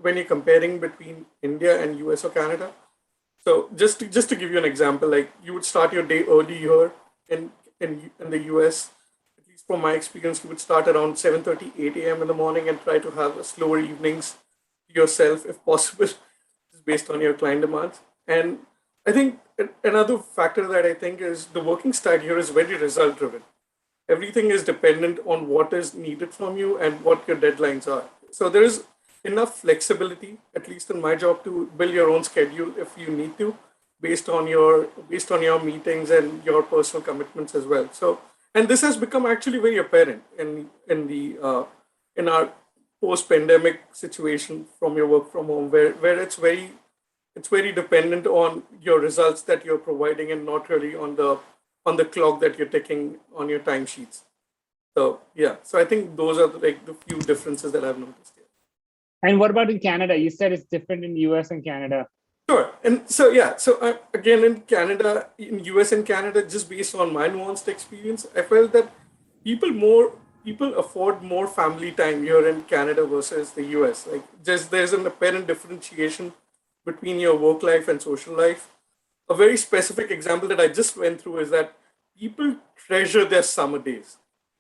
when you're comparing between India and US or Canada. So just to give you an example, like you would start your day early here in the US. At least from my experience, you would start around 7:30, 8 a.m. in the morning and try to have slower evenings yourself if possible, just based on your client demands. And I think another factor that I think is the working style here is very result driven. Everything is dependent on what is needed from you and what your deadlines are. So there is enough flexibility, at least in my job, to build your own schedule if you need to, based on your meetings and your personal commitments as well. So, and this has become actually very apparent in our post-pandemic situation from your work from home, where it's very dependent on your results that you're providing and not really on the clock that you're taking on your timesheets. So yeah, so I think those are the few differences that I've noticed here. And what about in Canada? You said it's different in US and Canada. Sure. And so yeah, so again in US and Canada, just based on my nuanced experience, I felt that people afford more family time here in Canada versus the US. Like just there's an apparent differentiation between your work life and social life. A very specific example that I just went through is that people treasure their summer days.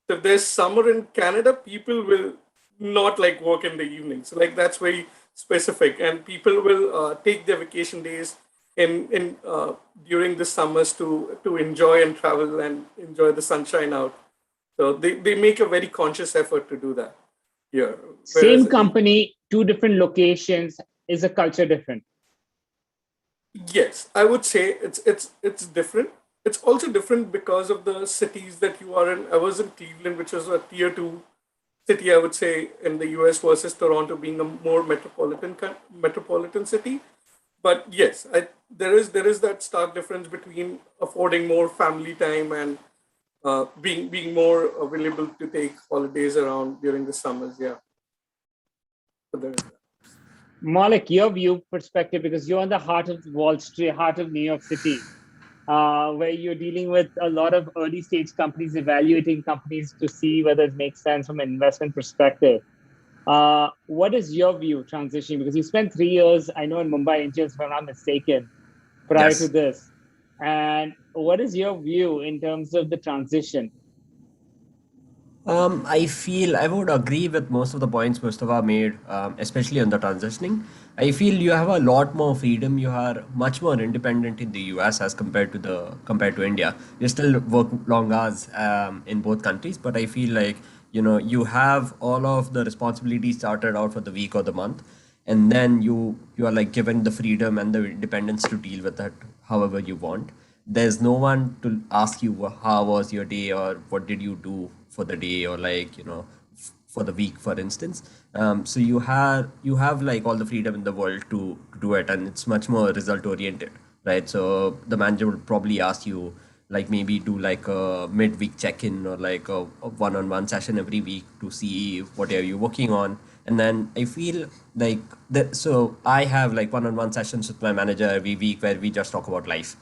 So if there's summer in Canada, people will not like work in the evening. So like that's very specific, and people will take their vacation days in during the summers to enjoy and travel and enjoy the sunshine out. So they make a very conscious effort to do that here. Same company, two different locations. Is the culture different? Yes, I would say it's different. It's also different because of the cities that you are in. I was in Cleveland, which is a tier 2 city, I would say, in the US, versus Toronto being a more metropolitan city. But yes, there is that stark difference between affording more family time and being more available to take holidays around during the summers. Yeah. So there is that. Malik, your view perspective, because you're on the heart of Wall Street, heart of New York City, where you're dealing with a lot of early stage companies, evaluating companies to see whether it makes sense from an investment perspective. What is your view transitioning? Because you spent 3 years, I know, in Mumbai Indians, if I'm not mistaken, prior to this. And what is your view in terms of the transition? I feel I would agree with most of the points Mustafa made, especially on the transitioning. I feel you have a lot more freedom. You are much more independent in the US as compared to India. You still work long hours in both countries, but I feel like you have all of the responsibilities started out for the week or the month, and then you are like given the freedom and the independence to deal with that however you want. there's no one to ask you how was your day or what did you do for the day or like, for the week, for instance. So you have like all the freedom in the world to do it, and it's much more result oriented, right? So the manager would probably ask you like maybe do like a midweek check-in or like a one-on-one session every week to see what are you working on. And then I feel like that, so I have like one-on-one sessions with my manager every week where we just talk about life.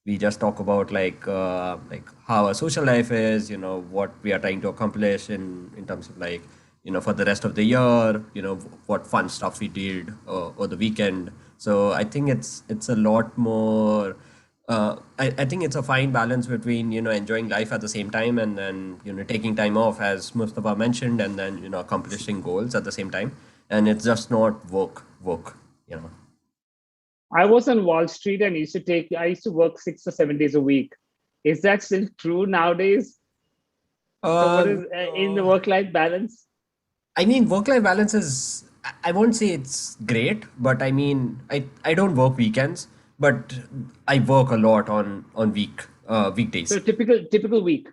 We just talk about like how our social life is, what we are trying to accomplish in terms of like, for the rest of the year, what fun stuff we did or the weekend. So I think it's a lot more, I think it's a fine balance between, enjoying life at the same time and then, taking time off, as Mustafa mentioned, and then, accomplishing goals at the same time. And it's just not work. I was on Wall Street and I used to work 6 or 7 days a week. Is that still true nowadays? So what is in the No. work-life balance? I mean, work-life balance is, I won't say it's great, but I mean, I don't work weekends, but I work a lot on So weekdays. typical week.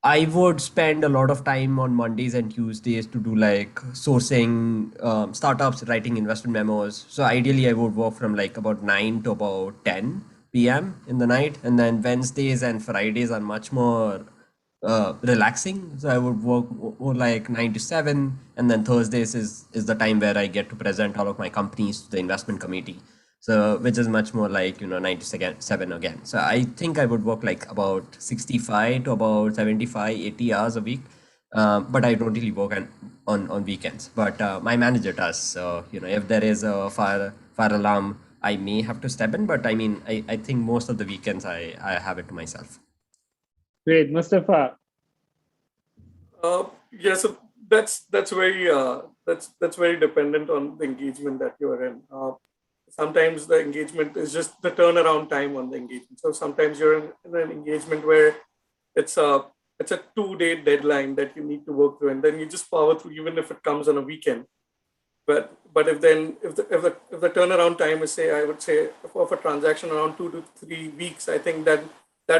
I would spend a lot of time on Mondays and Tuesdays to do like sourcing startups, writing investment memos. So ideally, I would work from like about 9 to about 10 p.m. in the night. And then Wednesdays and Fridays are much more relaxing. So I would work more like 9 to 7. And then Thursdays is the time where I get to present all of my companies to the investment committee. So which is much more like 97 again. So I think I would work like about 65 to about 75 80 hours a week. But I don't really work on weekends, but my manager does. So if there is a fire alarm, I may have to step in, but I mean I think most of the weekends I have it to myself. Great, Mustafa. Yeah, so that's very dependent on the engagement that you're in. Sometimes the engagement is just the turnaround time on the engagement. So sometimes you're in an engagement where it's a 2-day deadline that you need to work through, and then you just power through even if it comes on a weekend. But if the turnaround time is, say, I would say of a transaction around 2 to 3 weeks, I think that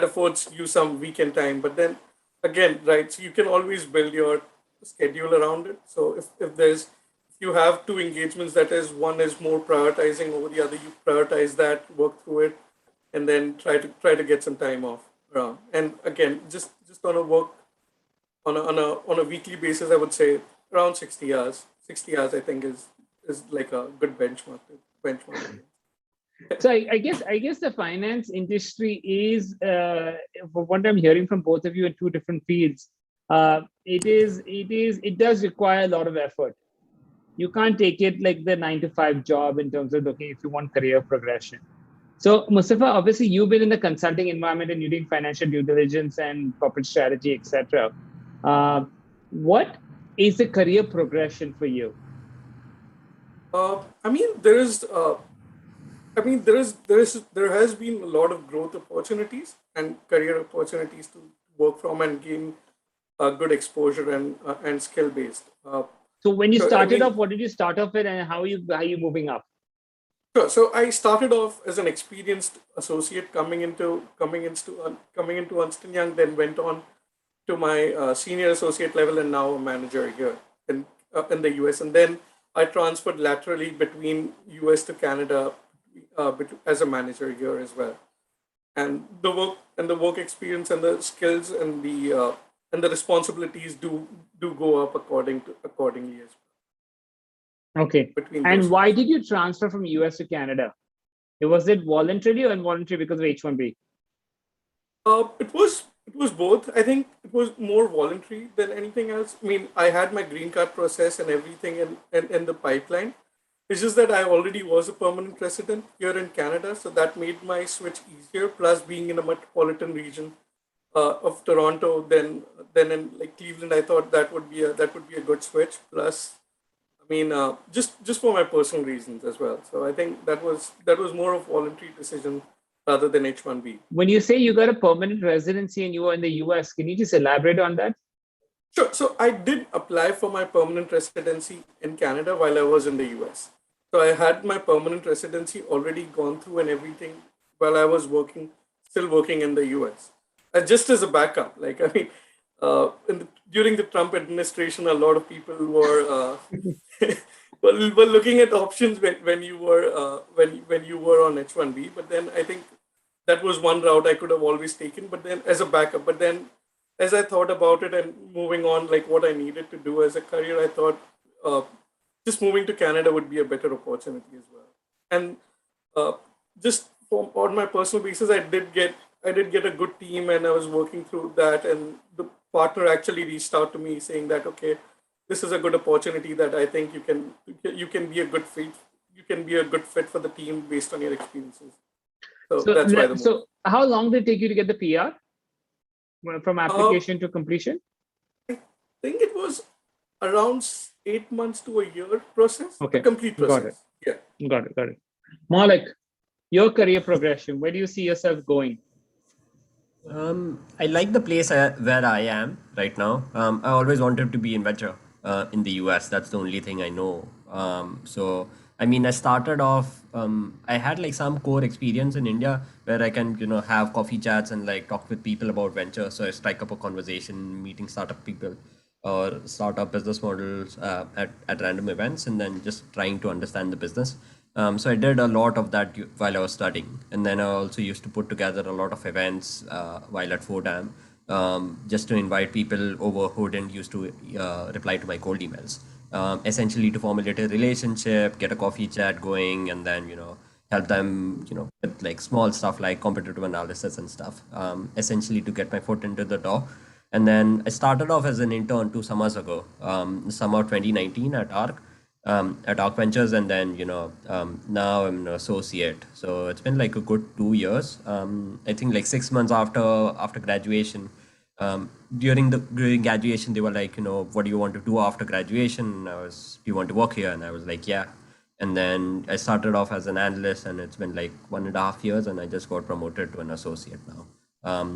affords you some weekend time. But then again, right, so you can always build your schedule around it. So if you have two engagements, that is, one is more prioritizing over the other, you prioritize that, work through it, and then try to get some time off. And again, just on a work on a weekly basis, I would say around 60 hours. 60 hours, I think, is like a good benchmark. So I guess the finance industry is, from what I'm hearing from both of you in two different fields, it does require a lot of effort. You can't take it like the 9 to 5 job in terms of looking if you want career progression. So Mustafa, obviously you've been in the consulting environment and you're doing financial due diligence and corporate strategy, etc. What is the career progression for you? I mean, there has been a lot of growth opportunities and career opportunities to work from and gain good exposure and skill based. So when you So I started mean, off, what did you start off with, and how are you moving up? sure. So I started off as an experienced associate coming into Ernst and Young, then went on to my senior associate level, and now a manager here in the US. And then I transferred laterally between US to Canada as a manager here as well. And the work experience and the skills and the responsibilities do go up accordingly as Okay. between those And why years. did you transfer from US to Canada? Was it voluntarily or involuntary because of H-1B? It was both. I think it was more voluntary than anything else. I mean, I had my green card process and everything in the pipeline. It's just that I already was a permanent resident here in Canada, so that made my switch easier. Plus, being in a metropolitan region of Toronto, then in like Cleveland, I thought that would be a good switch. Plus, I mean, just for my personal reasons as well. So I think that was more of a voluntary decision rather than H-1B. When you say you got a permanent residency and you were in the US, can you just elaborate on that? Sure. So I did apply for my permanent residency in Canada while I was in the US. So I had my permanent residency already gone through and everything while I was still working in the US, just as a backup. Like, I mean, during the Trump administration, a lot of people were were looking at options when you were when you were on H1B. But then I think that was one route I could have always taken, but then as a backup. But then as I thought about it and moving on, like what I needed to do as a career, I thought just moving to Canada would be a better opportunity as well. And just on my personal basis, I did get a good team, and I was working through that. And the partner actually reached out to me saying that, okay, this is a good opportunity that I think you can be a good fit. You can be a good fit for the team based on your experiences. So that's why. So how long did it take you to get the PR from application to completion? I think it was around 8 months to a year process. Okay, a complete process. Got it. Malik, your career progression, where do you see yourself going? I like the place where I am right now. I always wanted to be in venture in the US. That's the only thing I know. So I mean, I started off. I had like some core experience in India where I can have coffee chats and like talk with people about venture. So I strike up a conversation, meeting startup people or startup business models at random events, and then just trying to understand the business. So I did a lot of that while I was studying, and then I also used to put together a lot of events while at Fordham, just to invite people over who didn't used to reply to my cold emails. Essentially to formulate a relationship, get a coffee chat going, and then help them with like small stuff like competitive analysis and stuff. Essentially to get my foot into the door. And then I started off as an intern 2 summers ago, summer 2019 at ARC Ventures, and then now I'm an associate. So it's been like a good 2 years. I think like 6 months after graduation. During graduation, they were like, what do you want to do after graduation? Do you want to work here? And I was like, yeah. And then I started off as an analyst, and it's been like 1.5 years, and I just got promoted to an associate now.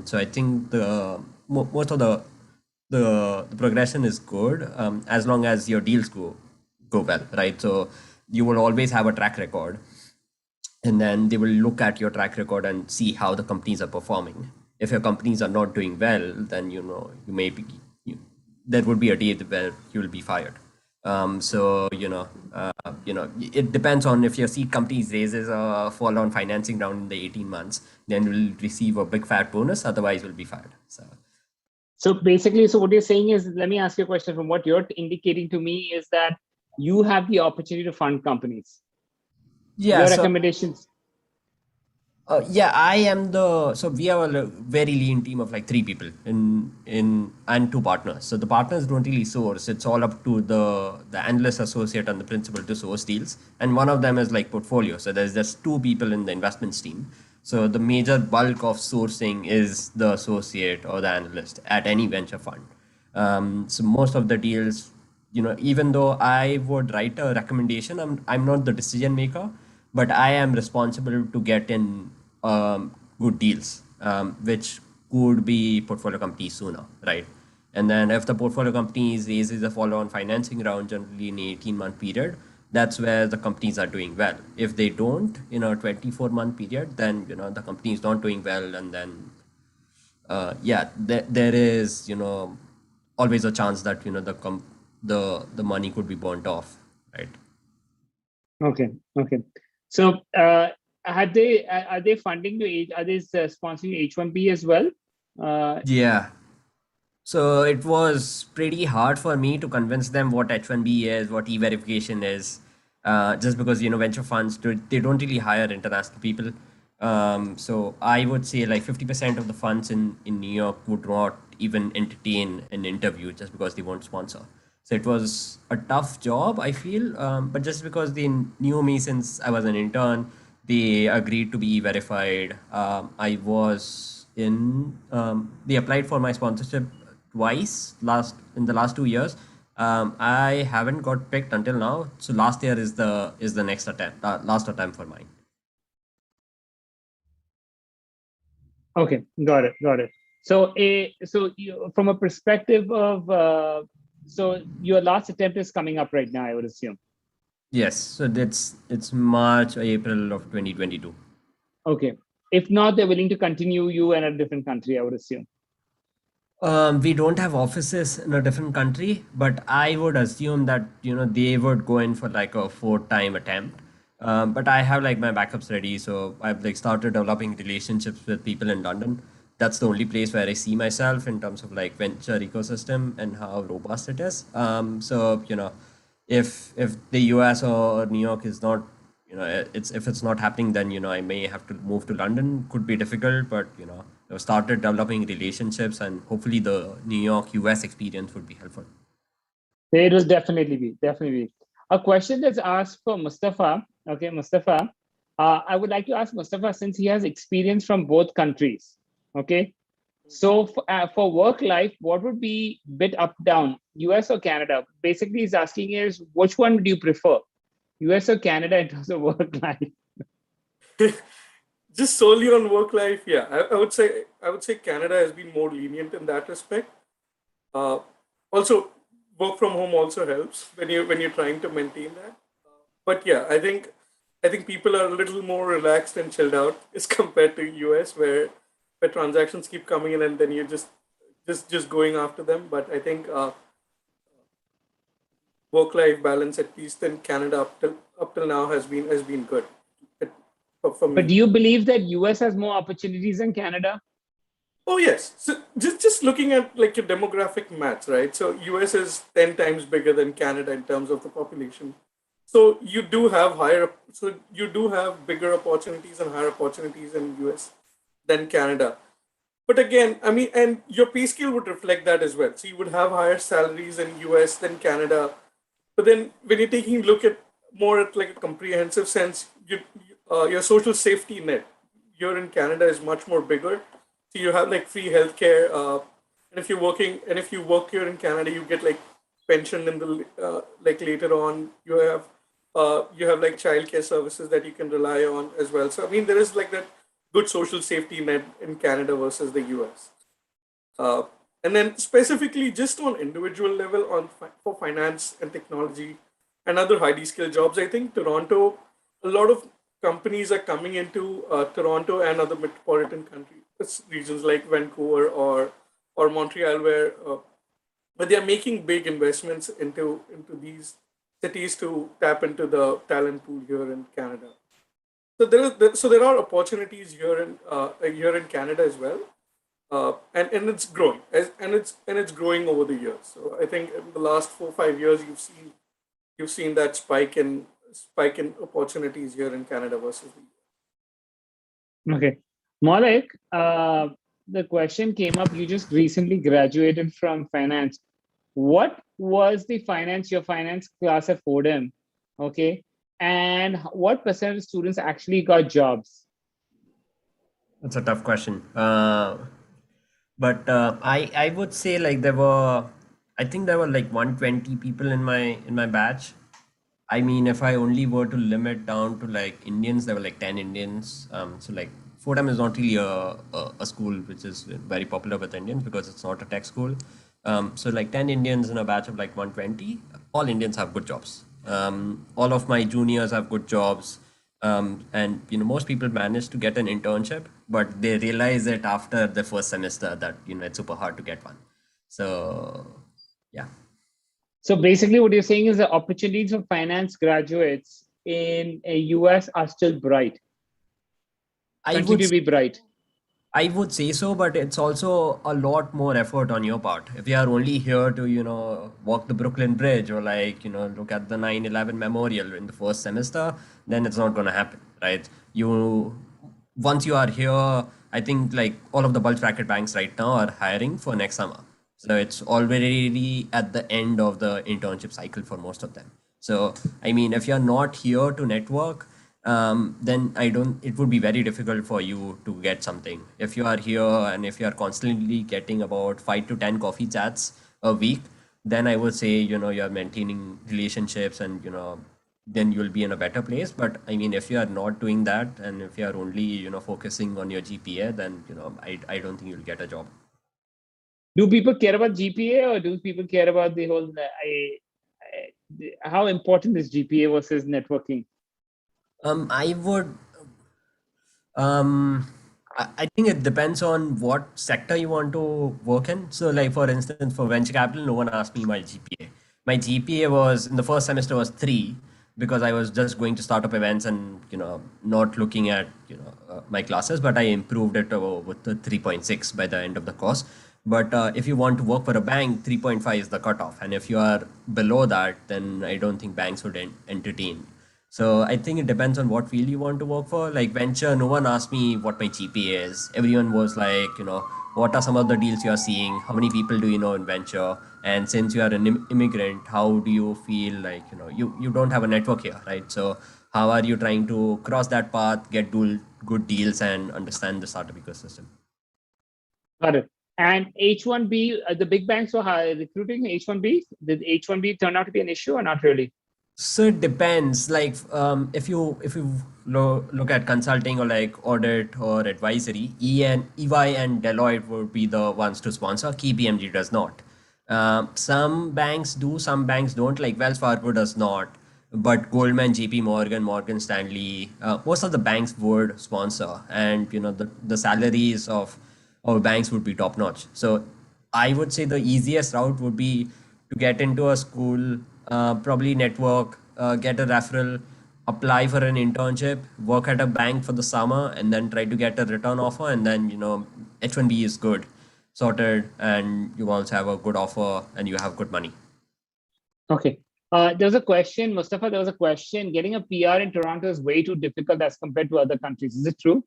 So I think most of the progression is good, as long as your deals go well, right? So you will always have a track record, and then they will look at your track record and see how the companies are performing. If your companies are not doing well, then there would be a day where you will be fired. So it depends on if your seed companies raises a follow-on financing round in the 18 months, then you'll receive a big fat bonus. Otherwise, you'll be fired. So basically, what you're saying is, let me ask you a question. From what you're indicating to me is that you have the opportunity to fund companies. Yeah. Your recommendations. I am so we have a very lean team of like 3 people and 2 partners. So the partners don't really source. It's all up to the analyst, associate, and the principal to source deals. And one of them is like portfolio. So there's just 2 people in the investments team. So the major bulk of sourcing is the associate or the analyst at any venture fund. So most of the deals, even though I would write a recommendation, I'm not the decision maker, but I am responsible to get in good deals, which could be portfolio companies sooner, right? And then if the portfolio companies raises a follow-on financing round generally in 18-month period, that's where the companies are doing well. If they don't in a 24-month period, then the company is not doing well, and then there is always a chance that the money could be burnt off, right? Okay. So are they funding are they sponsoring H1B as well? Yeah. So it was pretty hard for me to convince them what H1B is, what e-verification is, just because venture funds they don't really hire international people. So I would say like 50% of the funds in New York would not even entertain an interview just because they won't sponsor. So it was a tough job, I feel, but just because they knew me since I was an intern, they agreed to be verified. I was they applied for my sponsorship twice in the last 2 years. I haven't got picked until now. So last year is the next attempt, last attempt for mine. Okay, got it. So from a perspective of so your last attempt is coming up right now, I would assume. Yes, so it's March or April of 2022. Okay. If not, they're willing to continue you in a different country, I would assume. We don't have offices in a different country, but I would assume that they would go in for like a 4th-time attempt. But I have like my backups ready, so I've like started developing relationships with people in London. That's the only place where I see myself in terms of like venture ecosystem and how robust it is. So if the US or New York is not, if it's not happening, then I may have to move to London. Could be difficult, but I've started developing relationships, and hopefully the New York US experience would be helpful. It will definitely be. A question that's asked for Mustafa. Okay, Mustafa. I would like to ask Mustafa, since he has experience from both countries. Okay, so for work life, what would be bit up down, US or Canada? Basically, he's asking is which one do you prefer, US or Canada in terms of work life? Just solely on work life, yeah, I would say Canada has been more lenient in that respect. Also, work from home also helps when you're trying to maintain that. But yeah, I think people are a little more relaxed and chilled out as compared to US, where transactions keep coming in and then you're just going after them. But I think work life balance, at least in Canada, up till now has been good for me. But do you believe that US has more opportunities than Canada? Oh yes. So just looking at like your demographic maths, right? So US is 10 times bigger than Canada in terms of the population. So you do have bigger opportunities and higher opportunities in US than Canada. But again, I mean, and your pay scale would reflect that as well. So you would have higher salaries in US than Canada. But then when you're taking a look at more at like a comprehensive sense, your social safety net here in Canada is much more bigger. So you have like free healthcare, and if you work here in Canada, you get like pension in the like later on. You have like childcare services that you can rely on as well. So I mean, there is like that good social safety net in Canada versus the US. And then specifically just on individual level for finance and technology and other highly skilled jobs, I think Toronto, a lot of companies are coming into Toronto and other metropolitan regions like Vancouver or Montreal, where they are making big investments into these cities to tap into the talent pool here in Canada. So there are opportunities here in Canada as well, and it's growing and it's growing over the years. So I think in the last 4-5 years you've seen that spike in opportunities here in Canada versus the US. Okay, Maulik, the question came up. You just recently graduated from finance. What was your finance class at Fordham? Okay. And what percent of students actually got jobs? That's a tough question. But I would say like I think there were like 120 people in my batch. I mean, if I only were to limit down to like Indians, there were like 10 Indians. So like Fordham is not really a school which is very popular with Indians because it's not a tech school. So like 10 Indians in a batch of like 120. All Indians have good jobs. All of my juniors have good jobs. And most people manage to get an internship, but they realize it after the first semester that it's super hard to get one. So yeah. So basically what you're saying is the opportunities for finance graduates in a US are still bright. Continue to be bright. I would say so, but it's also a lot more effort on your part. If you are only here to, walk the Brooklyn Bridge or like, look at the 9/11 memorial in the first semester, then it's not going to happen, right? Once you are here, I think like all of the bulge bracket banks right now are hiring for next summer. So it's already at the end of the internship cycle for most of them. So, I mean, if you're not here to network, then it would be very difficult for you to get something. If you are here and if you are constantly getting about 5 to 10 coffee chats a week, then I would say, you're maintaining relationships and, then you'll be in a better place. But I mean, if you are not doing that and if you are only, focusing on your GPA, then, I don't think you'll get a job. Do people care about GPA or do people care about the whole, how important is GPA versus networking? I would, I think it depends on what sector you want to work in. So, like for instance, for venture capital, no one asked me my GPA. My GPA was in the first semester was 3 because I was just going to startup events and not looking at my classes. But I improved it with the 3.6 by the end of the course. But if you want to work for a bank, 3.5 is the cutoff, and if you are below that, then I don't think banks would entertain. So I think it depends on what field you want to work for. Like venture, no one asked me what my GPA is. Everyone was like, what are some of the deals you are seeing? How many people do you know in venture? And since you are an immigrant, how do you feel like, you don't have a network here, right? So how are you trying to cross that path, get good deals and understand the startup ecosystem? Got it. And H1B, the big banks were recruiting H1B. Did H1B turn out to be an issue or not really? So it depends. Like if you look at consulting or like audit or advisory, EY and Deloitte would be the ones to sponsor. KPMG does not. Some banks do, some banks don't. Like Wells Fargo does not, but Goldman, JP Morgan, Morgan Stanley, most of the banks would sponsor, and the salaries of our banks would be top notch. So I would say the easiest route would be to get into a school, probably network, get a referral, apply for an internship, work at a bank for the summer, and then try to get a return offer. And then, H1B is good, sorted, and you also have a good offer and you have good money. Okay. There was a question, Mustafa, there was a question, getting a PR in Toronto is way too difficult as compared to other countries. Is it true?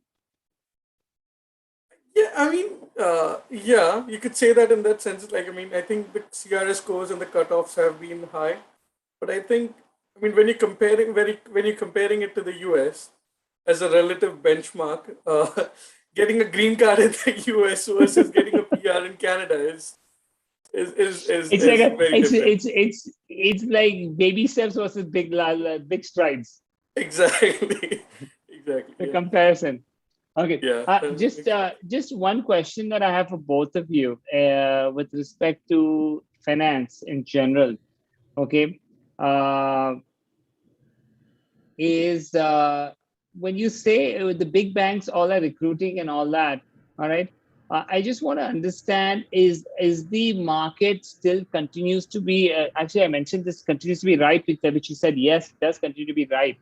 Yeah, I mean, yeah, you could say that in that sense. Like, I mean, I think the CRS scores and the cutoffs have been high, but I think, I mean, when you're comparing it to the US as a relative benchmark, getting a green card in the US versus getting a PR in Canada It's like very different. it's like baby steps versus big strides. Exactly, exactly. The Yeah, comparison. Okay. yeah. Just one question that I have for both of you with respect to finance in general. Okay. Is when you say the big banks all are recruiting and all that, all right, I just want to understand, is the market still continues to be actually I mentioned this continues to be right, which you said yes, it does continue to be right.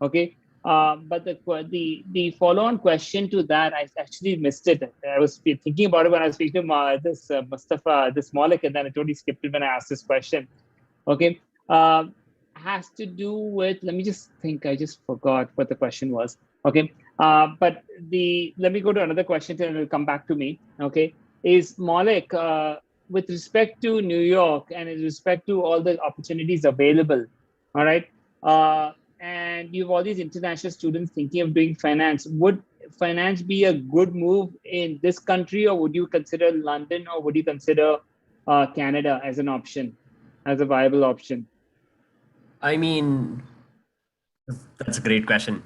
Okay. But the follow-on question to that, I actually missed it. I was thinking about it when I was speaking to this Mustafa, this Malik, and then I totally skipped it when I asked this question. Okay. Has to do with, let me just think, I just forgot what the question was. Okay. But let me go to another question and it'll come back to me. Okay. Is Malik, with respect to New York and with respect to all the opportunities available, all right, and you have all these international students thinking of doing finance, would finance be a good move in this country, or would you consider London, or would you consider Canada as an option, as a viable option? I mean, that's a great question.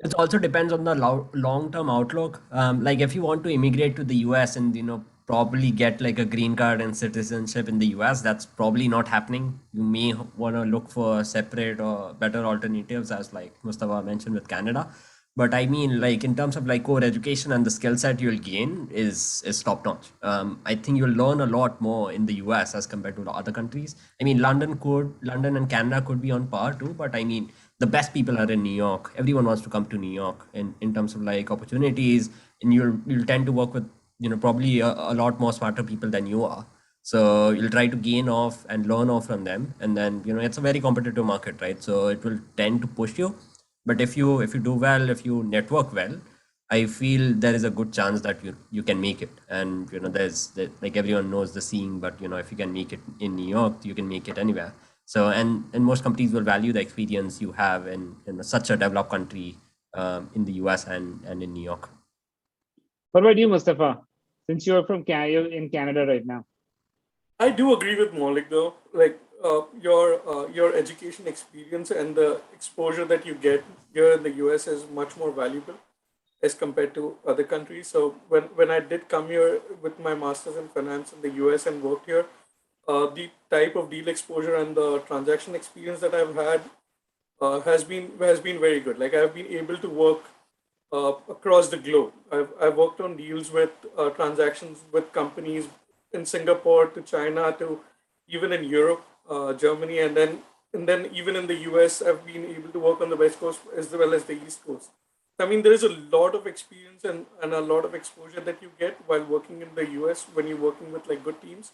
It also depends on the long-term outlook. Like if you want to immigrate to the US and probably get like a green card and citizenship in the US, that's probably not happening. You may want to look for separate or better alternatives, as like Mustafa mentioned with Canada. But I mean, like in terms of like core education and the skill set you'll gain is top notch. I think you'll learn a lot more in the US as compared to the other countries. I mean, London and Canada could be on par too, but I mean, the best people are in New York. Everyone wants to come to New York in terms of like opportunities, and you'll tend to work with probably a lot more smarter people than you are. So you'll try to gain off and learn off from them, and then it's a very competitive market, right? So it will tend to push you. But if you do well, if you network well, I feel there is a good chance that you can make it. And there's like everyone knows the saying, but if you can make it in New York, you can make it anywhere. So and most companies will value the experience you have in such a developed country, in the US and in New York. What about you, Mustafa? Since you're you're in Canada right now. I do agree with Maulik though. Like your education experience and the exposure that you get here in the US is much more valuable as compared to other countries. So when I did come here with my master's in finance in the US and worked here, the type of deal exposure and the transaction experience that I've had has been very good. Like I've been able to work across the globe. I've worked on deals with transactions with companies in Singapore to China to even in Europe, Germany, and then even in the US, I've been able to work on the West Coast as well as the East Coast. I mean, there is a lot of experience and a lot of exposure that you get while working in the US when you're working with like good teams.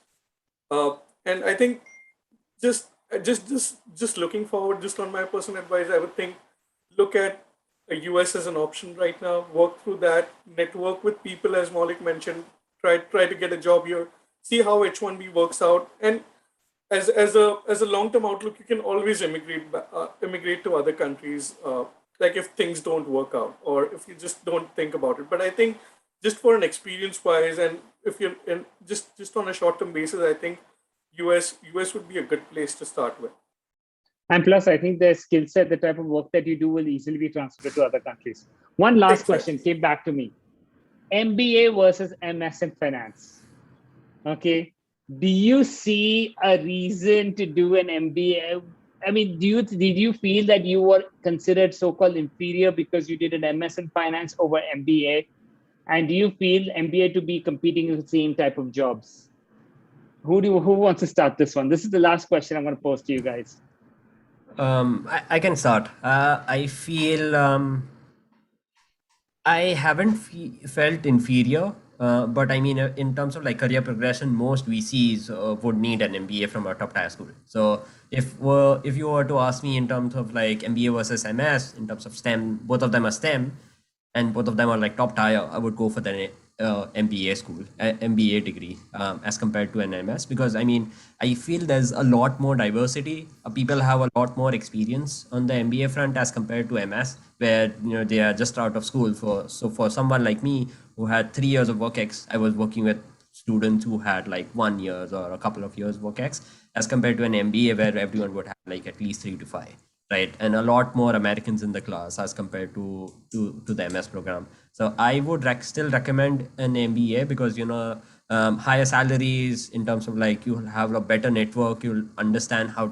And I think just just looking forward, just on my personal advice, I would think look at the US as an option right now. Work through that, network with people as Maulik mentioned. Try to get a job here. See how H1B works out, and as a long term outlook, you can always immigrate to other countries. Like if things don't work out, or if you just don't think about it. But I think just for an experience wise, and if you're in just on a short term basis, I think US would be a good place to start with. And plus, I think the skill set, the type of work that you do will easily be transferred to other countries. One last question came back to me. MBA versus MS in finance. Okay. Do you see a reason to do an MBA? I mean, did you feel that you were considered so-called inferior because you did an MS in finance over MBA? And do you feel MBA to be competing in the same type of jobs? Who wants to start this one? This is the last question I'm going to pose to you guys. I can start. I feel I haven't felt inferior, but I mean, in terms of like career progression, most VCs would need an MBA from a top tier school. So if you were to ask me in terms of like MBA versus MS, in terms of STEM, both of them are STEM, and both of them are like top tier, I would go for the MBA school, MBA degree, as compared to an MS, because I mean, I feel there's a lot more diversity. People have a lot more experience on the MBA front as compared to MS, where they are just out of school. For someone like me who had 3 years of work ex, I was working with students who had like 1 year or a couple of years work ex, as compared to an MBA where everyone would have like at least 3 to 5. Right, and a lot more Americans in the class as compared to the MS program. So I would still recommend an MBA because higher salaries in terms of like you'll have a better network, you'll understand how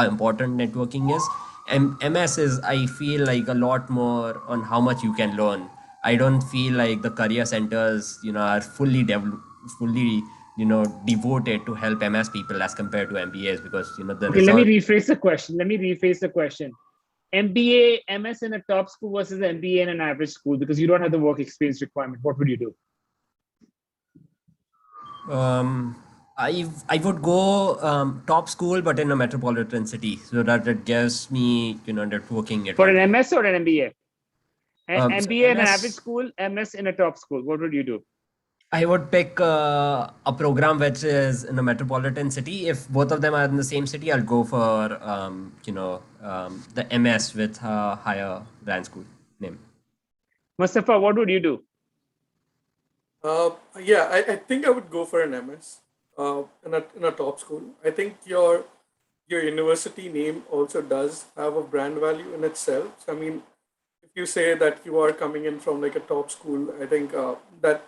important networking is. And MS is, I feel like, a lot more on how much you can learn. I don't feel like the career centers are fully devoted to help MS people as compared to MBAs, because Okay, let me rephrase the question. MBA, MS in a top school versus MBA in an average school, because you don't have the work experience requirement. What would you do? I would go top school, but in a metropolitan city, so that it gives me networking advantage. For an MS or an MBA? MBA in an MS average school, MS in a top school. What would you do? I would pick a program which is in a metropolitan city. If both of them are in the same city, I'll go for the MS with a higher brand school name. Mustafa, what would you do? Yeah, I think I would go for an MS in a top school. I think your university name also does have a brand value in itself. So, I mean, if you say that you are coming in from like a top school, I think that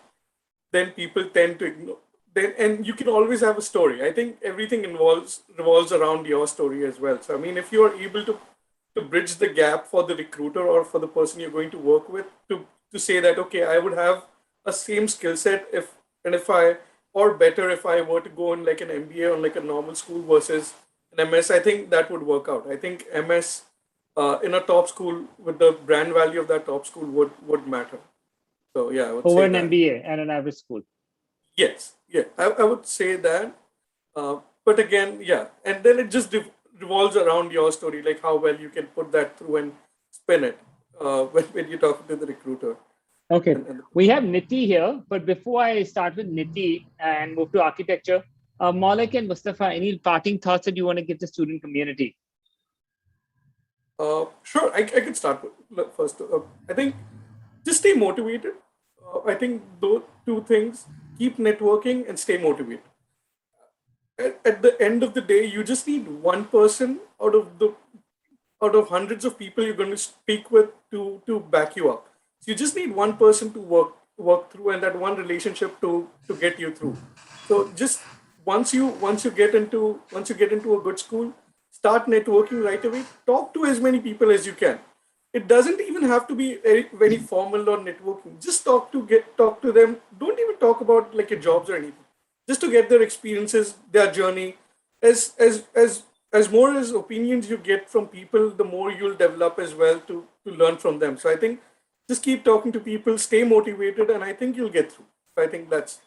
then people tend to ignore. And you can always have a story. I think everything revolves around your story as well. So I mean, if you are able to bridge the gap for the recruiter or for the person you're going to work with, to say that okay, I would have a same skill set if better if I were to go in like an MBA on like a normal school versus an MS, I think that would work out. I think MS in a top school with the brand value of that top school would matter. So yeah, I would over say an that. MBA and an average school. Yes, yeah, I would say that. But again, yeah, and then it just revolves around your story, like how well you can put that through and spin it when you talk to the recruiter. Okay, we have Niti here, but before I start with Niti and move to architecture, Maulik and Mustafa, any parting thoughts that you want to give the student community? Sure, I can start with first. I think just stay motivated. I think those two things: keep networking and stay motivated. At the end of the day, you just need one person out of hundreds of people you're going to speak with to back you up. So you just need one person to work through, and that one relationship to get you through. So just once you get into a good school, start networking right away. Talk to as many people as you can. it doesn't even have to be very, very formal or networking. Just talk to them. Don't even talk about like your jobs or anything. Just to get their experiences, their journey. As more as opinions you get from people, the more you'll develop as well to learn from them. So I think just keep talking to people, stay motivated, and I think you'll get through. So I think that's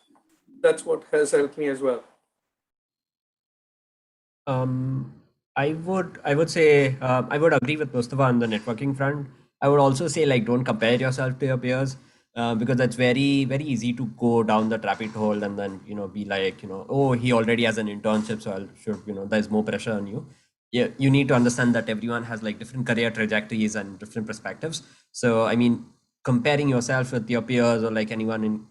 what has helped me as well. I would say I would agree with Mustafa on the networking front. I would also say like don't compare yourself to your peers because that's very easy to go down the rabbit hole and then be like oh, he already has an internship, so I should there's more pressure on you. Yeah, you need to understand that everyone has like different career trajectories and different perspectives. So I mean, comparing yourself with your peers or like anyone in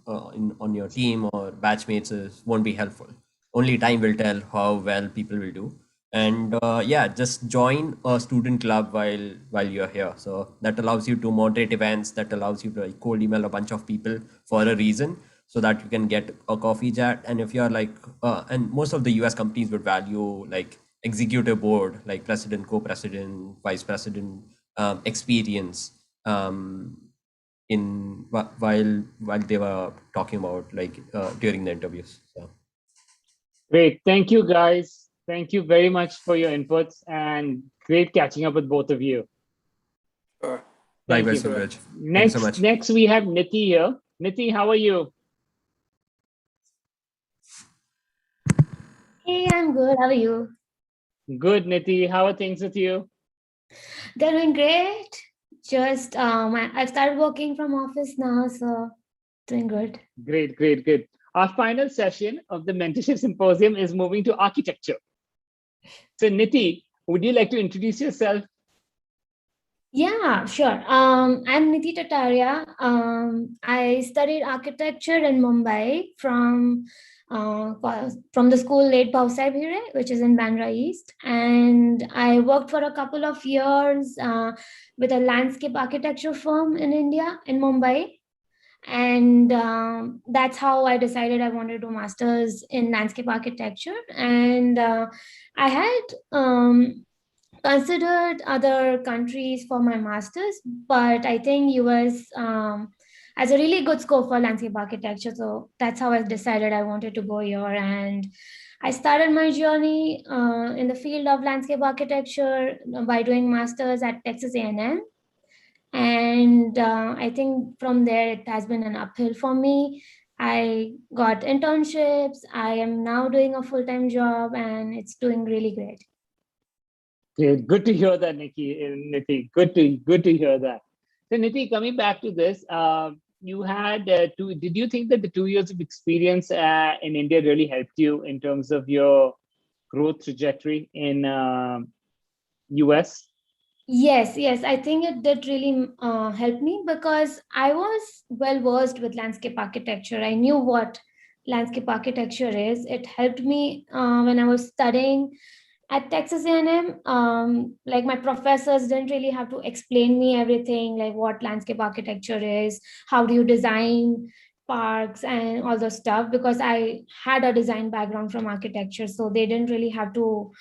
on your team or batchmates won't be helpful. Only time will tell how well people will do. And yeah, just join a student club while you're here. So that allows you to moderate events, that allows you to like cold email a bunch of people for a reason, so that you can get a coffee chat. And if you're like and most of the US companies would value like executive board, like president, co-president, vice president experience in while they were talking about like during the interviews. So Great. Thank you, guys. Thank you very much for your inputs and great catching up with both of you. Sure. Thank likewise, you. Suraj. Thanks so much. Next we have Niti here. Niti, how are you? Hey, I'm good. How are you? Good, Niti. How are things with you? They're doing great. Just I've started working from office now, so doing good. Great. Our final session of the Mentorship Symposium is moving to architecture. So Niti, would you like to introduce yourself? Yeah, sure. I'm Niti Tataria. I studied architecture in Mumbai from the school Late Pausai Bhire, which is in Bandra East, and I worked for a couple of years with a landscape architecture firm in India, in Mumbai. And that's how I decided I wanted to do masters in landscape architecture. And I had considered other countries for my masters, but I think US has a really good scope for landscape architecture. So that's how I decided I wanted to go here. And I started my journey in the field of landscape architecture by doing masters at Texas A&M. And I think from there it has been an uphill for me. I got internships. I am now doing a full-time job, and it's doing really great. Good to hear that, Niti. Good to hear that. So Niti, coming back to this, you had did you think that the 2 years of experience in India really helped you in terms of your growth trajectory in US? Yes, I think it did really help me because I was well versed with landscape architecture. I knew what landscape architecture is. It helped me when I was studying at Texas A&M. Like my professors didn't really have to explain me everything, like what landscape architecture is, how do you design parks and all the stuff, because I had a design background from architecture. So they didn't really have to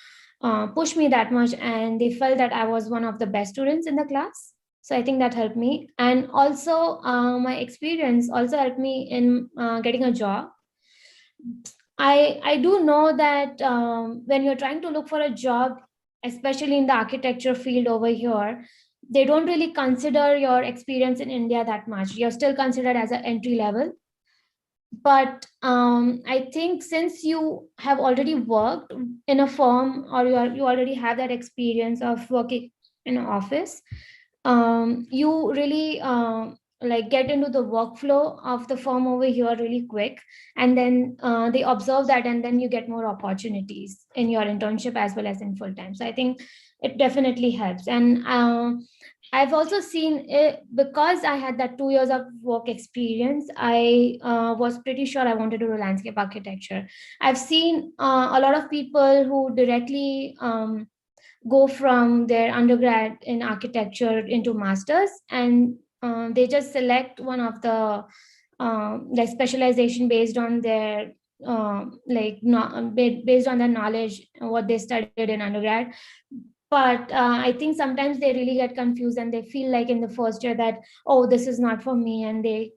push me that much, and they felt that I was one of the best students in the class. So I think that helped me. And also my experience also helped me in getting a job. I do know that when you're trying to look for a job, especially in the architecture field over here, they don't really consider your experience in India that much. You're still considered as an entry level. But I think since you have already worked in a firm, or you already have that experience of working in an office, you really like get into the workflow of the firm over here really quick, and then they observe that, and then you get more opportunities in your internship as well as in full time. So I think it definitely helps. And I've also seen it because I had that 2 years of work experience. I was pretty sure I wanted to do landscape architecture. I've seen a lot of people who directly go from their undergrad in architecture into masters, and they just select one of the like specialization based on their based on their knowledge, what they studied in undergrad. But I think sometimes they really get confused and they feel like in the first year that, oh, this is not for me, and they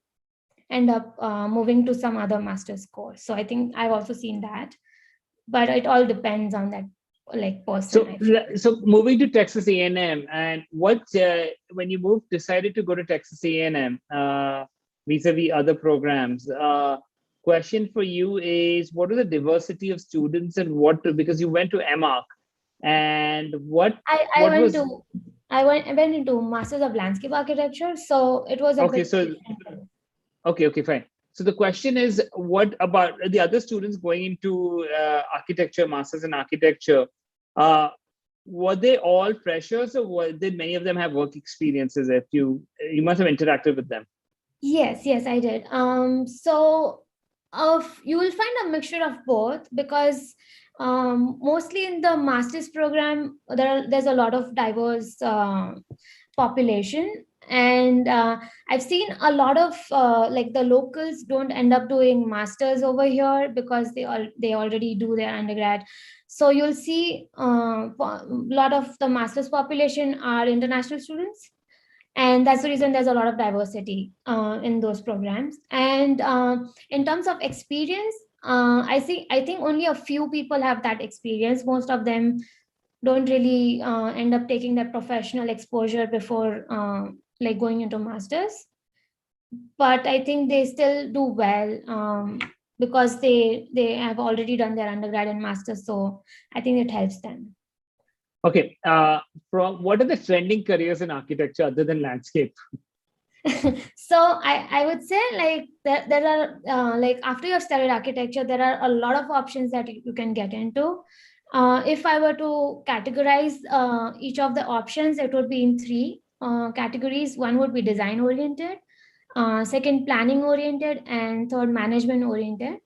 end up moving to some other master's course. So I think I've also seen that, but it all depends on that like person. I feel. So moving to Texas A&M, and what when you decided to go to Texas A&M vis-a-vis other programs, question for you is, what are the diversity of students, and because you went to MArch, and I went into Masters of Landscape Architecture, so it was a okay, bit so different. okay, fine. So the question is, what about the other students going into architecture, masters in architecture? Were they all freshers, or did many of them have work experiences? If you must have interacted with them. Yes, I did. So you will find a mixture of both, because mostly in the master's program, there's a lot of diverse population. And I've seen a lot of like the locals don't end up doing masters over here because they already do their undergrad. So you'll see a lot of the master's population are international students, and that's the reason there's a lot of diversity in those programs. And in terms of experience, I think only a few people have that experience. Most of them don't really end up taking that professional exposure before like going into masters, but I think they still do well because they have already done their undergrad and masters, so I think it helps them. Okay, from what are the trending careers in architecture other than landscape? So I would say like there are like after you've studied architecture, there are a lot of options that you can get into. If I were to categorize each of the options, it would be in three categories. One would be design oriented, second planning oriented, and third management oriented.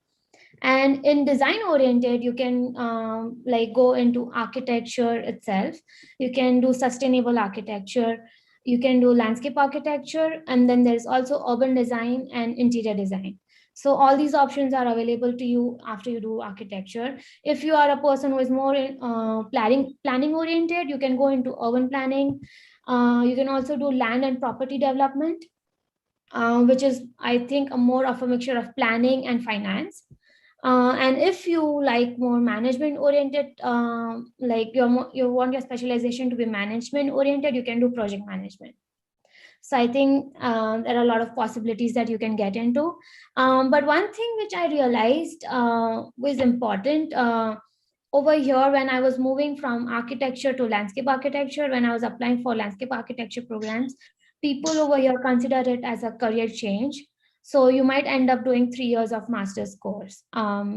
And in design oriented, you can like go into architecture itself. You can do sustainable architecture, you can do landscape architecture, and then there's also urban design and interior design. So all these options are available to you after you do architecture. If you are a person who is more planning oriented, you can go into urban planning. You can also do land and property development, which is, I think, a more of a mixture of planning and finance. And if you like more management oriented, like you want your specialization to be management oriented, you can do project management. So I think there are a lot of possibilities that you can get into. But one thing which I realized was important over here when I was moving from architecture to landscape architecture, when I was applying for landscape architecture programs, people over here consider it as a career change. So you might end up doing 3 years of master's course,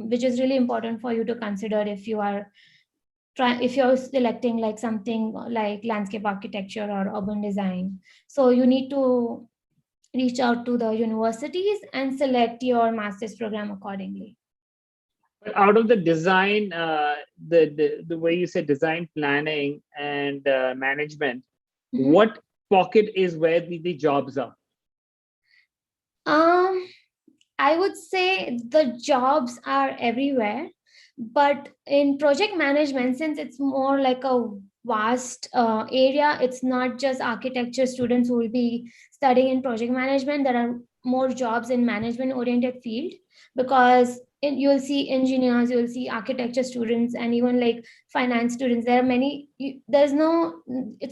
which is really important for you to consider if you're selecting like something like landscape architecture or urban design. So you need to reach out to the universities and select your master's program accordingly. But out of the design, the way you said design, planning, and management, what pocket is where the jobs are? I would say the jobs are everywhere, but in project management, since it's more like a vast area, it's not just architecture students who will be studying in project management. There are more jobs in management oriented field, because you'll see engineers, you'll see architecture students, and even like finance students. There are many. It's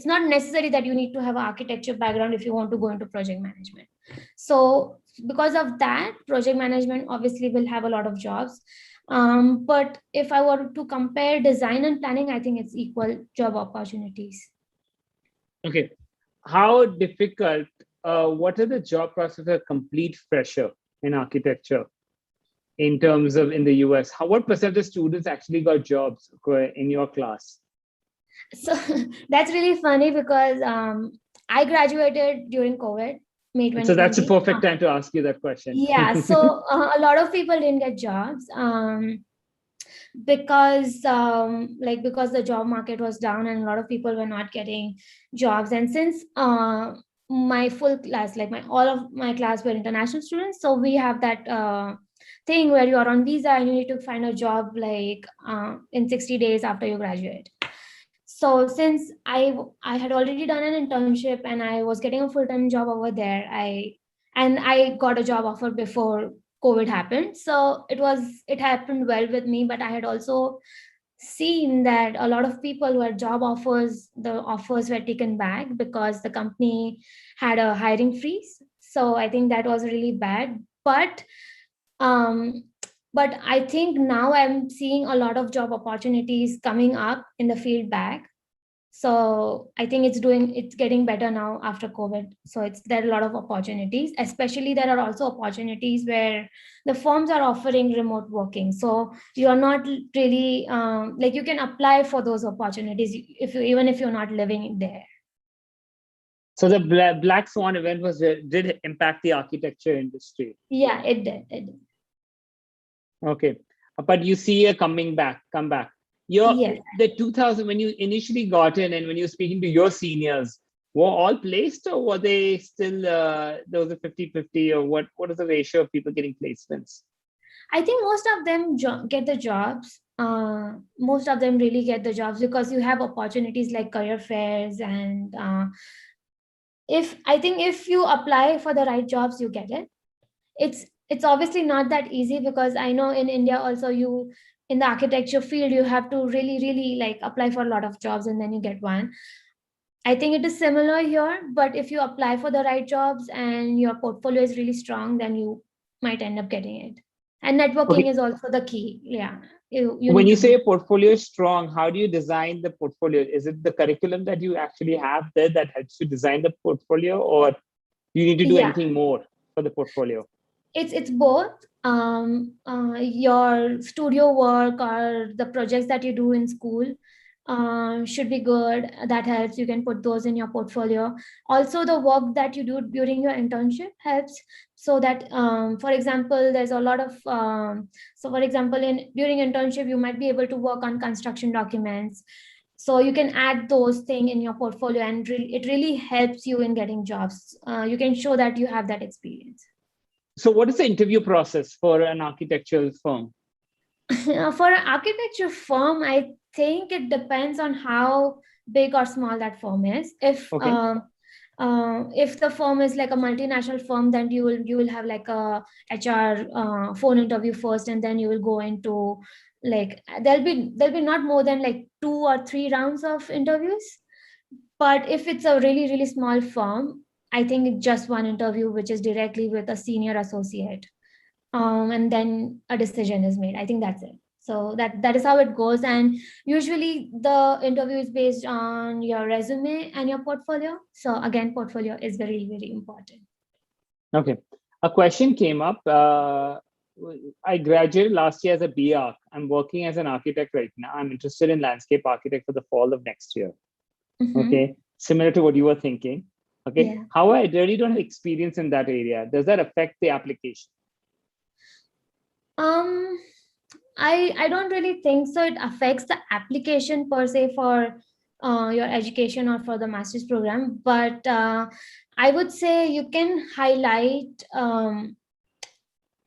not necessary that you need to have an architecture background if you want to go into project management. So because of that, project management obviously will have a lot of jobs. But if I were to compare design and planning, I think it's equal job opportunities. Okay, how difficult? What are the job prospects for a complete fresher in architecture? In terms of in the US, what percent of students actually got jobs in your class? So that's really funny because I graduated during COVID, May 2020. So that's a perfect time to ask you that question. Yeah, so a lot of people didn't get jobs because the job market was down and a lot of people were not getting jobs. And since my full class, all of my class were international students, so we have that thing where you are on visa and you need to find a job in 60 days after you graduate. So since I had already done an internship and I was getting a full-time job over there, I got a job offer before COVID happened. So it happened well with me, but I had also seen that a lot of people who had job offers, the offers were taken back because the company had a hiring freeze. So I think that was really bad. Um, but I think now I'm seeing a lot of job opportunities coming up in the field back. So I think it's getting better now after COVID. So there are a lot of opportunities, especially there are also opportunities where the firms are offering remote working. So you're not really like you can apply for those opportunities even if you're not living there. So the Black Swan event did impact the architecture industry. Yeah, it did. Okay, but you see a comeback. Yes. The 2000, when you initially got in and when you're speaking to your seniors, were all placed or were they still, there was a 50-50 or what is the ratio of people getting placements? I think most of them get the jobs. Most of them really get the jobs because you have opportunities like career fairs and if you apply for the right jobs, you get it. It's obviously not that easy because I know in India also in the architecture field, you have to really like apply for a lot of jobs and then you get one. I think it is similar here, but if you apply for the right jobs and your portfolio is really strong, then you might end up getting it. And networking is also the key. Yeah. When you say a portfolio is strong, how do you design the portfolio? Is it the curriculum that you actually have there that helps you design the portfolio, or do you need to do anything more for the portfolio? It's both. Your studio work or the projects that you do in school should be good. That helps. You can put those in your portfolio. Also, the work that you do during your internship helps. So that, for example, there's a lot of. So, for example, during internship, you might be able to work on construction documents. So you can add those things in your portfolio, and it really helps you in getting jobs. You can show that you have that experience. So what is the interview process for an architectural firm? For an architecture firm, I think it depends on how big or small that firm is. If the firm is like a multinational firm, then you will have like a HR phone interview first, and then you will go into like there'll be not more than like 2 or 3 rounds of interviews. But if it's a really small firm, I think it's just one interview, which is directly with a senior associate. And then a decision is made. I think that's it. So that is how it goes. And usually the interview is based on your resume and your portfolio. So again, portfolio is very important. Okay. A question came up. I graduated last year as a BArch. I'm working as an architect right now. I'm interested in landscape architect for the fall of next year. Okay. Similar to what you were thinking. Okay. Yeah. How I really don't have experience in that area. Does that affect the application? I don't really think so. It affects the application per se for your education or for the master's program. But I would say you can highlight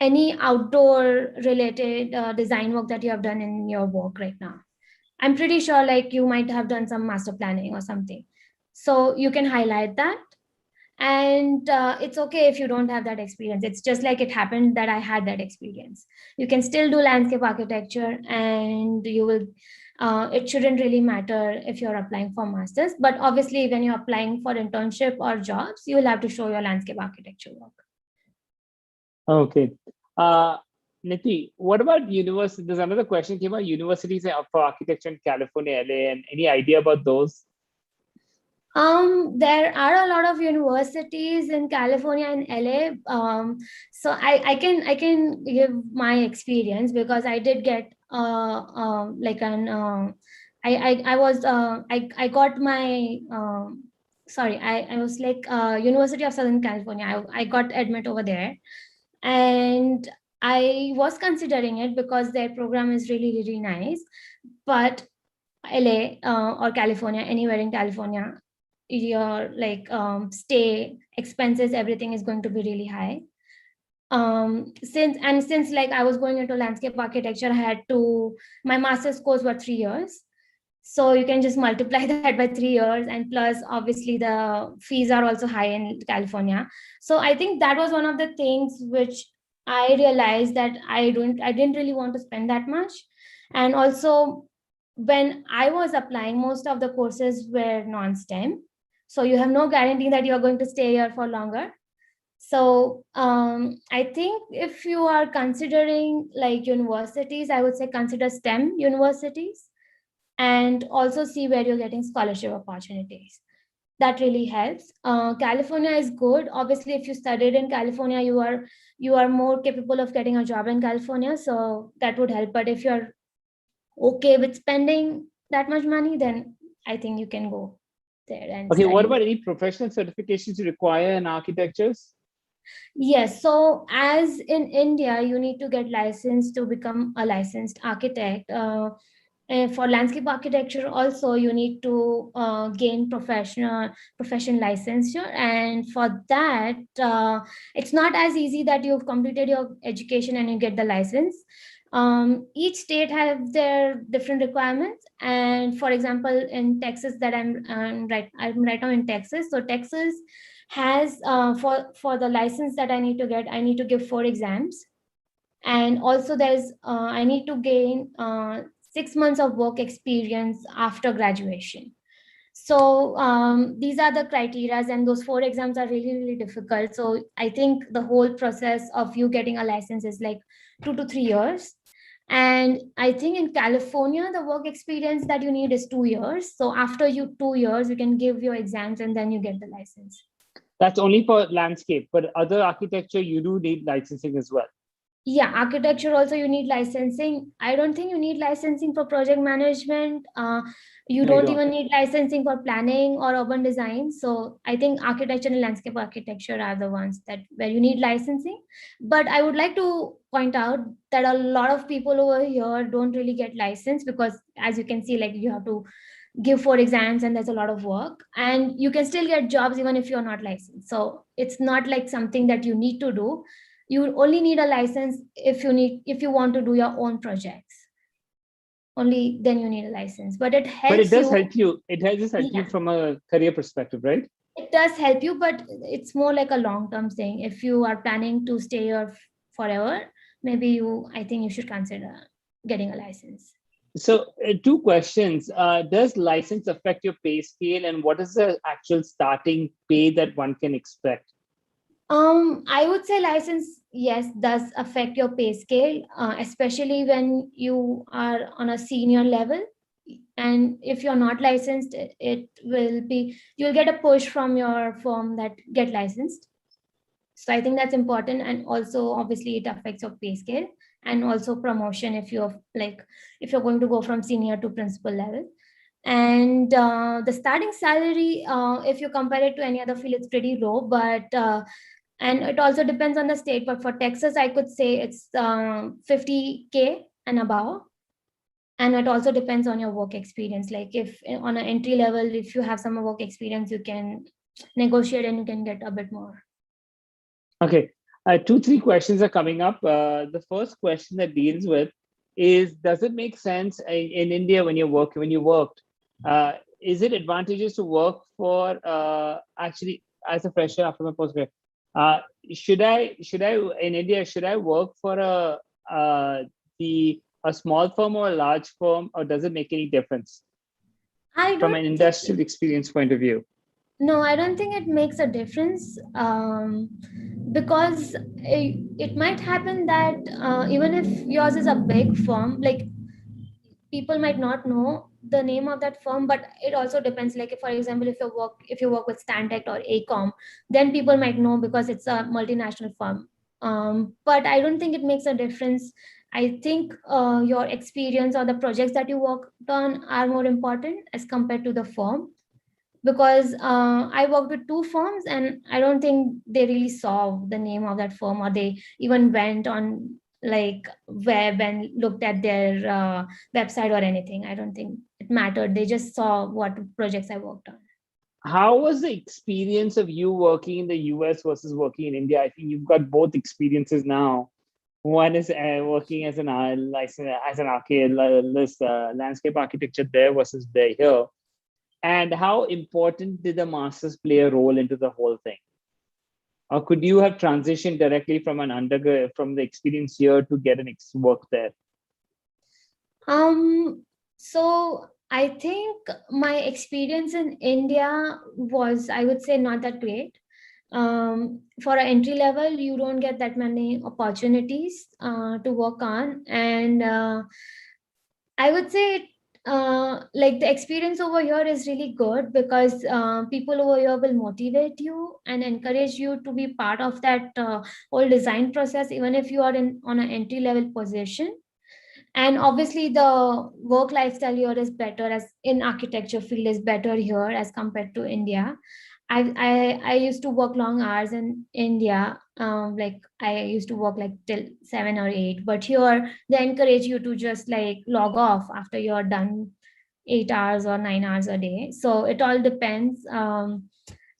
any outdoor related design work that you have done in your work right now. I'm pretty sure like you might have done some master planning or something. So you can highlight that. And it's okay if you don't have that experience. It's just like it happened that I had that experience. You can still do landscape architecture, and you will it shouldn't really matter if you're applying for masters, but obviously when you're applying for internship or jobs, you will have to show your landscape architecture work. Okay. Niti, what about university? There's another question came about universities for architecture in California, LA, and any idea about those? There are a lot of universities in California and LA. So I can give my experience because I did get like an I got my I was like University of Southern California. I got admit over there, and I was considering it because their program is really nice. But LA or California, anywhere in California, your like stay expenses, everything is going to be really high. Since like I was going into landscape architecture, I had to, my master's course were 3 years. So you can just multiply that by 3 years, and plus obviously the fees are also high in California. So I think that was one of the things which I realized that I didn't really want to spend that much. And also when I was applying, most of the courses were non-STEM. So you have no guarantee that you're going to stay here for longer. So I think if you are considering like universities, I would say consider STEM universities, and also see where you're getting scholarship opportunities. That really helps. California is good. Obviously, if you studied in California, you are more capable of getting a job in California, so that would help. But if you're okay with spending that much money, then I think you can go there and Okay, what study. about any professional certifications you require in architectures? Yes, so as in India, you need to get licensed to become a licensed architect. And for landscape architecture, also you need to gain profession licensure, and for that, it's not as easy that you've completed your education and you get the license. Each state have their different requirements, and for example, in Texas, that I'm right now in Texas. So Texas has for the license that I need to get, I need to give 4 exams, and also there's I need to gain 6 months of work experience after graduation. So these are the criterias, and those 4 exams are really difficult. So I think the whole process of you getting a license is like 2 to 3 years. And I think in California, the work experience that you need is 2 years. So after 2 years, you can give your exams and then you get the license. That's only for landscape, but other architecture, you do need licensing as well. Yeah, architecture also you need licensing. I don't think you need licensing for project management. You No, you don't don't. even need licensing for planning or urban design. So I think architecture and landscape architecture are the ones that where you need licensing. But I would like to point out that a lot of people over here don't really get licensed because, as you can see, like you have to give 4 exams and there's a lot of work, and you can still get jobs even if you're not licensed. So it's not like something that you need to do. You only need a license if you want to do your own projects. Only then you need a license, but it helps. But it does you. help you. It does help you Yeah. from a career perspective, right? It does help you, but it's more like a long-term thing. If you are planning to stay here forever, maybe I think you should consider getting a license. So 2 questions. Does license affect your pay scale, and what is the actual starting pay that one can expect? I would say license, yes, does affect your pay scale, especially when you are on a senior level. And if you're not licensed, it will be, you'll get a push from your firm that get licensed. So I think that's important. And also, obviously, it affects your pay scale and also promotion if you're going to go from senior to principal level. And the starting salary, if you compare it to any other field, it's pretty low, but and it also depends on the state. But for Texas, I could say it's 50K and above. And it also depends on your work experience. Like if on an entry level, if you have some work experience, you can negotiate and you can get a bit more. Okay, 3 questions are coming up. The first question that deals with is: does it make sense in India when you worked? Is it advantageous to work for actually as a fresher after my postgrad? Should I in India, should I work for a small firm or a large firm, or does it make any difference from an industrial experience point of view? No, I don't think it makes a difference, because it might happen that even if yours is a big firm, like people might not know the name of that firm, but it also depends. Like, if, for example, if you work with Stantec or ACOM, then people might know because it's a multinational firm. But I don't think it makes a difference. I think your experience or the projects that you worked on are more important as compared to the firm. Because I worked with 2 firms and I don't think they really saw the name of that firm, or they even went on like web and looked at their website or anything. I don't think it mattered. They just saw what projects I worked on. How was the experience of you working in the US versus working in India? I think you've got both experiences now. One is working as an landscape architecture there versus there here. And how important did the masters play a role into the whole thing? Or could you have transitioned directly from an undergrad, from the experience here to get an work there? So I think my experience in India was, I would say, not that great. For an entry level, you don't get that many opportunities to work on, and I would say like the experience over here is really good because people over here will motivate you and encourage you to be part of that whole design process, even if you are in on an entry level position. And obviously the work lifestyle here is better, as in architecture field is better here as compared to India. I used to work long hours in India. Like I used to work like till 7 or 8, but here they encourage you to just like log off after you're done 8 hours or 9 hours a day. So it all depends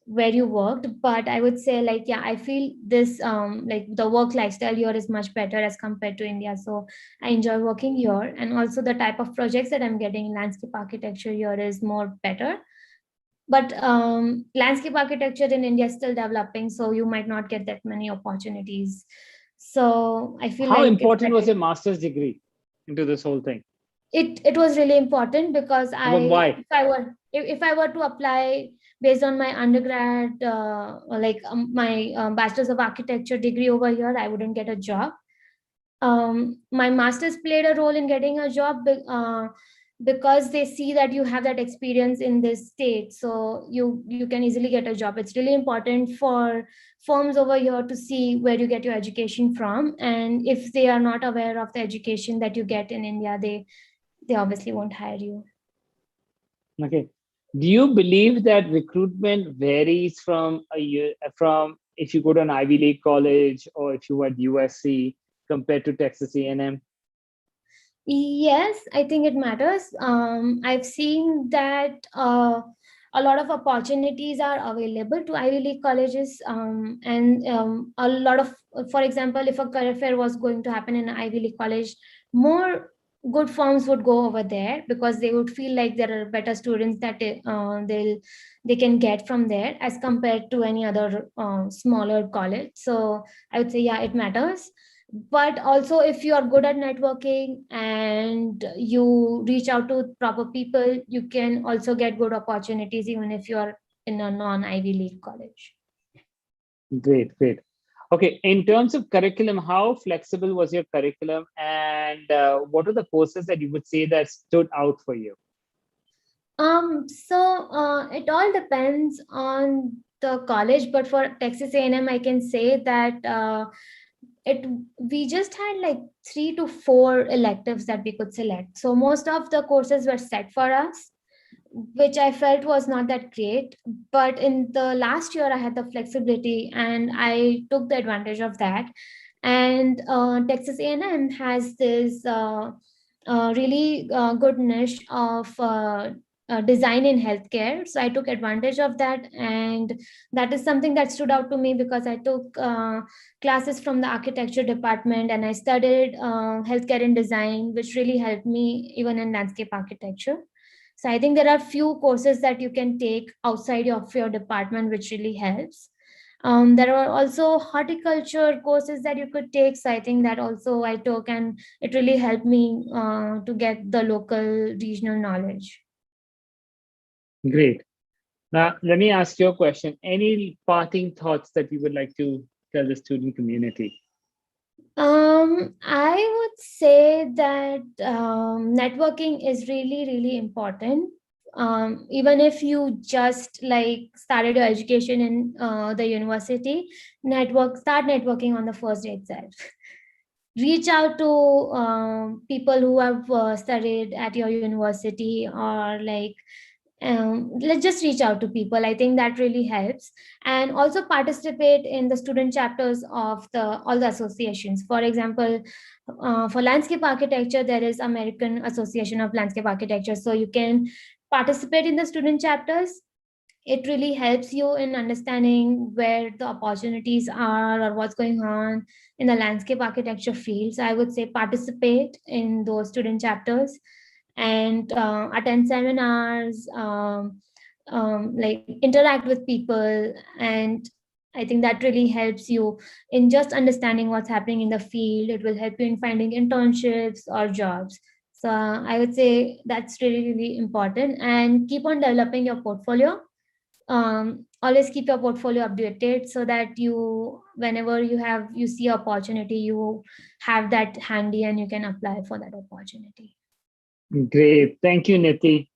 where you worked. But I would say like, yeah, I feel this like the work lifestyle here is much better as compared to India. So I enjoy working here, and also the type of projects that I'm getting in landscape architecture here is more better. But landscape architecture in India is still developing, so you might not get that many opportunities. So I feel How like important was a master's degree into this whole thing? It was really important because Why? if I were to apply based on my undergrad like my bachelor's of architecture degree over here, I wouldn't get a job. My master's played a role in getting a job because they see that you have that experience in this state, so you can easily get a job. It's really important for firms over here to see where you get your education from, and if they are not aware of the education that you get in India, they obviously won't hire you. Okay. Do you believe that recruitment varies from from if you go to an Ivy League college or if you are at USC compared to Texas A&M? Yes, I think it matters. I've seen that a lot of opportunities are available to Ivy League colleges, and a lot of, for example, if a career fair was going to happen in an Ivy League college, more good firms would go over there because they would feel like there are better students that they can get from there as compared to any other smaller college. So I would say, yeah, it matters. But also, if you are good at networking and you reach out to proper people, you can also get good opportunities even if you are in a non-Ivy League college. Great, great. Okay, in terms of curriculum, how flexible was your curriculum, and what are the courses that you would say that stood out for you? So it all depends on the college, but for Texas A&M, I can say that we just had like 3 to 4 electives that we could select. So most of the courses were set for us, which I felt was not that great. But in the last year, I had the flexibility and I took the advantage of that. And Texas A&M has this really good niche of design in healthcare. So I took advantage of that, and that is something that stood out to me because I took classes from the architecture department and I studied healthcare in design, which really helped me even in landscape architecture. So I think there are few courses that you can take outside of your department, which really helps. There are also horticulture courses that you could take. So I think that also I took, and it really helped me to get the local regional knowledge. Great. Now, let me ask you a question. Any parting thoughts that you would like to tell the student community? I would say that networking is really, really important. Even if you just like started your education in the university, start networking on the first day itself. Reach out to people who have studied at your university, or like let's just reach out to people. I think that really helps. And also participate in the student chapters of all the associations. For example, for landscape architecture, there is American Association of Landscape Architecture, so you can participate in the student chapters. it really helps you in understanding where the opportunities are or what's going on in the landscape architecture field. So I would say participate in those student chapters and attend seminars, like interact with people. And I think that really helps you in just understanding what's happening in the field. It will help you in finding internships or jobs. So I would say that's really, really important. And keep on developing your portfolio. Always keep your portfolio updated so that you, whenever you see opportunity, you have that handy and you can apply for that opportunity. Great. Thank you, Niti.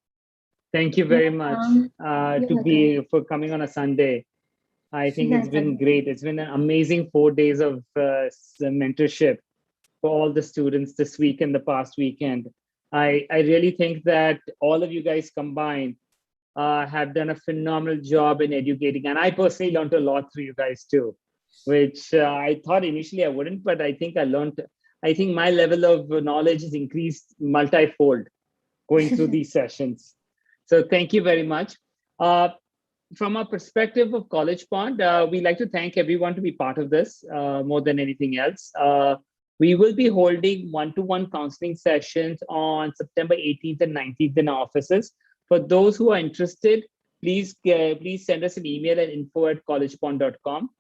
Thank you very much You're welcome. for coming on a Sunday. I think it's That's been okay. great. It's been an amazing 4 days of mentorship for all the students this week and the past weekend. I really think that all of you guys combined have done a phenomenal job in educating. And I personally learned a lot through you guys too, which I thought initially I wouldn't, but I think I think my level of knowledge has increased multi-fold going through these sessions. So thank you very much. From a perspective of Collegepond, we like to thank everyone to be part of this more than anything else. We will be holding one-to-one counseling sessions on September 18th and 19th in our offices. For those who are interested, please send us an email at info@collegepond.com.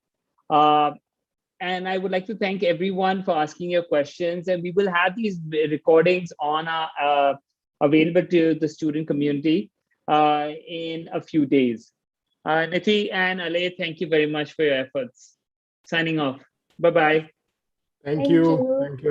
And I would like to thank everyone for asking your questions. And we will have these recordings on our, available to the student community in a few days. Niti and Ale, thank you very much for your efforts. Signing off. Bye-bye. Thank Thank you. you. Thank you.